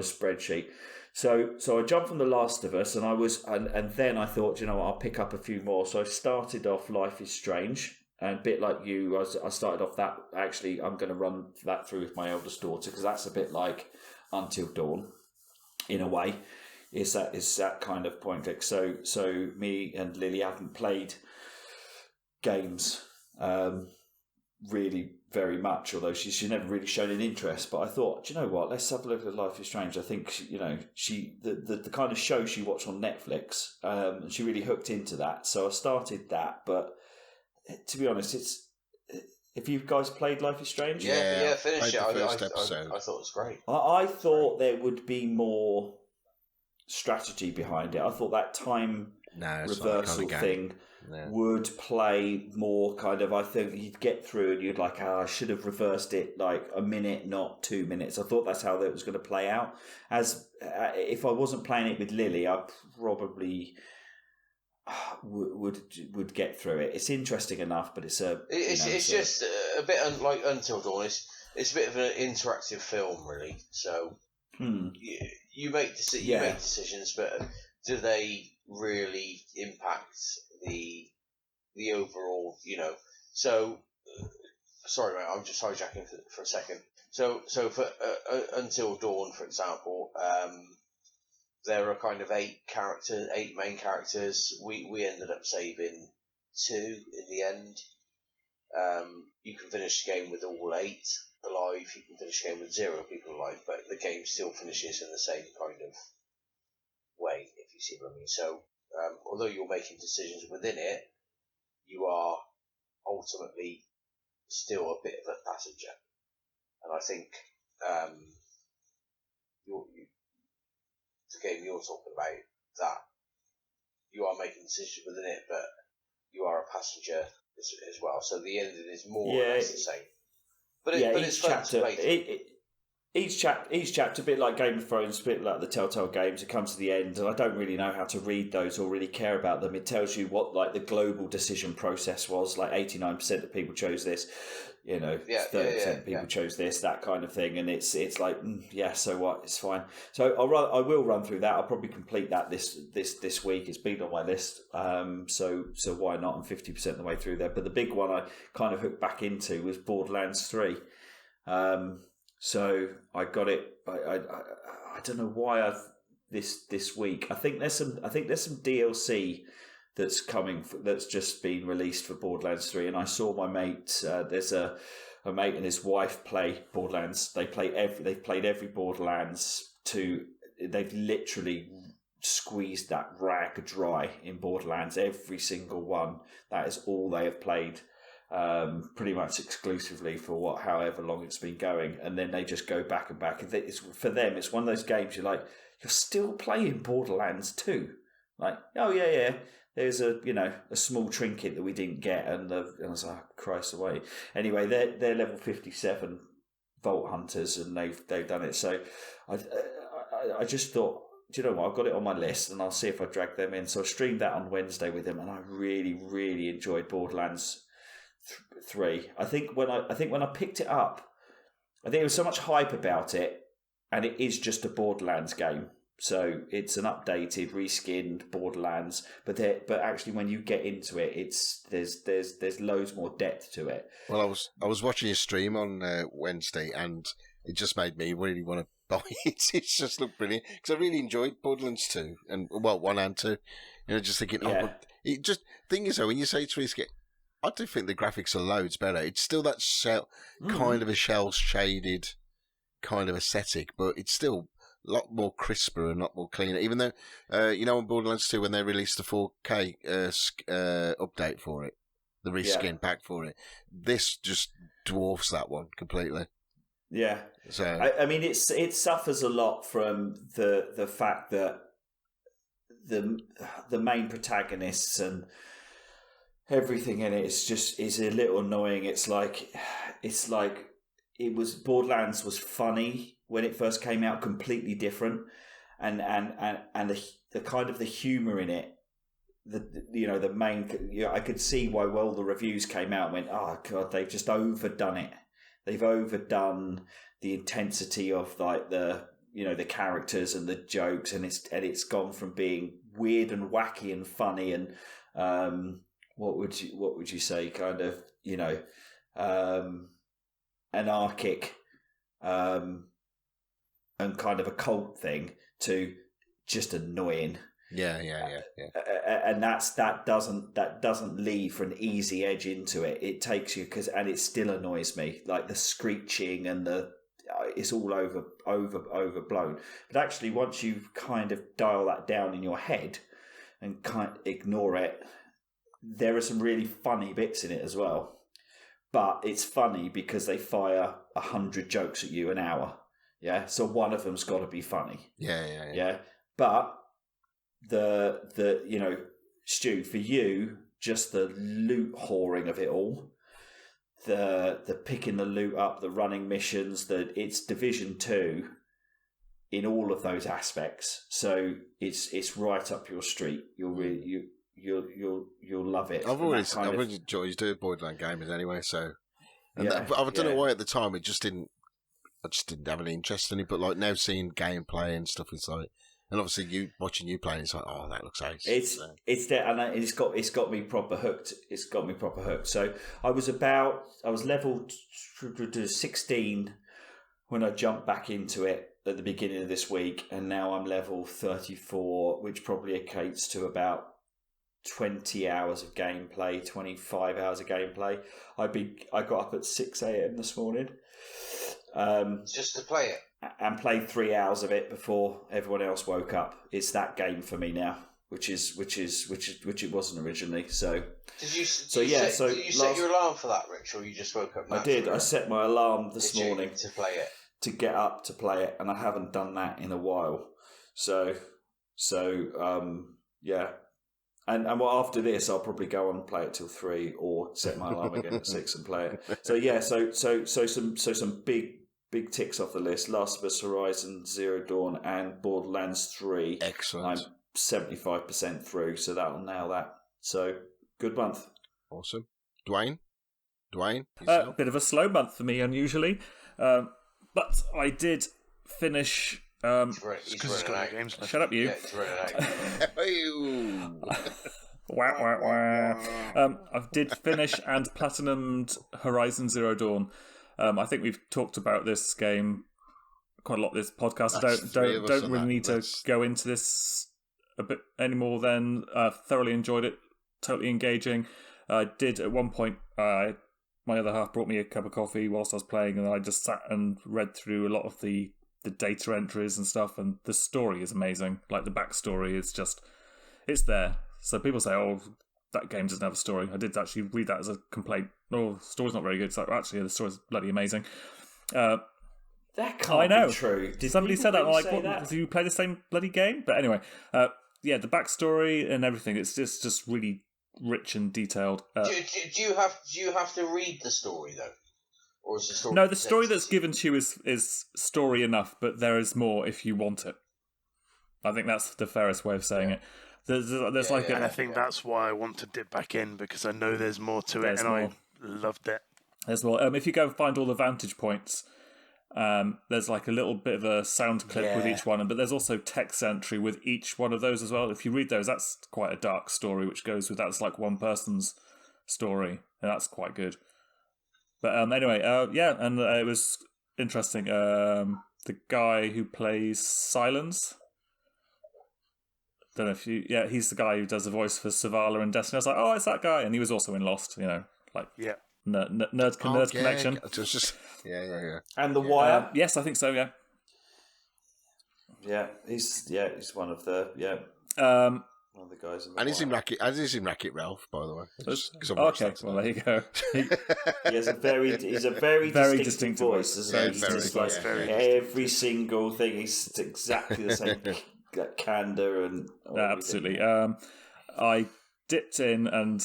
spreadsheet. So I jumped from The Last of Us, and then I thought, I'll pick up a few more. So I started off Life is Strange, and a bit like you, I started off that. Actually, I'm going to run that through with my eldest daughter because that's a bit like Until Dawn, in a way. Is that kind of point click? So me and Lily haven't played games really very much, although she's never really shown an interest. But I thought, do you know what? Let's have a look at Life is Strange. I think the kind of show she watched on Netflix, and she really hooked into that. So I started that. But to be honest, have you guys played Life is Strange? Yeah, finished it. The first episode. I thought it was great. I thought there would be more strategy behind it. I thought that time reversal thing would play more kind of, I think you'd get through and you'd like, I should have reversed it like a minute, not 2 minutes. I thought that's how that was going to play out. As if I wasn't playing it with Lily, I probably would get through it. It's interesting enough, but it's just a bit like Until Dawn. It's a bit of an interactive film, really. So you make decisions, but do they really impact the overall? So sorry, mate. I'm just hijacking for a second. So for Until Dawn, for example, there are kind of 8 main characters. We ended up saving 2 in the end. You can finish the game with all 8 alive. You can finish the game with 0 people alive, but the game still finishes in the same kind of way, if you see what I mean. So, although you're making decisions within it, you are ultimately still a bit of a passenger. And I think the game you're talking about, that you are making decisions within it, but you are a passenger as well. So the ending is more or less the same. But it's fun to play. Each chapter, a bit like Game of Thrones, a bit like the Telltale games, it comes to the end, and I don't really know how to read those or really care about them. It tells you what like the global decision process was. Like 89% of people chose this, 30% of people chose this, that kind of thing. And it's like, so what? It's fine. So I will run through that. I'll probably complete that this week. It's been on my list. So why not? I'm 50% of the way through there. But the big one I kind of hooked back into was Borderlands 3. So I got it. I don't know why this week. I think there's some DLC that's coming. That's just been released for Borderlands 3. And I saw my mate. There's a mate and his wife play Borderlands. They've played every Borderlands to. They've literally squeezed that rag dry in Borderlands. Every single one. That is all they have played. Pretty much exclusively for however long it's been going, and then they just go back and back. For them, it's one of those games you're still playing Borderlands 2. Like, oh yeah, there's a small trinket that we didn't get, and I was like, oh, Christ away. Anyway, they're level 57 Vault Hunters, and they've done it. So I just thought, do you know what? I've got it on my list, and I'll see if I drag them in. So I streamed that on Wednesday with them, and I really, really enjoyed Borderlands 3. I think when I picked it up, I think there was so much hype about it, and it is just a Borderlands game. So it's an updated, reskinned Borderlands, but actually when you get into it, there's loads more depth to it. Well, I was watching your stream on Wednesday, and it just made me really want to buy it. It's just looked brilliant because I really enjoyed Borderlands 2 and 1 and 2. Just thinking, but it just thing is though, when you say it's risky, I do think the graphics are loads better. It's still that kind of a shell shaded kind of aesthetic, but it's still a lot more crisper and a lot more cleaner. Even though, on Borderlands 2, when they released the 4K update for it, the reskin pack for it, this just dwarfs that one completely. Yeah. So I mean, it suffers a lot from the fact that the main protagonists and everything in it is a little annoying. It's like Borderlands was funny when it first came out, completely different, and the kind of the humor in it, the main, I could see why the reviews came out and went, oh god, they've just overdone it. They've overdone the intensity of like the characters and the jokes, and it's gone from being weird and wacky and funny and what would you say, kind of anarchic and kind of a cult thing to just annoying. Yeah. And that doesn't leave for an easy edge into it. It takes you and it still annoys me, like the screeching and it's all overblown. But actually, once you kind of dial that down in your head and kind of ignore it, there are some really funny bits in it as well. But it's funny because they fire 100 jokes at you an hour. Yeah, so one of them's got to be funny. Yeah. But Stu, for you, just the loot whoring of it all, the picking the loot up, the running missions, it's Division 2 in all of those aspects. So it's right up your street. You'll love it. I've always enjoyed doing Borderland gamers anyway. So, I don't know why at the time I just didn't have any interest in it. But like now seeing gameplay and stuff, it's like, and obviously watching you playing, it's like, oh, that looks ace. It's there, and it's got me proper hooked. It's got me proper hooked. So I was level 16 when I jumped back into it at the beginning of this week, and now I'm level 34, which probably equates to about 20 hours of gameplay, 25 hours of gameplay. I got up at 6 a.m. this morning, just to play it, and played 3 hours of it before everyone else woke up. It's that game for me now, which it wasn't originally. So did you set your alarm for that, Rich, or you just woke up naturally? I did. I set my alarm this morning to play it, to get up to play it, and I haven't done that in a while. So yeah. And after this, I'll probably go on and play it till 3, or set my alarm again at 6 and play it. So yeah, so some big ticks off the list: Last of Us, Horizon Zero Dawn, and Borderlands 3. Excellent. I'm 75% through, so that'll nail that. So good month. Awesome, Duane. Bit of a slow month for me, unusually, but I did finish. Shut up, you. Yeah, it's running out. I did finish and platinumed Horizon Zero Dawn. I think we've talked about this game quite a lot. This podcast. Don't really need to go into this a bit any more than thoroughly enjoyed it. Totally engaging. I did at one point. My other half brought me a cup of coffee whilst I was playing, and I just sat and read through a lot of the data entries and stuff, and the story is amazing. Like the backstory is just, it's there. So people say, oh, that game doesn't have a story. I did actually read that as a complaint. Oh, the story's not very good. It's like, actually, the story's bloody amazing. That can't be true. Did somebody said that? I'm like, what, do you play the same bloody game? But anyway, the backstory and everything, it's just really rich and detailed. Do you have to read the story though? Or is the story no, the story that's given to you is story enough, but there is more if you want it. I think that's the fairest way of saying it. There's and I think that's why I want to dip back in, because I know there's more to it, and I loved it. There's more. If you go and find all the vantage points There's like a little bit of a sound clip with each one, but there's also text entry with each one of those as well. If you read those, that's quite a dark story, which goes with that's like one person's story, and that's quite good. But anyway, and it was interesting. The guy who plays Silence. Don't know if he's the guy who does the voice for Savala and Destiny. I was like, oh, it's that guy, and he was also in Lost. Nerd connection. Yeah. And The Wire. Yes, I think so. Yeah. Yeah, he's one of the one of the guys in The And Wire. he's in Wreck-It Ralph, by the way. Okay, well there you go. He has a very distinct voice, doesn't he? He's just every single thing. He's exactly the same. Candor and absolutely. I dipped in and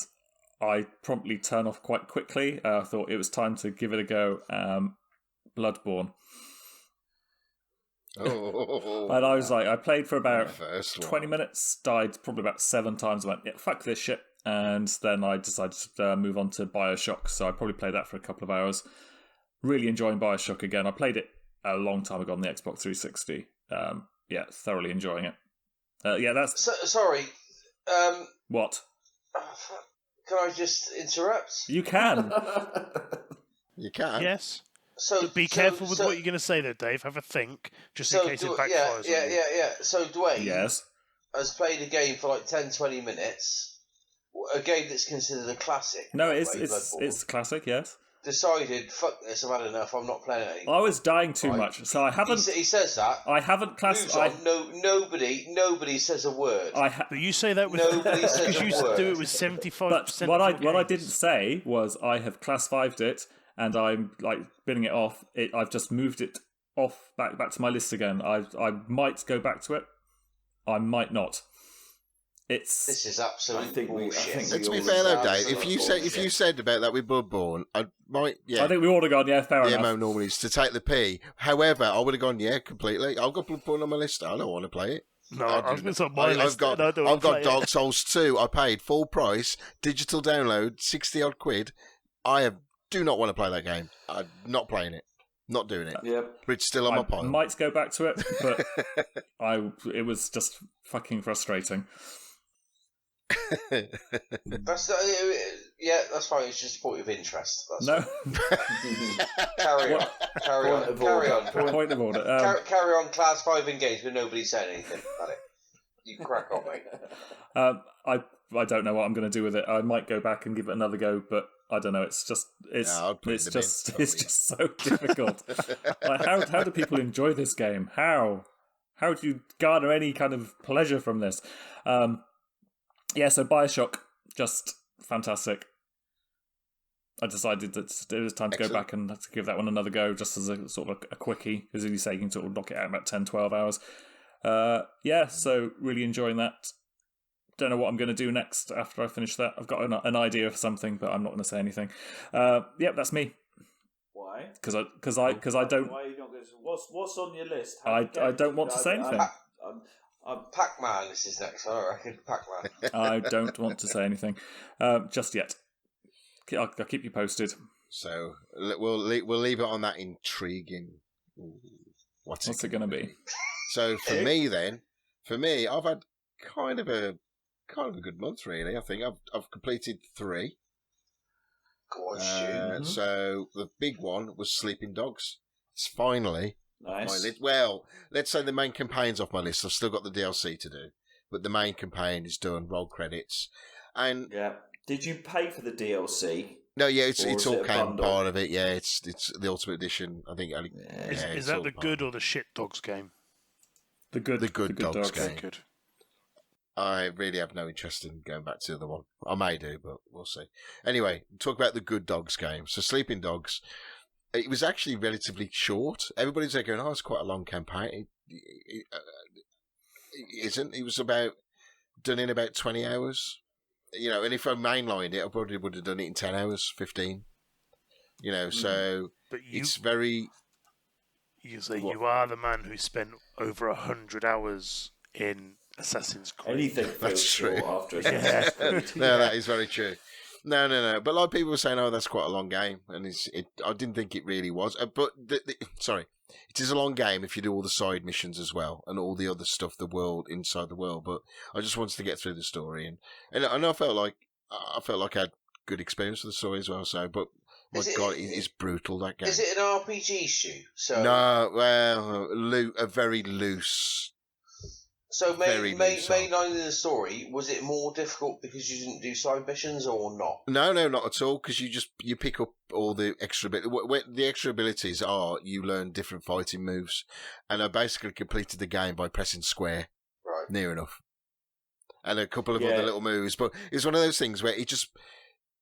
I promptly turned off quite quickly. I thought it was time to give it a go. Bloodborne. And I was like, I played for about 20 minutes, died probably about 7 times. I went, yeah, fuck this shit. And then I decided to move on to Bioshock. So I probably played that for a couple of hours. Really enjoying Bioshock again. I played it a long time ago on the Xbox 360. Thoroughly enjoying it. That's... Sorry. What? Can I just interrupt? You can. You can. Yes. So be careful with what you're going to say, though, Dave. Have a think, just in case it backfires. Yeah. So Duane has played a game for like 10, 20 minutes. A game that's considered a classic. No, it's classic. Yes. Decided, fuck this, I've had enough. I'm not playing it anymore. I was dying too much, so I haven't. He says that. I haven't classified. Nobody says a word. But you say that with nobody says because a you used word. to do it with 75%. But what I didn't say was I have classified it, and I'm like binning it off. I've just moved it off back to my list again. I might go back to it. I might not. This is absolute bullshit. To be fair though, Dave, if you said about that with Bloodborne, I might. Yeah, I think we would have gone. Yeah, fair enough. The MO normally is to take the P. However, I would have gone. Yeah, completely. I've got Bloodborne on my list. I don't want to play it. No, I was going to say my list. I've got Dark Souls 2. I paid full price, digital download, 60 odd quid. Do not want to play that game. I'm not playing it. Not doing it. Yep. But it's still on my pile. I might go back to it, but it was just fucking frustrating. That's fine. It's just a point of interest. No. Carry on. Point of order. Carry on. Class 5 engagement. Nobody said anything about it. You crack on, mate. I don't know what I'm going to do with it. I might go back and give it another go, but I don't know. It's just so difficult. Like, how do people enjoy this game? How do you garner any kind of pleasure from this? So Bioshock, just fantastic. I decided that it was time to go back and to give that one another go, just as a sort of a quickie, because as you say, you can sort of knock it out in about 10, 12 hours. So really enjoying that. Don't know what I'm going to do next after I finish that. I've got an idea of something, but I'm not going to say anything. That's me. Why? Because I don't. Why are you not going to? What's on your list? I don't want to say anything. Pac-Man, this is next. I reckon Pac-Man. I don't want to say anything just yet. I'll keep you posted. So we'll leave it on that intriguing. What's it going to be? So for me, I've had kind of a good month, really. I think I've completed 3. So the big one was Sleeping Dogs. It's finally nice. Well, let's say the main campaign's off my list. I've still got the DLC to do, but the main campaign is done. Roll credits, and did you pay for the DLC? No, it's all part of it. Yeah, it's the Ultimate Edition. I think. Is that the good or the shit dogs game? The good dogs game. Good. I really have no interest in going back to the other one. I may do, but we'll see. Anyway, talk about the Good Dogs game. So Sleeping Dogs, it was actually relatively short. Everybody's there going, it's quite a long campaign. It isn't. It was done in about 20 hours. And if I mainlined it, I probably would have done it in 10 hours, 15. So it's very... You say you are the man who spent over 100 hours in Assassin's Creed. Anything that's true. After Assassin's Creed. No, that is very true. No. But a lot of people were saying, "Oh, that's quite a long game," and I didn't think it really was. But sorry, it is a long game if you do all the side missions as well and all the other stuff, the world inside the world. But I just wanted to get through the story, and I felt like I had good experience with the story as well. So, but my God, it is brutal, that game. Is it an RPG, Stu? So no, well, a very loose. So mainlining the story, was it more difficult because you didn't do side missions or not? No, not at all. Because you pick up all the extra the extra abilities are you learn different fighting moves, and I basically completed the game by pressing square, right, near enough, and a couple of other little moves. But it's one of those things where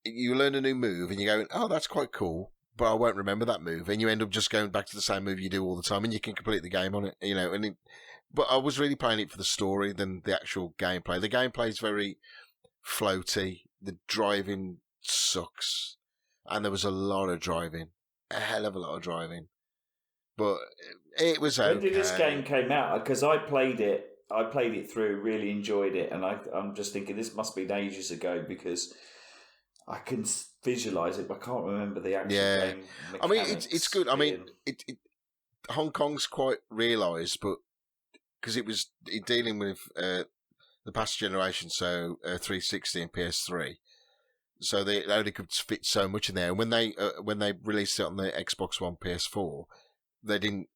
you learn a new move and you're going, oh, that's quite cool, but I won't remember that move, and you end up just going back to the same move you do all the time, and you can complete the game on it, But I was really playing it for the story than the actual gameplay. The gameplay is very floaty. The driving sucks. And there was a lot of driving. A hell of a lot of driving. But it was okay. When did this game came out? Because I played it through, really enjoyed it. And I'm just thinking this must be ages ago because I can visualise it, but I can't remember the actual game mechanics. I mean, it's good. I mean, Hong Kong's quite realised, but because it was dealing with the past generation, so 360 and PS3, so they only could fit so much in there. And when they released it on the Xbox One, PS4, they didn't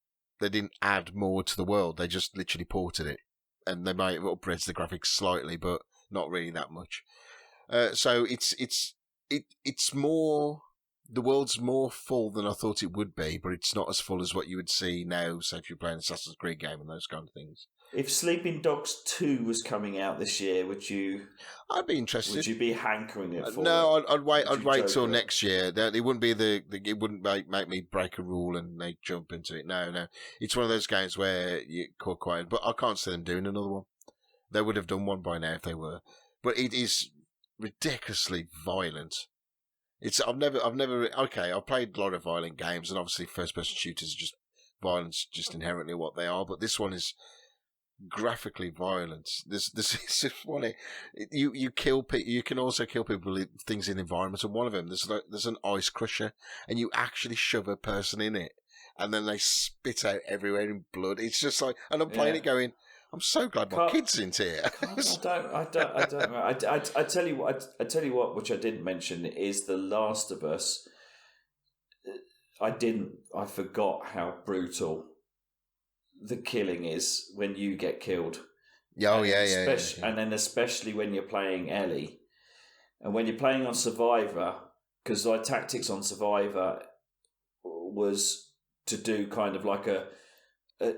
add more to the world. They just literally ported it, and they might have upgraded the graphics slightly, but not really that much. So it's more. The world's more full than I thought it would be, but it's not as full as what you would see now, say if you're playing an Assassin's Creed game and those kind of things. If Sleeping Dogs 2 was coming out this year, I'd be interested. Would you be hankering it for? No, I'd wait. I'd wait till next year. It wouldn't be it wouldn't make me break a rule and they jump into it. No. It's one of those games where you caught quiet. But I can't see them doing another one. They would have done one by now if they were. But it is ridiculously violent. I've played a lot of violent games, and obviously first-person shooters are just violence, just inherently what they are. But this one is graphically violent. This is just one. You kill people. You can also kill people with things in the environment. And one of them, there's an ice crusher, and you actually shove a person in it, and then they spit out everywhere in blood. It's just like, and I'm playing it going, I'm so glad my kid's into here. I don't. I tell you what, which I didn't mention, is The Last of Us. I forgot how brutal the killing is when you get killed. Yeah, And then especially when you're playing Ellie, and when you're playing on Survivor, because my tactics on Survivor was to do kind of like a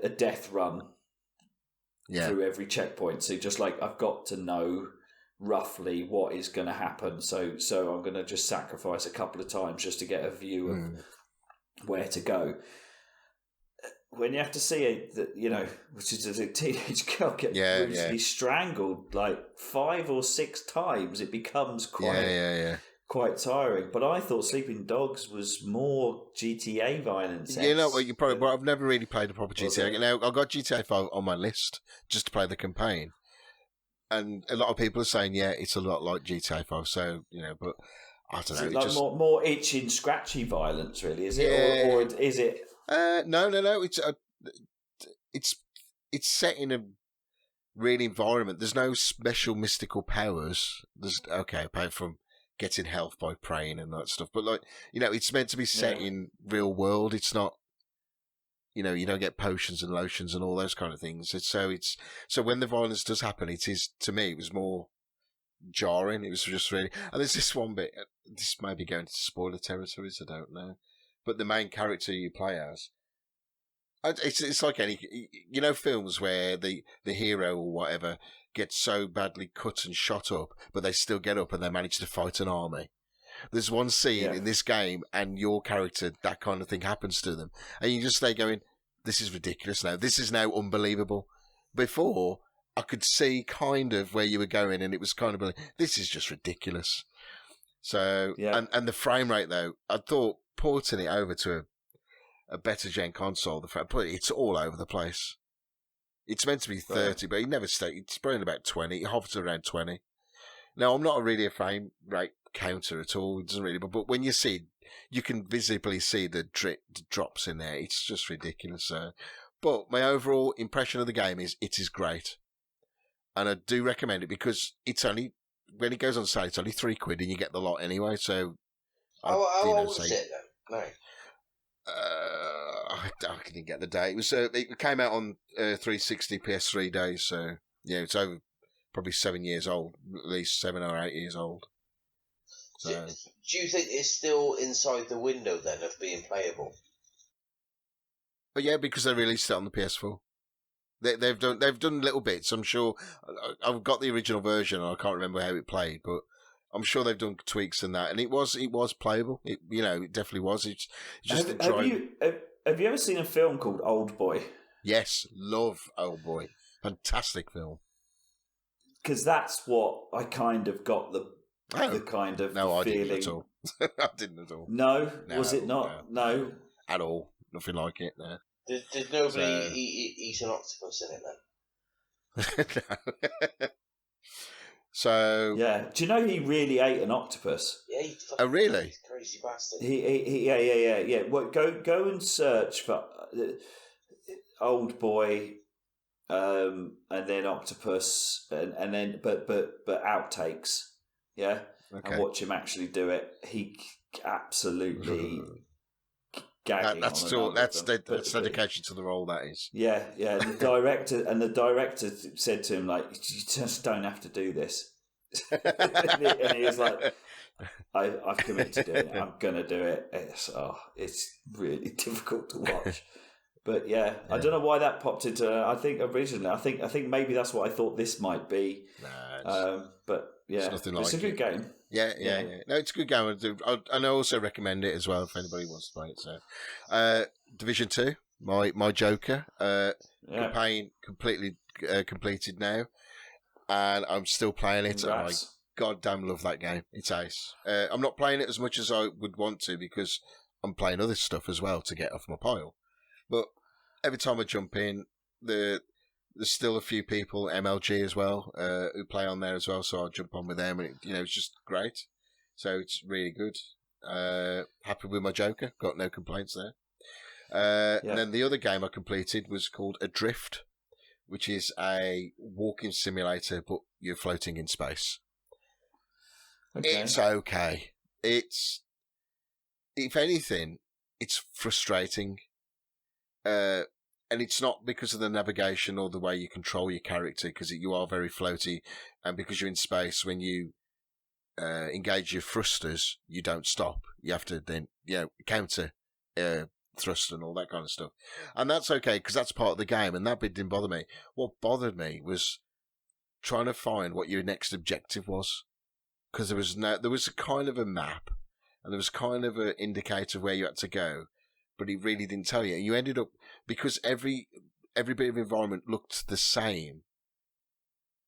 death run. Through every checkpoint. So just like, I've got to know roughly what is going to happen. So I'm going to just sacrifice a couple of times just to get a view of where to go. When you have to see it, which is as a teenage girl get brutally strangled like 5 or 6 times, it becomes quite tiring. But I thought Sleeping Dogs was more GTA violence. But I've never really played a proper GTA. Now, I've got GTA 5 on my list just to play the campaign. And a lot of people are saying, it's a lot like GTA 5. So, but I don't know. It's like more itchy, scratchy violence, really, is it? Yeah. Or is it? No. It's set in a real environment. There's no special mystical powers. Apart from getting health by praying and that stuff. But it's meant to be set in real world. It's not, you don't get potions and lotions and all those kind of things. So when the violence does happen, it is, to me, it was more jarring. It was just really, and there's this one bit, this may be going to spoiler territories, I don't know. But the main character you play as, it's like any, films where the hero or whatever gets so badly cut and shot up, but they still get up and they manage to fight an army. There's one scene in this game, and your character, that kind of thing happens to them, and you just stay going, this is ridiculous now. This is now unbelievable. Before, I could see kind of where you were going, and it was kind of like, this is just ridiculous. So, and the frame rate though, I thought porting it over to a better gen console, it's all over the place. It's meant to be 30, but it never stays. It's probably about 20. It hovers around 20. Now, I'm not really a frame rate counter at all. It doesn't really. But when you can visibly see the drops in there. It's just ridiculous. But my overall impression of the game is it is great, and I do recommend it because it's only when it goes on sale, it's only £3 and you get the lot anyway. So how old is it then? No. I didn't get the date. It came out on 360 PS3 days, so yeah, it's over probably 7 years old, at least 7 or 8 years old. So, do you think it's still inside the window then of being playable? But yeah, because they released it on the PS4. They've done little bits. I'm sure I've got the original version and I can't remember how it played, but I'm sure they've done tweaks in that, and it was playable. It definitely was. It's just have you ever seen a film called Old Boy? Yes, love Old Boy. Fantastic film. Because that's what I kind of got the kind of no, feeling. I didn't at all. I didn't at all. No, was it not? No, at all. Nothing like it. No. Did nobody eat an octopus in it then? No. So yeah, do you know he really ate an octopus? Yeah. Oh, really? Crazy bastard. Yeah. Well, go and search for Old Boy, and then octopus, and then but outtakes. Yeah, okay. And watch him actually do it. He absolutely. That's dedication to the role. That is. Yeah. The director said to him, like, you just don't have to do this. and he was like, I've committed to doing it. I'm gonna do it. It's really difficult to watch. But yeah, I don't know why that popped into. I think originally, I think maybe that's what I thought this might be. But yeah, it's nothing like it's a good game. Yeah. No, it's a good game. And I also recommend it as well if anybody wants to play it. So, Division 2, my Joker campaign completely completed now, and I'm still playing it. And I goddamn love that game. It's ace. I'm not playing it as much as I would want to because I'm playing other stuff as well to get off my pile. But every time I jump in, there's still a few people, MLG as well, who play on there as well, so I'll jump on with them, and it's just great. So it's really good. Happy with my Joker, got no complaints there. And then the other game I completed was called Adrift, which is a walking simulator, but you're floating in space. Okay. It's okay. If anything, it's frustrating. And it's not because of the navigation or the way you control your character, because you are very floaty, and because you're in space, when you engage your thrusters, you don't stop. You have to then, counter thrust and all that kind of stuff. And that's okay, because that's part of the game, and that bit didn't bother me. What bothered me was trying to find what your next objective was, because there was a kind of a map, and there was kind of an indicator of where you had to go, but it really didn't tell you. You ended up, because every bit of environment looked the same,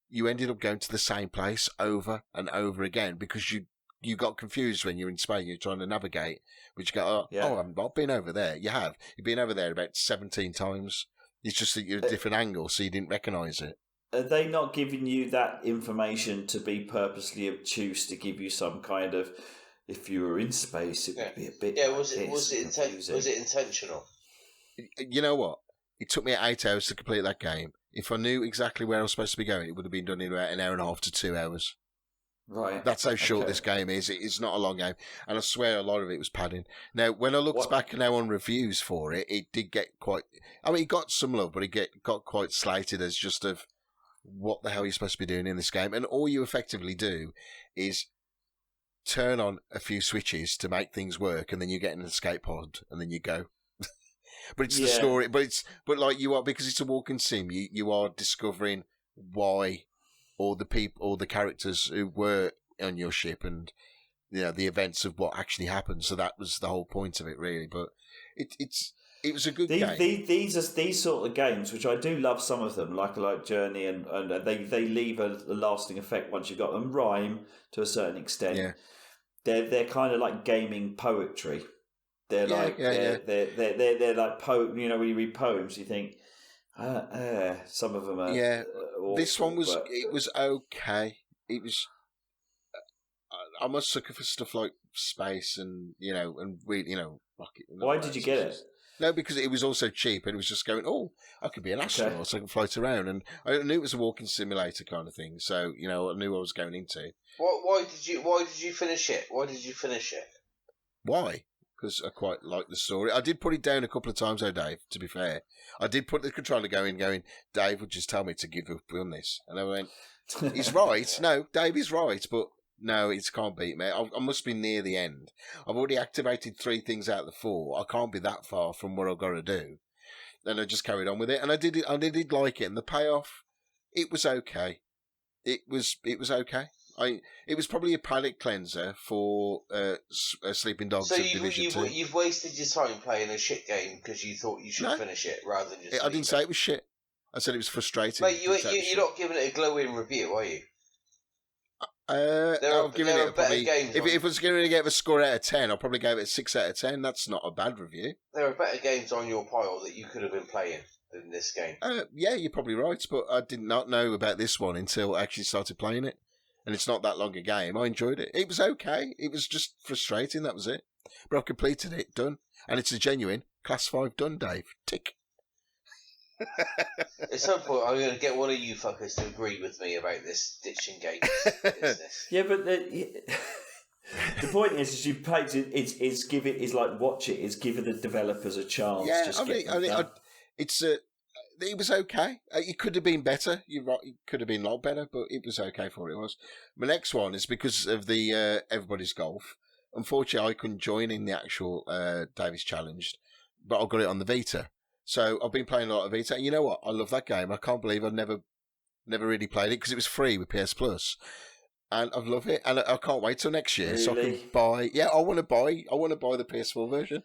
you ended up going to the same place over and over again because you got confused when you're in Spain. You're trying to navigate, but you go, I've not been over there. You have. You've been over there about 17 times. It's just that you're at a different angle, so you didn't recognise it. Are they not giving you that information to be purposely obtuse, to give you some kind of, if you were in space, it would be a bit. Yeah, was it intentional? You know what? It took me 8 hours to complete that game. If I knew exactly where I was supposed to be going, it would have been done in about an hour and a half to 2 hours. Right. That's how short this game is. It's not a long game. And I swear a lot of it was padding. Now, when I looked back now on reviews for it, it did get quite... I mean, it got some love, but it got quite slated as just of what the hell you're supposed to be doing in this game. And all you effectively do is turn on a few switches to make things work, and then you get in an escape pod, and then you go. But it's the story. But like you are, because it's a walking sim, you are discovering why all the people, all the characters who were on your ship, and the events of what actually happened. So that was the whole point of it, really. But it was a good game. These sort of games, which I do love, some of them, like Journey, and they leave a lasting effect once you've got them. Rhyme to a certain extent. Yeah. They're kind of like gaming poetry. They're they're like poem. When you read poems, you think some of them are. Yeah, awful, this one was. It was okay. It was. I'm a sucker for stuff like space and rocket. Why did you get it? No, because it was also cheap, and it was just going, oh, I could be an astronaut, so I can float around. And I knew it was a walking simulator kind of thing, so, I knew what I was going into. Why did you finish it? Why? Because I quite like the story. I did put it down a couple of times, though, Dave, to be fair. I did put the controller going, Dave would just tell me to give up on this. And I went, he's right. No, Dave is right, but no, it can't beat me. I must be near the end. I've already activated 3 things out of the 4. I can't be that far from what I've got to do. And I just carried on with it. And I did like it. And the payoff, it was okay. It was okay. It was probably a palate cleanser for Sleeping Dogs so Division 2. You've wasted your time playing a shit game because you thought you should finish it rather than just... I didn't say it was shit. I said it was frustrating. Mate, you're not giving it a glowing review, are you? I'm giving it probably... If I was going to give a score out of 10, I'll probably give it a 6 out of 10. That's not a bad review. There are better games on your pile that you could have been playing than this game. Yeah, you're probably right, but I did not know about this one until I actually started playing it. And it's not that long a game. I enjoyed it. It was okay. It was just frustrating, that was it. But I've completed it, done. And it's a genuine Class 5 done, Dave. Tick. At some point, I'm going to get one of you fuckers to agree with me about this ditching games business. Yeah, but the point is you played it. It's give it is like watch it. It's giving the developers a chance. Yeah, it was okay. It could have been better. You're right. It could have been a lot better, but it was okay for what it was. My next one is because of the Everybody's Golf. Unfortunately, I couldn't join in the actual Davis Challenge, but I got it on the Vita. So I've been playing a lot of Vita. And you know what? I love that game. I can't believe I've never really played it because it was free with PS Plus. And I love it. And I can't wait till next year so I can buy... Yeah, I want to buy the PS4 version.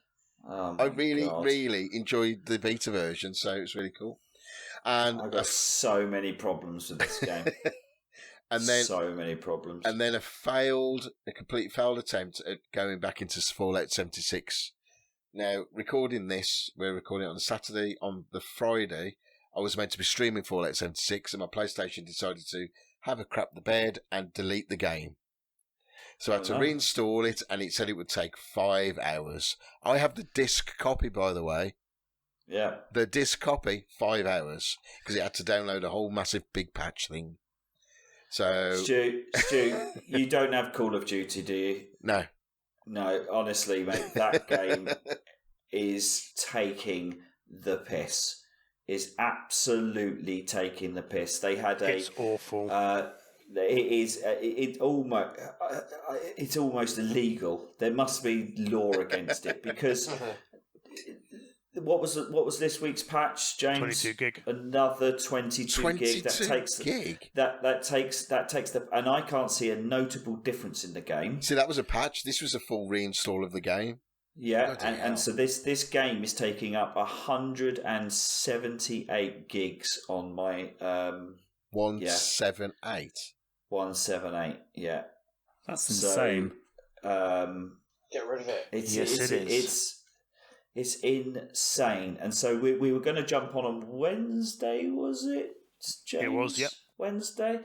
Oh I really enjoyed the Vita version, so it was really cool. And I've got so many problems with this game. So many problems. And then a complete failed attempt at going back into Fallout 76. Now, we're recording it on a Saturday. On the Friday, I was meant to be streaming Fallout 76, and my PlayStation decided to have a crap the bed and delete the game. So I had to reinstall it, and it said it would take 5 hours. I have the disc copy, by the way. Yeah. The disc copy, 5 hours, because it had to download a whole massive big patch thing. So, Stu, you don't have Call of Duty, do you? No, honestly, mate, that game is taking the piss. Is absolutely taking the piss. They had It's awful. It's almost illegal. There must be law against it because what was this week's patch, James? 22 gig. Another 22 gig. That takes the, and I can't see a notable difference in the game. See, that was a patch. This was a full reinstall of the game. Yeah, and so this game is taking up 178 gigs on my 178. 178, yeah. That's insane. Get rid of it. It is. It's insane. And so we were going to jump on Wednesday, was it, James? It was, yep. Wednesday.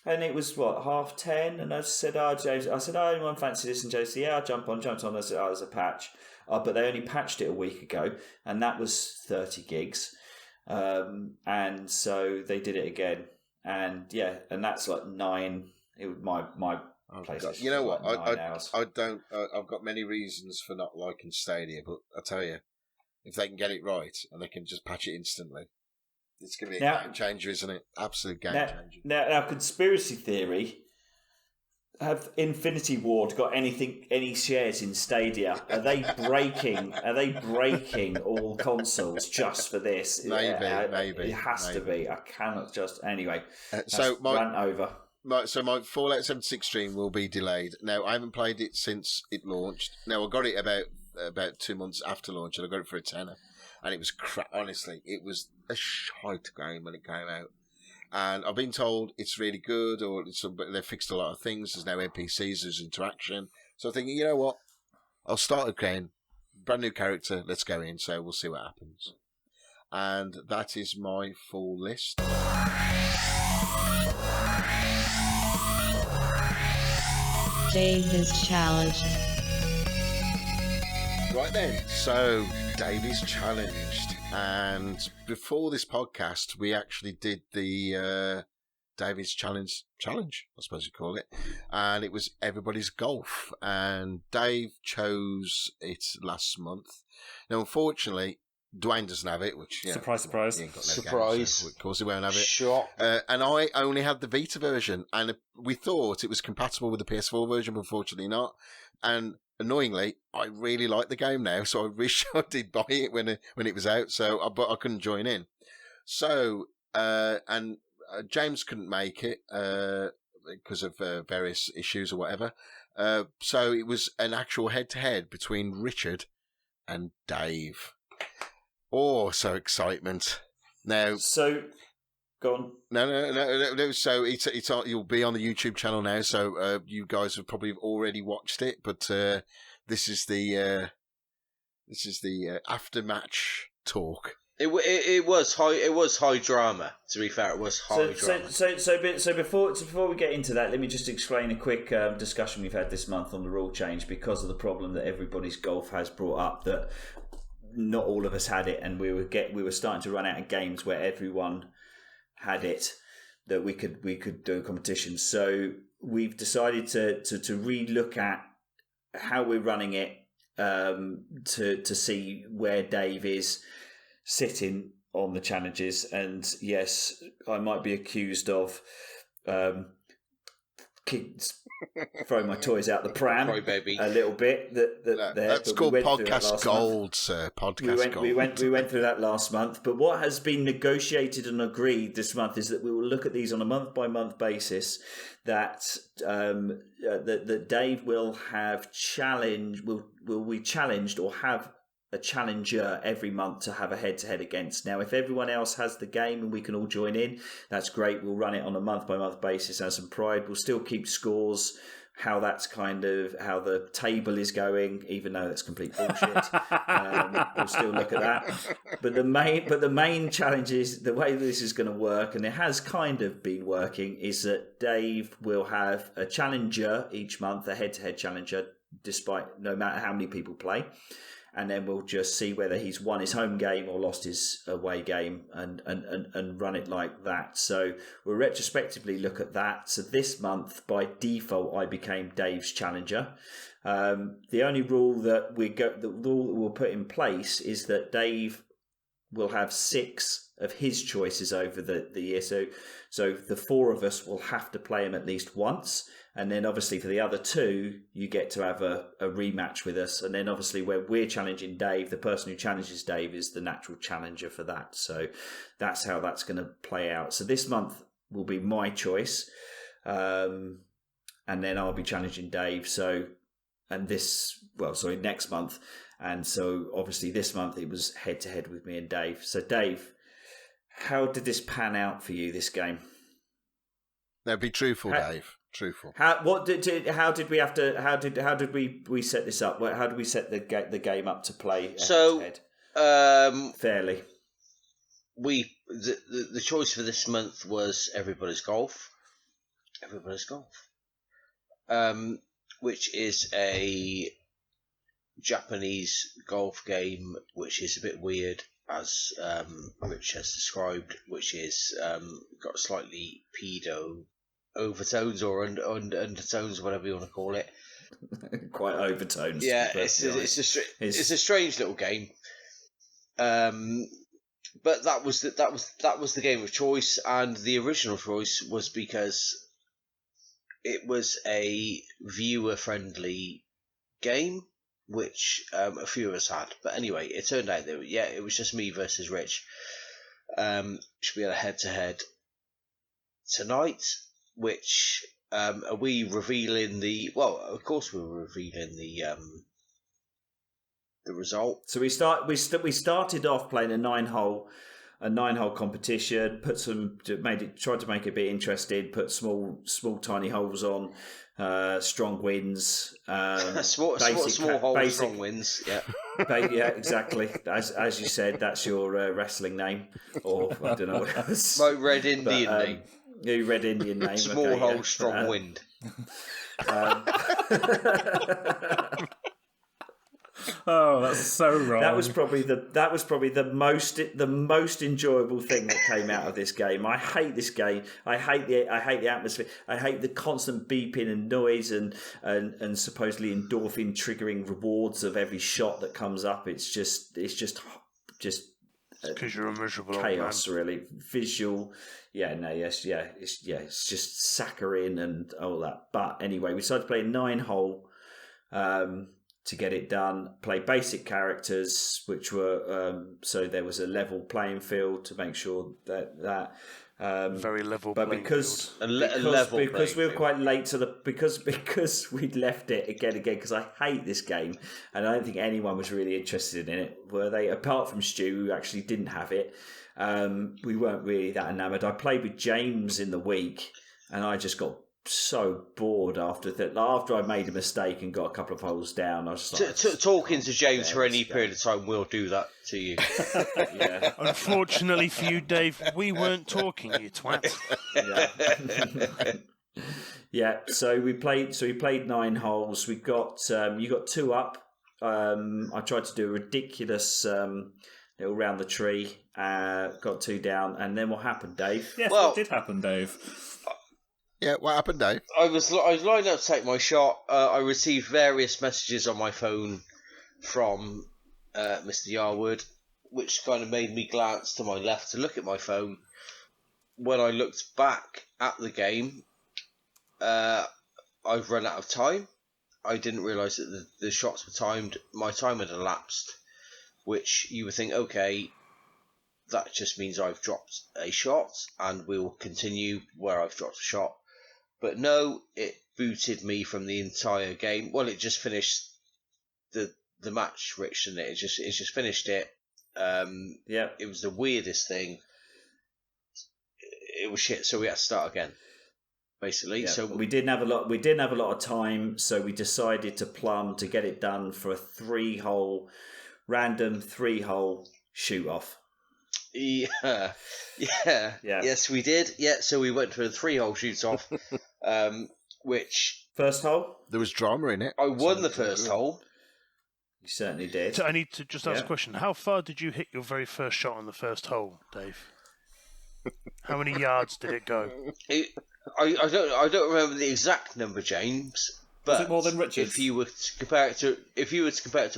And it was, 10:30? And I said, James, anyone fancy this? And James said, yeah, I'll jump on. Jumped on. I said, there's a patch. But they only patched it a week ago. And that was 30 gigs. And so they did it again. And yeah, and that's like 9. It was my PlayStation. You know what? Like 9 hours. I don't. I've got many reasons for not liking Stadia, but I tell you, if they can get it right and they can just patch it instantly, it's going to be a game changer, isn't it? Absolute game changer. Now, conspiracy theory. Have Infinity Ward got any shares in Stadia? Are they breaking all consoles just for this? Maybe. It has to be. I cannot just anyway. So rant over. My Fallout 76 stream will be delayed. Now, I haven't played it since it launched. Now, I got it about 2 months after launch, and I got it for a tenner. And it was crap. Honestly, it was a shite game when it came out. And I've been told it's really good, or they've fixed a lot of things. There's no NPCs, there's interaction. So I'm thinking, you know what? I'll start again. Brand new character. Let's go in. So we'll see what happens. And that is my full list. Dave is challenged. Right then, so Dave is challenged, and before this podcast, we actually did the Dave is challenge, I suppose you call it, and it was everybody's golf, and Dave chose it last month. Now, unfortunately, Duane doesn't have it, which surprise, surprise, he ain't got no surprise. Games, so of course he won't have it. Shock. And I only had the Vita version, and we thought it was compatible with the PS4 version, but unfortunately not. And annoyingly, I really like the game now, so I wish I did buy it when it was out. But I couldn't join in. So James couldn't make it because of various issues or whatever. So it was an actual head-to-head between Richard and Dave. Oh, so excitement! Now, so go on. No. So it's you'll be on the YouTube channel now. So you guys have probably already watched it, but this is the after match talk. It was high drama. To be fair, it was high drama. So before we get into that, let me just explain a quick discussion we've had this month on the rule change because of the problem that everybody's golf has brought up, that not all of us had it, and we were starting to run out of games where everyone had it that we could do a competition. So we've decided to re-look at how we're running it to see where Dave is sitting on the challenges. And yes, I might be accused of throwing my toys out the pram a little bit. That's called podcast gold, sir. Podcast gold. We went through that last month. But what has been negotiated and agreed this month is that we will look at these on a month by month basis. That Dave will have will be challenged or have a challenger every month to have a head-to-head against. Now, if everyone else has the game and we can all join in, that's great. We'll run it on a month-by-month basis as some pride. We'll still keep scores, how that's kind of how the table is going, even though that's complete bullshit. We'll still look at that. But the main challenge is the way this is going to work, and it has kind of been working, is that Dave will have a challenger each month, a head-to-head challenger, despite no matter how many people play. And then we'll just see whether he's won his home game or lost his away game and run it like that. So we'll retrospectively look at that. So this month, by default, I became Dave's challenger. The only rule that we'll put in place is that Dave will have 6 of his choices over the year. So the 4 of us will have to play him at least once. And then obviously for the other 2, you get to have a rematch with us. And then obviously where we're challenging Dave, the person who challenges Dave is the natural challenger for that. So that's how that's going to play out. So this month will be my choice. And then I'll be challenging Dave. Next month. And so obviously this month it was head to head with me and Dave. So Dave, how did this pan out for you, this game? Now be truthful, Dave. Truthful. How did we set this up? How did we set the game up to play head? Fairly. The choice for this month was Everybody's Golf, which is a Japanese golf game, which is a bit weird, as Rich has described, which is got slightly pedo overtones or undertones, whatever you want to call it. Quite overtones. Yeah, it's a strange little game. But that was the game of choice, and the original choice was because it was a viewer-friendly game, which a few of us had. But anyway, it turned out that it was just me versus Rich. Should be at a head-to-head tonight. Which are we revealing the? Well, of course we're revealing the result. So we started off playing a 9-hole competition. Tried to make it a bit interesting. Put small tiny holes on, strong wins. Small holes, strong wins. Yeah. Yeah, exactly. As you said, that's your wrestling name, or I don't know what else. My Red Indian name. New Red Indian name. Small hole, strong wind. Oh, that's so wrong. That was probably the most enjoyable thing that came out of this game. I hate this game. I hate the atmosphere. I hate the constant beeping and noise and supposedly endorphin triggering rewards of every shot that comes up. It's just because you're a miserable chaos, old man. really. Visual, it's just saccharine and all that. But anyway, we decided to play 9-hole to get it done. Play basic characters, which were so there was a level playing field to make sure that very level. But because we were quite late to the because we'd left it again because I hate this game and I don't think anyone was really interested in it, were they? Apart from Stu, who actually didn't have it. We weren't really that enamoured. I played with James in the week and I just got so bored after that. After I made a mistake and got a couple of holes down, I was just like, talking to James for any period of time will do that to you. Yeah. Unfortunately for you, Dave, we weren't talking, you twat. Yeah. So we played 9 holes. We got you got 2 up. I tried to do a ridiculous little round the tree. Got 2 down, and then what happened, Dave? Yes, what did happen, Dave? Yeah, what happened, Dave? I was lined up to take my shot. I received various messages on my phone from Mr. Yarwood, which kind of made me glance to my left to look at my phone. When I looked back at the game, I've run out of time. I didn't realise that the shots were timed. My time had elapsed, which you would think, okay, that just means I've dropped a shot and we'll continue where I've dropped a shot. But no, it booted me from the entire game. Well, it just finished the match, Rich, didn't it? It just finished it. It was the weirdest thing. It was shit, so we had to start again, basically. Yeah, so we didn't have a lot. We didn't have a lot of time, so we decided to plumb to get it done for a 3-hole, random 3-hole shoot off. Yeah. Yes, we did. Yeah, so we went for a 3-hole shoot off, which first hole there was drama in it. I won the first hole. You certainly did. So I need to just ask a question. How far did you hit your very first shot on the first hole, Dave? How many yards did it go? I don't remember the exact number, James. But was it more than Richard's? If you were to compare it to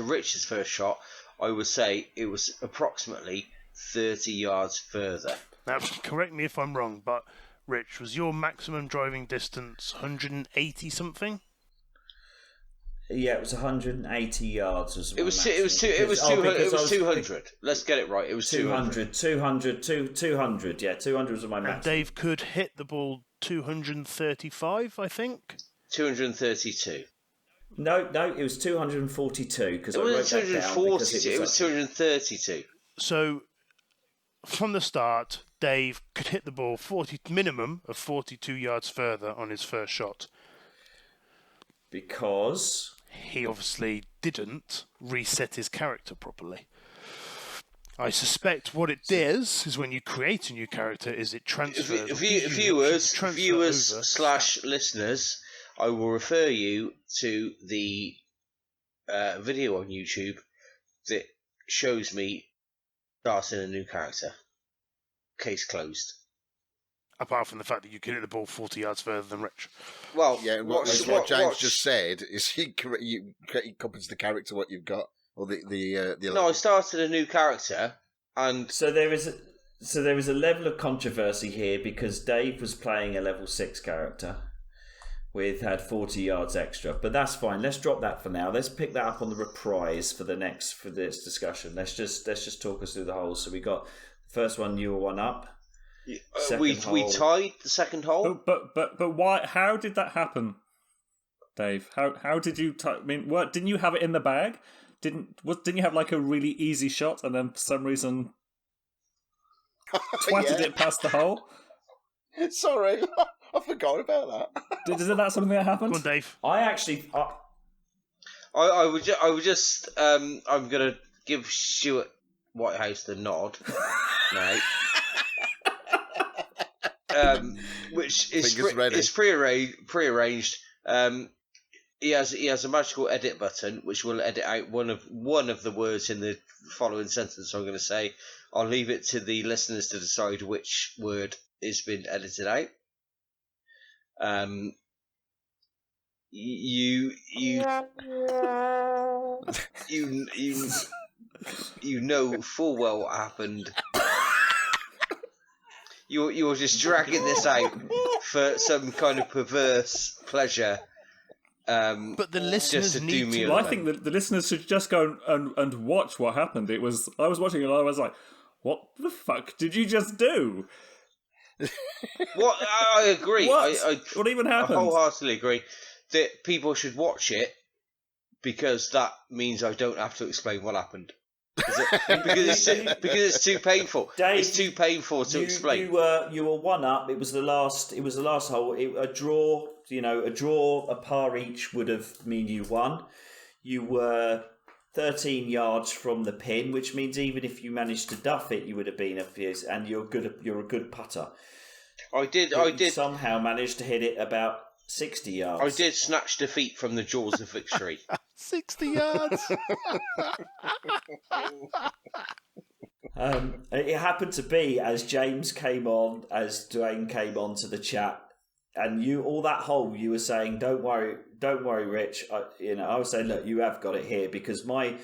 Richard's first shot, I would say it was approximately 30 yards further. Now, correct me if I'm wrong, but Rich, was your maximum driving distance 180 something? Yeah, it was 180 yards. It was 200. Let's get it right. It was 200. 200. Yeah, 200 was my maximum. And Dave could hit the ball 235, I think. 232. No, it was 242 because it wasn't 242. It was 232. So from the start, Dave could hit the ball minimum of 42 yards further on his first shot. Because he obviously didn't reset his character properly. I suspect what it does is when you create a new character, is it transfers. Viewers/listeners, I will refer you to the video on YouTube that shows me starting a new character. Case closed. Apart from the fact that you can hit the ball 40 yards further than Rich. Well, yeah, what James just said is he copies the character what you've got, or the. No, I started a new character, and so there is a level of controversy here because Dave was playing a level 6 character had 40 yards extra, but that's fine. Let's drop that for now. Let's pick that up on the reprise for this discussion. Let's just talk us through the holes. So we got the first one, you were 1 up. We tied the second hole. But why? How did that happen, Dave? How did you? I mean, what didn't you have it in the bag? Didn't you have like a really easy shot and then for some reason twatted it past the hole? Sorry, I forgot about that. Isn't that something that happened? Go on, Dave. I would just I'm gonna give Stuart Whitehouse the nod now. which is prearranged. He has a magical edit button, which will edit out one of the words in the following sentence I'm going to say. I'll leave it to the listeners to decide which word has been edited out. You know full well what happened. You're just dragging this out for some kind of perverse pleasure. But the listeners need to. Well, I think that the listeners should just go and watch what happened. I was watching it and I was like, what the fuck did you just do? What? I agree. What even happened? I wholeheartedly agree that people should watch it because that means I don't have to explain what happened. Because it's too painful. Dave, it's too painful to explain. You were one up. It was the last hole. A draw. A draw, a par each would have mean you won. You were 13 yards from the pin, which means even if you managed to duff it, you would have been and you're a good putter. I did somehow managed to hit it about 60 yards. I did snatch defeat from the jaws of victory. 60 yards. It happened to be as Duane came onto the chat. And all that hole, you were saying, don't worry, Rich. I was saying, look, you have got it here because my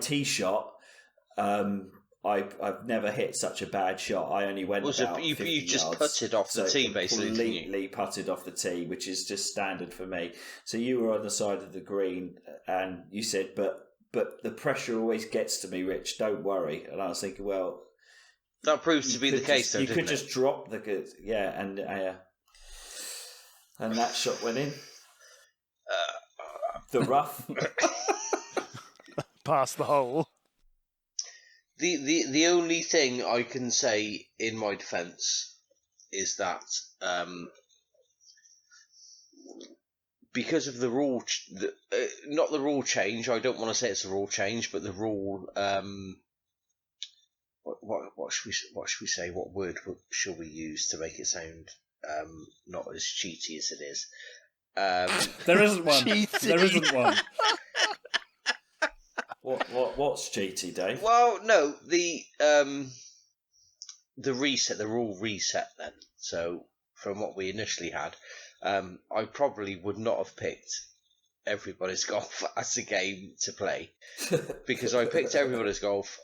tee shot, I've never hit such a bad shot. I only went about 50 you just yards, putted off the tee, basically. Completely putted off the tee, which is just standard for me. So you were on the side of the green, and you said, but the pressure always gets to me, Rich. Don't worry. And I was thinking, well, that proves to be the case, though. You could just drop the good, and that shot went in. The rough. Past the hole. The only thing I can say in my defence is that because of the rule, not the rule change. I don't want to say it's a rule change, but the rule. What should we say? What word should we use to make it sound not as cheaty as it is? There isn't one. There isn't one. What's cheaty, Dave? Well, no, the reset, the rule reset. Then, so from what we initially had, I probably would not have picked everybody's golf as a game to play because I picked everybody's golf.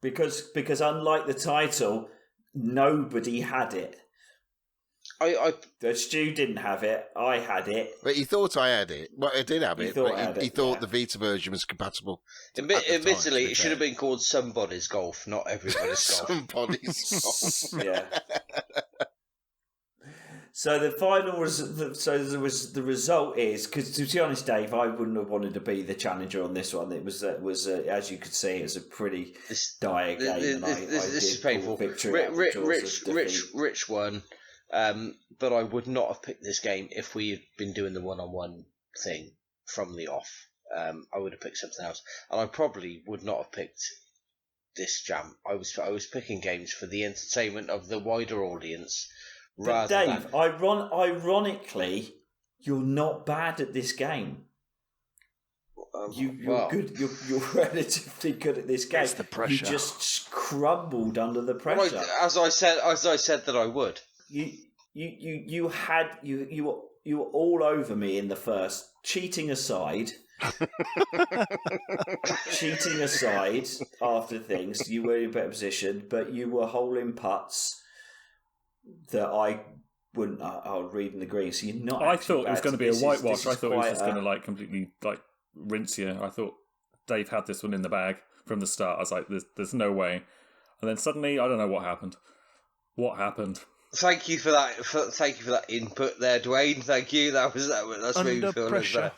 Because unlike the title, nobody had it. Stu didn't have it. I had it. But he thought I had it. Well, I did have it. He thought the Vita version was compatible. Admittedly, it should have been called Somebody's Golf, not Everybody's Golf. Somebody's Golf. Yeah. So the final the result is, because to be honest, Dave, I wouldn't have wanted to be the challenger on this one. It was as you could see, it was a pretty dire game. This is painful. Rich won, but I would not have picked this game if we had been doing the one-on-one thing from the off. I would have picked something else, and I probably would not have picked this jam. I was picking games for the entertainment of the wider audience. But Dave, ironically, you're not bad at this game. You're good. You're relatively good at this game. It's the pressure. You just crumbled under the pressure. Well, as I said that I would. You were all over me in the first. Cheating aside, after things, you were in a better position, but you were holing putts that I wouldn't. I would read in the green. So you're not. I thought it was going to be a whitewash. I thought it was just going to completely rinse you. I thought Dave had this one in the bag from the start. I was like, there's no way. And then suddenly, I don't know what happened. What happened? Thank you for that. Thank you for that input there, Duane. Thank you. That's made me feel pressure.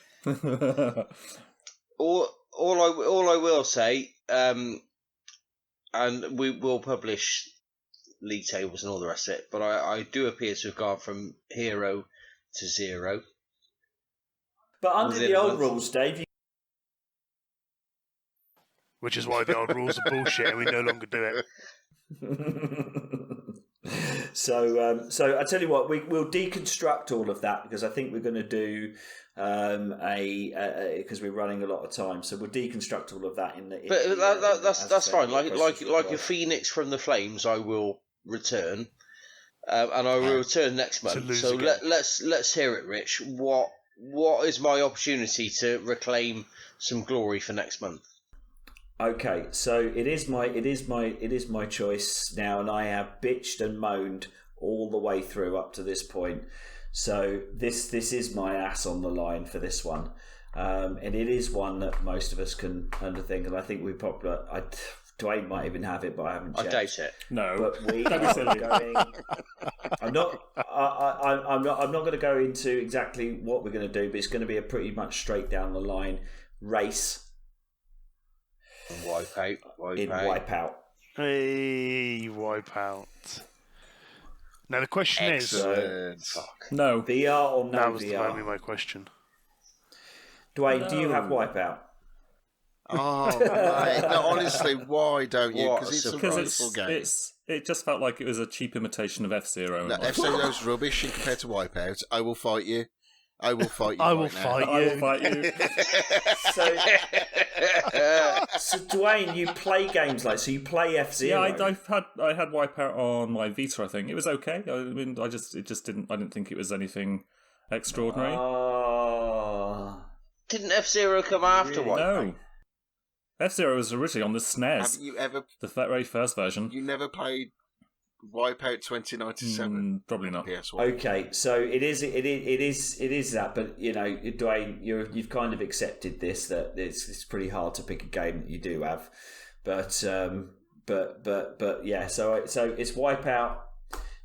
All I will say, and we will publish league tables and all the rest of it, but I do appear to have gone from hero to 0. But under the old rules, Dave, which is why the old rules are bullshit and we no longer do it. So I tell you what, we'll deconstruct all of that because I think we're going to do because we're running a lot of time, so we'll deconstruct all of that that's fine. Like a phoenix from the flames, I will return, and I will return next month. So let's hear it, Rich. What is my opportunity to reclaim some glory for next month? Okay, so it is my choice now, and I have bitched and moaned all the way through up to this point. So this is my ass on the line for this one, and it is one that most of us can underthink, and I think we probably Duane might even have it, but I haven't checked. I doubt it. No, but we are going. I'm not going to go into exactly what we're going to do, but it's going to be a pretty much straight down the line race. Wipeout. Hey, Wipeout. Now the question is, no VR or no that was VR? my question. Duane, do you have Wipeout? Oh, mate. No, honestly, why don't you? Because it's a wonderful game. It just felt like it was a cheap imitation of F-Zero. No, F-Zero's rubbish in compared to Wipeout. I will fight you. I will fight you. I will fight you. So Duane, you play games like you play F-Zero. Yeah, I had Wipeout on my Vita. I think it was okay. I mean, I didn't think it was anything extraordinary. Didn't F-Zero come after Wipeout? No. F-Zero was originally on the SNES. Have you ever? The very first version. You never played Wipeout 2097? Probably not. PS1. Okay, so it is that, but you know, Duane, you've kind of accepted this that it's pretty hard to pick a game that you do have, but yeah. So it's Wipeout,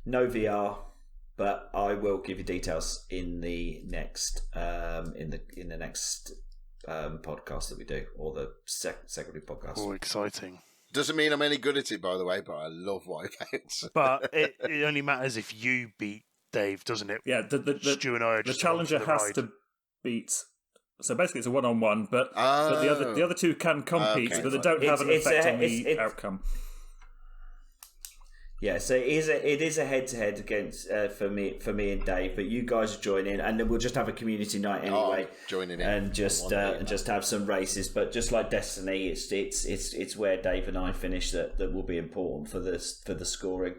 no VR, but I will give you details in the next in the next podcast that we do, or the secondary podcast. Oh, exciting. Doesn't mean I'm any good at it, by the way, but I love Wipeouts. But it only matters if you beat Dave, doesn't it? Yeah, Stu and I are the just challenger has to beat. So basically, it's a one-on-one, but the other two can compete, but they don't have an effect on the outcome. Yeah, so it is a head-to-head against for me and Dave, but you guys are joining, and then we'll just have a community night anyway, joining in, and just have some races. But just like Destiny, it's where Dave and I finish that will be important for the scoring.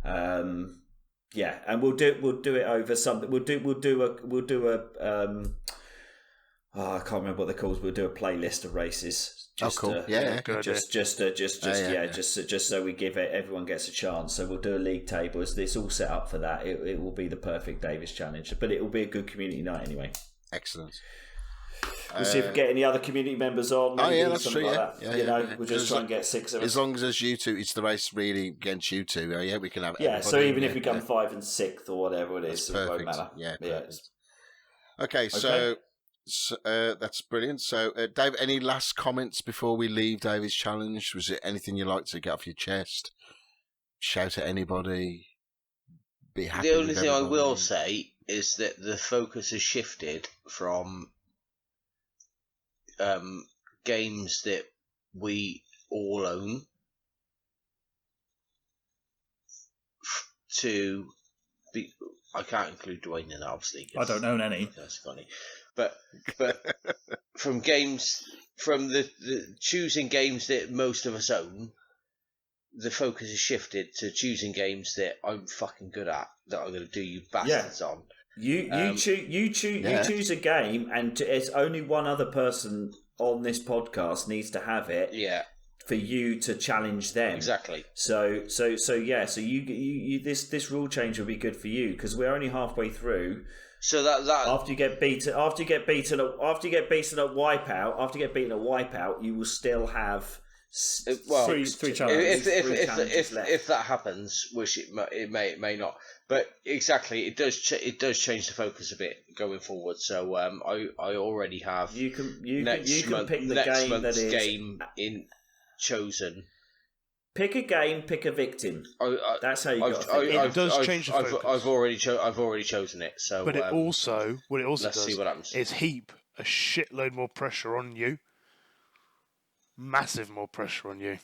Yeah, and we'll do it over something. We'll do a I can't remember what they're called. We'll do a playlist of races. Just, cool. Just so we give it, everyone gets a chance. So we'll do a league table. It's all set up for that. It will be the perfect Davis challenge, but it will be a good community night anyway. Excellent. We'll see if we get any other community members on. That's true. We'll just try and get 6 of us. As long as you two, it's the race really against you two. Yeah, we can have. So even if we come 5 and 6th or whatever it is, it won't matter. Yeah. Okay, so that's brilliant. So, Dave, any last comments before we leave David's challenge? Was there anything you'd like to get off your chest? Shout at anybody? Be happy. The only thing I will say is that the focus has shifted from games that we all own to be. I can't include Duane in that, obviously. I don't own any. That's funny. But from the choosing games that most of us own, the focus has shifted to choosing games that I'm fucking good at, that I'm going to do you bastards on. You choose a game, and it's only one other person on this podcast needs to have it. Yeah. For you to challenge them, exactly. So you this rule change will be good for you because we're only halfway through. So that after you get beaten at Wipeout, you will still have three challenges. If that happens, which it may not, but exactly it does change the focus a bit going forward. So I already have you can pick the game in chosen. Pick a game, pick a victim. That's how you got to think. It does change the focus. I've already chosen it. So, but what it also let's see what does happens. is heap a shitload more pressure on you. Massive more pressure on you.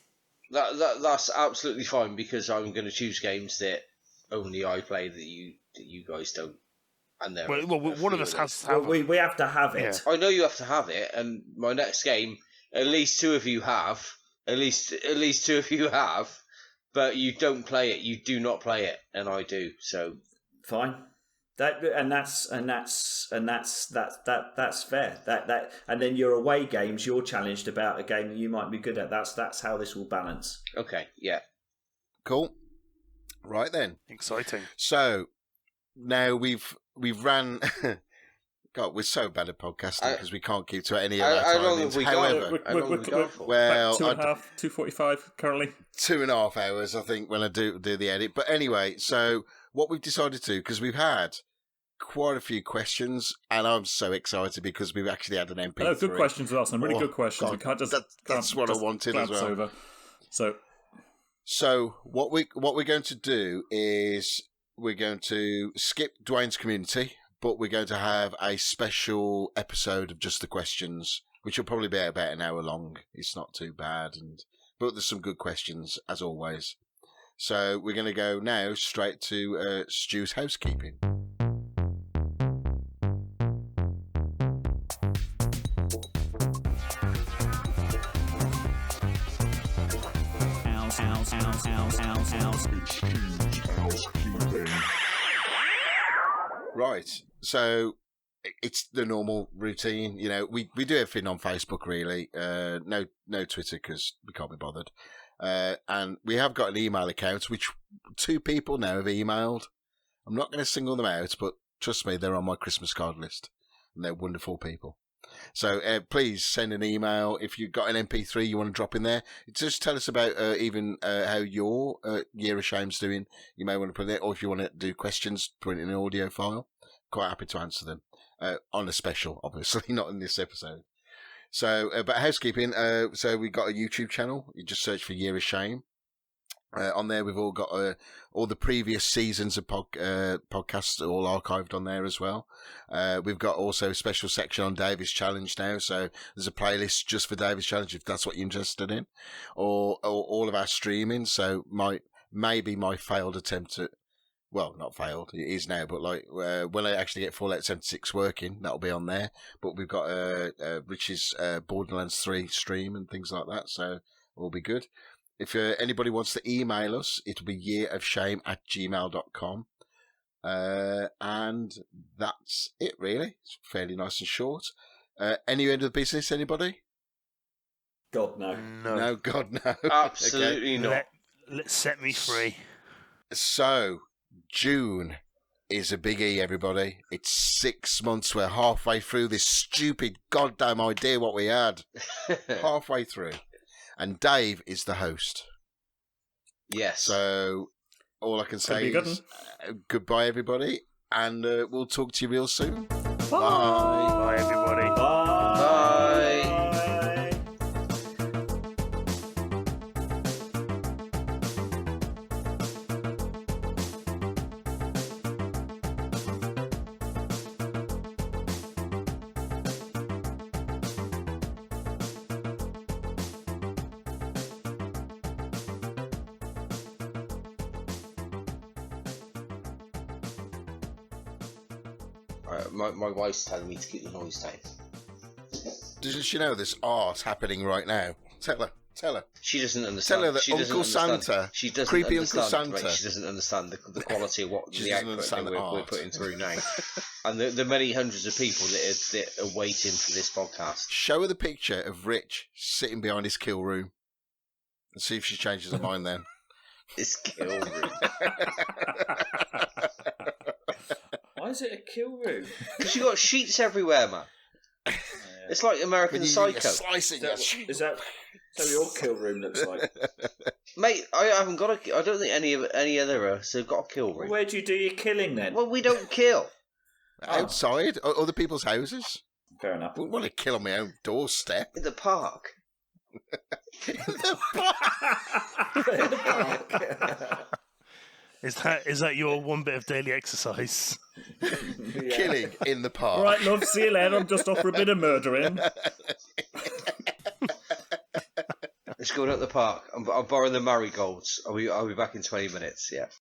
That's absolutely fine because I'm going to choose games that only I play that you guys don't. And there Well, one of us has to have Well, we have to have it. Yeah. I know you have to have it, and my next game, at least two of you have. At least two of you have, but you don't play it. You do not play it, and I do. So Fine. That's fair. That and then your away games, you're challenged about a game that you might be good at. That's how this will balance. okay, yeah. Cool. Right then. Exciting. So now we've ran. God, we're so bad at podcasting because we can't keep to any of our How long timings. have we However, gone for? well, 2:45 currently. 2.5 hours, I think, when I do the edit. But anyway, so what we've decided to do, because we've had quite a few questions, and I'm so excited because we've actually had an MP3. Oh, good questions as well. Some really good questions. God, We can't just that's what I wanted as well. Over. So what we're going to do is we're going to skip Duane's community, but we're going to have a special episode of just the questions, which will probably be about an hour long. It's not too bad, but there's some good questions as always. So we're going to go now straight to Stu's housekeeping. Right, so it's the normal routine. You know, we do everything on Facebook, really. No Twitter because we can't be bothered. And we have got an email account, which 2 people now have emailed. I'm not going to single them out, but trust me, they're on my Christmas card list, and they're wonderful people. So please send an email if you've got an MP3 you want to drop in there. Just tell us about how your Year of Shame's doing. You may want to put it there, or if you want to do questions, put it in an audio file. Quite happy to answer them on a special, obviously, not in this episode. So, but housekeeping. So we got a YouTube channel. You just search for Year of Shame. On there, we've all got all the previous seasons of podcasts all archived on there as well. We've got also a special section on David's Challenge now, so there's a playlist just for David's Challenge if that's what you're interested in, or all of our streaming. So maybe my failed attempt at, well, not failed, it is now, but like when I actually get Fallout 76 working, that'll be on there. But we've got Rich's Borderlands 3 stream and things like that, so all be good. If anybody wants to email us, it'll be yearofshame@gmail.com. And that's it, really. It's fairly nice and short. Any end of the business, anybody? God, no. No, God, no. Absolutely not. Let's set me free. So, June is a big E, everybody. It's 6 months. We're halfway through this stupid goddamn idea what we had. Halfway through. And Dave is the host. Yes. So all I can say is goodbye, everybody, and we'll talk to you real soon. Bye. Bye, everybody. Bye. My wife's telling me to keep the noise down. Doesn't she know there's art happening right now? Tell her. She doesn't understand. Tell her that she Uncle Santa, she doesn't creepy understand, Uncle Santa. Right, she doesn't understand the quality of what She the doesn't output understand that we're putting through now, and the many hundreds of people that are waiting for this podcast. Show her the picture of Rich sitting behind his kill room, and see if she changes her mind then. His kill room. Why is it a kill room? Because you got sheets everywhere, man. It's like American Psycho. Slicing Is that what your kill room looks like? Mate, I haven't got a. I don't think any other us have got a kill room. Where do you do your killing then? Well, we don't kill. Outside, other people's houses. Fair enough. I wouldn't want to kill on my own doorstep. In the park. Is that your one bit of daily exercise? Killing in the park. All right, love, see you later. I'm just off for a bit of murdering. Let's go out the park. I'm borrowing the marigolds. I'll be back in 20 minutes. Yeah.